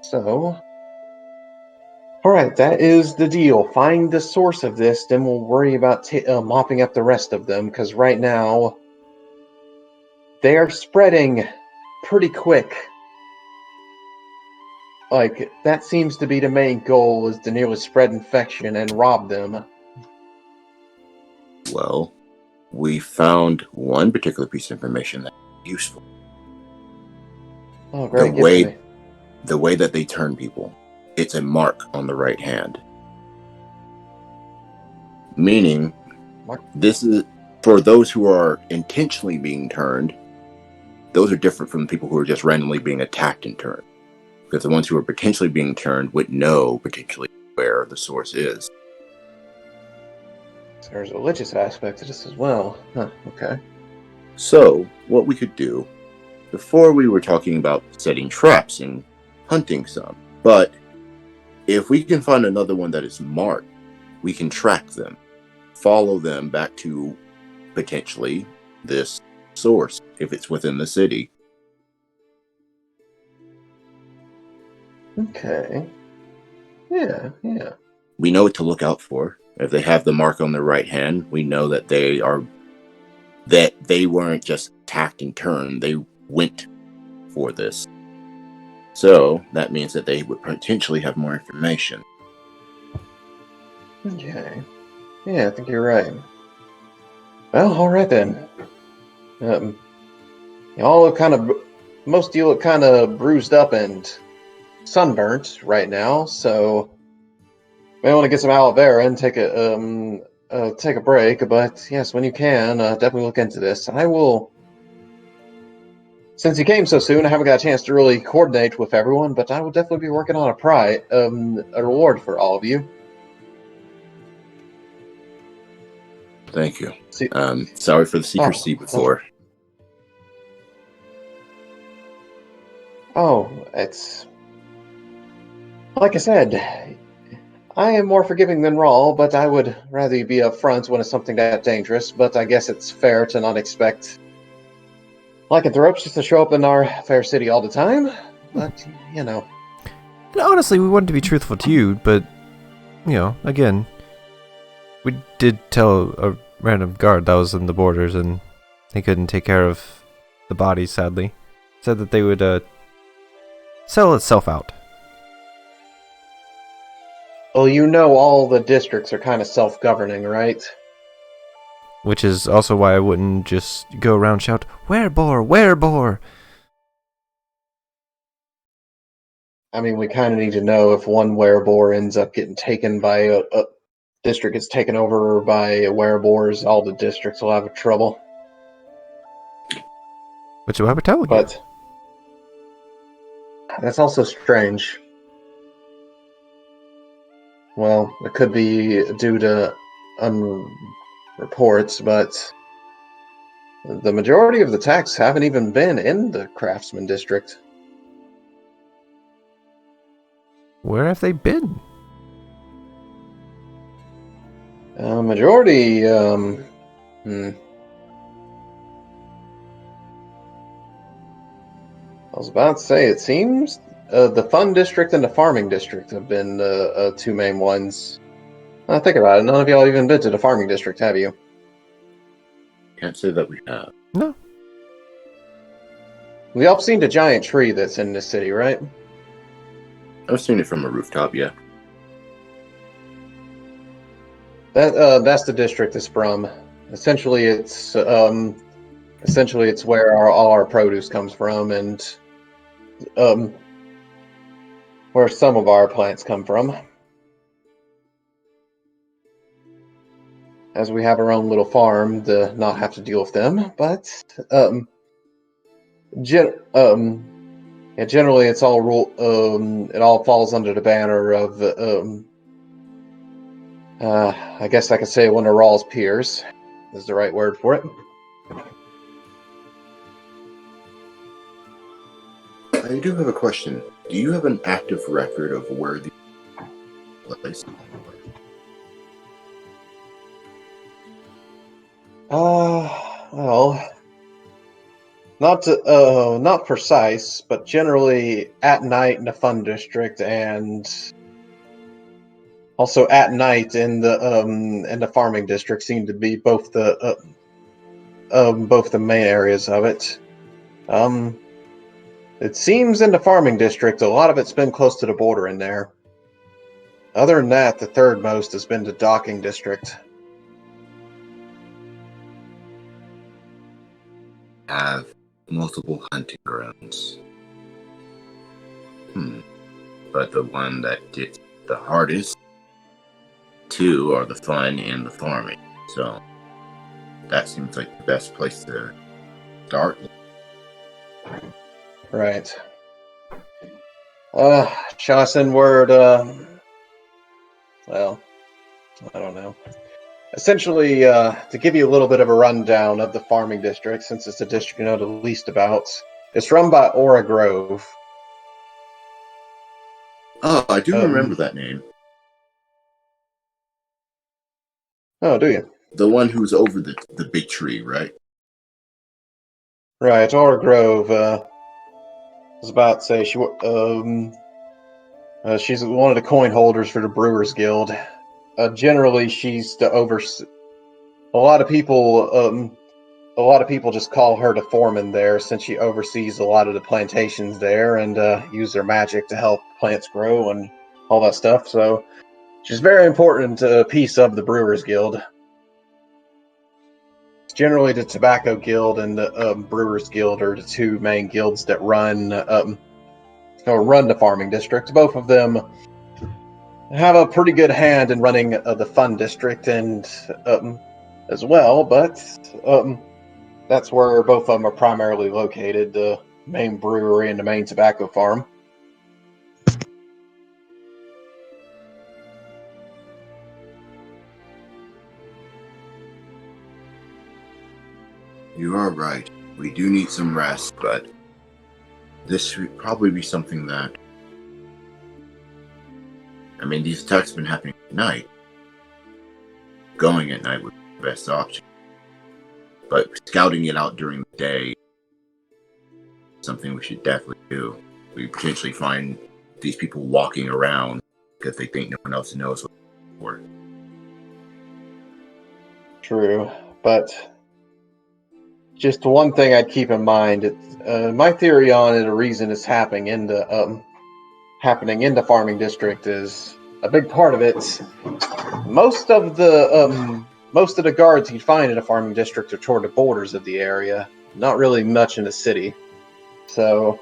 So... Alright, that is the deal. Find the source of this, then we'll worry about mopping up the rest of them, because right now... they are spreading pretty quick. like, that seems to be the main goal, is to nearly spread infection and rob them. Well, we found one particular piece of information that's useful. Oh, great, give it to me. The way that they turn people, it's a mark on the right hand. Meaning, this is for those who are intentionally being turned. Those are different from the people who are just randomly being attacked and turned. Because the ones who are potentially being turned would know potentially where the source is. So there's a religious aspect to this as well. Huh, okay. So, what we could do, before we were talking about setting traps and hunting some, but if we can find another one that is marked, we can track them, follow them back to potentially this source if it's within the city. Okay. Yeah. We know what to look out for. If they have the mark on their right hand, we know that they weren't just attacked and turned, they went for this. So that means that they would potentially have more information. Okay. Yeah, I think you're right. Well, alright then. Most of you look kind of bruised up and sunburnt right now, so may want to get some aloe vera and take a break. But yes, when you can, definitely look into this. I will. Since you came so soon, I haven't got a chance to really coordinate with everyone, but I will definitely be working on a reward for all of you. Thank you. Sorry for the secrecy before. Oh, it's like I said, I am more forgiving than Rawl, but I would rather you be upfront when it's something that dangerous. But I guess it's fair to not expect lycanthropes just to show up in our fair city all the time. But you know, And honestly, we wanted to be truthful to you, but again, we did tell a random guard that was in the borders, and they couldn't take care of the bodies. Sadly, said that they would settle itself out. well, all the districts are kind of self-governing, right? Which is also why I wouldn't just go around shout, "Where Boar? Where Boar?" I mean, we kind of need to know if one wereboar ends up getting taken by a district gets taken over by wereboars, all the districts will have trouble. Which is why we're telling you. But that's also strange. Well, it could be due to reports, but the majority of the attacks haven't even been in the Craftsman district. Where have they been? Majority, I was about to say, it seems the Fun District and the Farming District have been the two main ones. Think about it, none of y'all even been to the Farming District, have you? Can't say that we have. No. We all seen the giant tree that's in this city, right? I've seen it from a rooftop, yeah. That's the district it's from. Essentially, it's where all our produce comes from, and where some of our plants come from. As we have our own little farm to not have to deal with them, but generally it's all it all falls under the banner of I guess I could say one of Rawl's peers is the right word for it. I do have a question. Do you have an active record of where the place? Well, not precise, but generally at night in the Fun District, and also at night in the Farming District seem to be both the main areas of it. It seems in the farming district, a lot of it's been close to the border in there. Other than that, the third most has been the docking district. Have multiple hunting grounds. But the one that gets the hardest, two are the fun and the farming. So that seems like the best place to start. Right. Shall I send word, well, I don't know. Essentially, to give you a little bit of a rundown of the farming district, since it's the district you know the least about, it's run by Aura Grove. Oh, I do remember that name. Oh, do you? The one who's over the big tree, right? Right, Aura Grove, was about to say she's one of the coin holders for the Brewers Guild. Generally, she's the a lot of people just call her the foreman there, since she oversees a lot of the plantations there and use their magic to help plants grow and all that stuff. So she's a very important piece of the Brewers Guild. Generally, the Tobacco Guild and the Brewers Guild are the two main guilds that run the farming district. Both of them have a pretty good hand in running the fun district and as well, but that's where both of them are primarily located, the main brewery and the main tobacco farm. You are right. We do need some rest, but this should probably be something that... I mean, these attacks have been happening at night. Going at night would be the best option. But scouting it out during the day is something we should definitely do. We potentially find these people walking around because they think no one else knows what they're for. True, but just one thing I'd keep in mind, my theory on it, the reason it's happening in the farming district is a big part of it. Most of the guards you'd find in a farming district are toward the borders of the area, not really much in the city. So,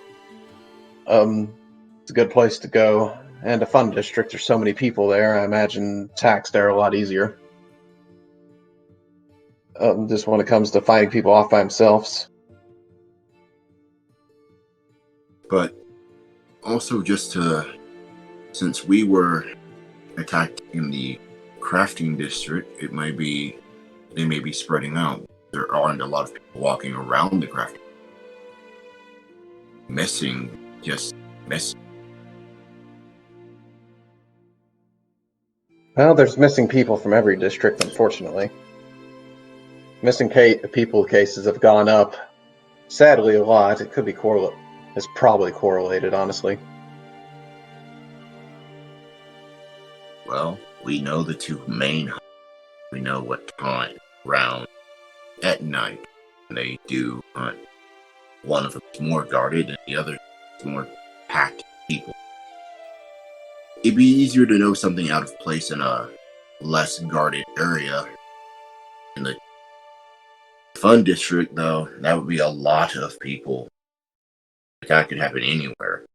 it's a good place to go. And a fun district, there's so many people there, I imagine attacks there are a lot easier. Just when it comes to fighting people off by themselves. But also since we were attacked in the crafting district, they may be spreading out. There aren't a lot of people walking around the crafting. Missing. Well, there's missing people from every district, unfortunately. Missing people cases have gone up, sadly, a lot. It could be it's probably correlated, honestly. Well, we know the two main. We know what time round at night they do hunt. One of them is more guarded, and the other is more packed people. It'd be easier to know something out of place in a less guarded area. In the fun district, though, that would be a lot of people. That could happen anywhere.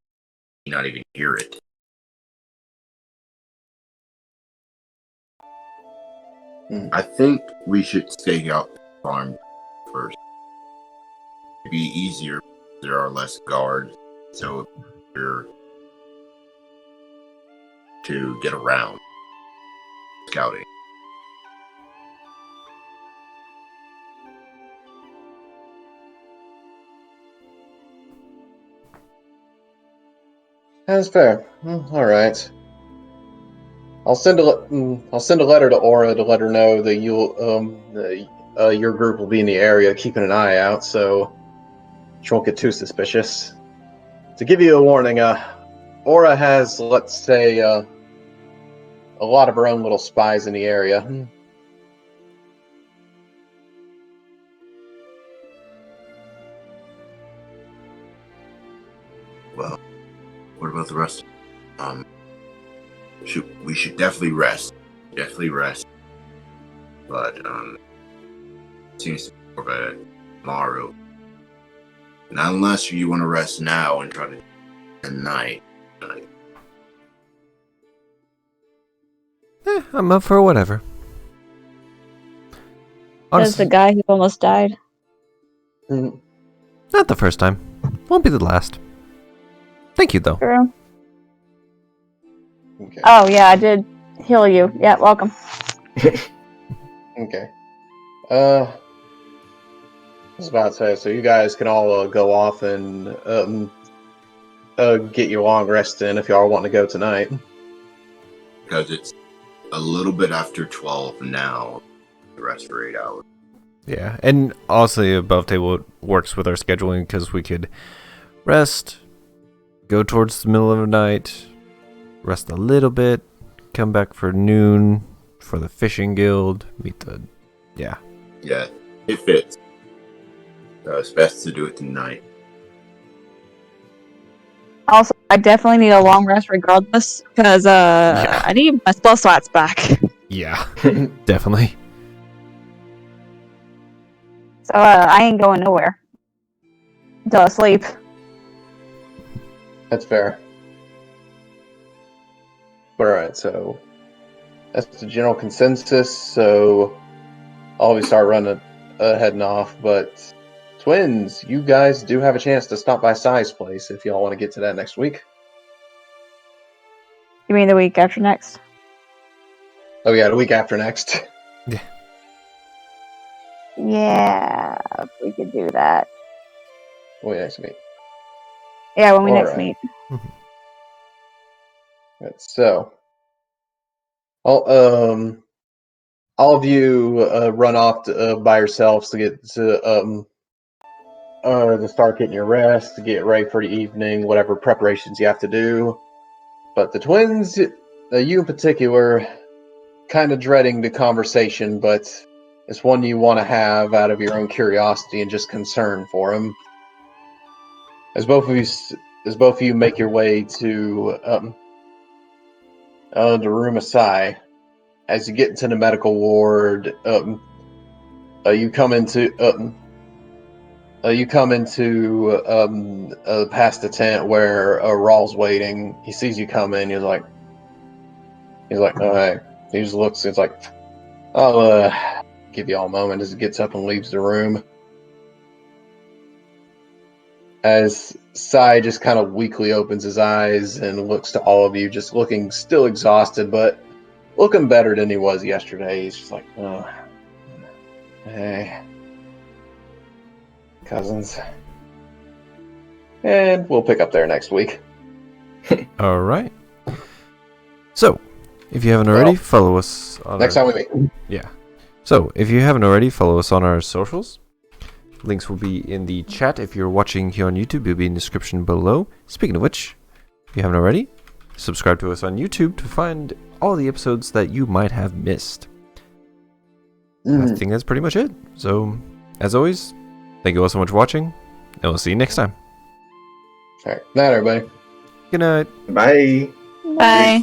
You not even hear it. I think we should stake out the farm first. It'd be easier. There are less guards, so you're to get around scouting. That's fair. All right. I'll send a letter to Aura to let her know that your group will be in the area, keeping an eye out, so she won't get too suspicious. To give you a warning, Aura has, let's say, a lot of her own little spies in the area. Well, what about the rest? We should definitely rest. Definitely rest. But seems to be more of a tomorrow. Not unless you want to rest now and try to tonight. I'm up for whatever. As the guy who almost died. Mhm. Not the first time. Won't be the last. Thank you, though. True. Okay. Oh, yeah, I did heal you. Yeah, welcome. Okay. I was about to say, so you guys can all go off and get your long rest in if y'all want to go tonight. Because it's a little bit after 12 now. The rest for 8 hours. Yeah, and also above table works with our scheduling because we could rest, go towards the middle of the night, rest a little bit, come back for noon for the fishing guild, meet the... Yeah. Yeah, it fits. It's best to do it tonight. Also, I definitely need a long rest regardless, because I need my spell slots back. Yeah, definitely. So I ain't going nowhere until I sleep. That's fair. Alright, so that's the general consensus, so I'll start running heading off, but twins, you guys do have a chance to stop by Sai's place if y'all want to get to that next week. You mean the week after next? Oh yeah, the week after next. Yeah, if we could do that. Wait, next week. Yeah, when we next Alright. meet. Right, so all of you run off by yourselves to get to start getting your rest, to get ready for the evening, whatever preparations you have to do. But the twins, you in particular, kind of dreading the conversation, but it's one you want to have out of your own curiosity and just concern for him. As both of you make your way to the room aside, as you get into the medical ward, you come into past the tent where Rawl's waiting. He sees you come in. He's like, oh, hey. He just looks. It's like, I'll give you all a moment. As he gets up and leaves the room, as Sai just kind of weakly opens his eyes and looks to all of you, just looking still exhausted, but looking better than he was yesterday. He's just like, oh, hey, cousins. And we'll pick up there next week. All right. So, if you haven't already, follow us on Next time we meet. Yeah. So, if you haven't already, follow us on our socials. Links will be in the chat. If you're watching here on YouTube, it'll be in the description below. Speaking of which, if you haven't already, subscribe to us on YouTube to find all the episodes that you might have missed. I think that's pretty much it. So, as always, thank you all so much for watching, and we'll see you next time. All right. Night, everybody. Good night. Bye. Bye.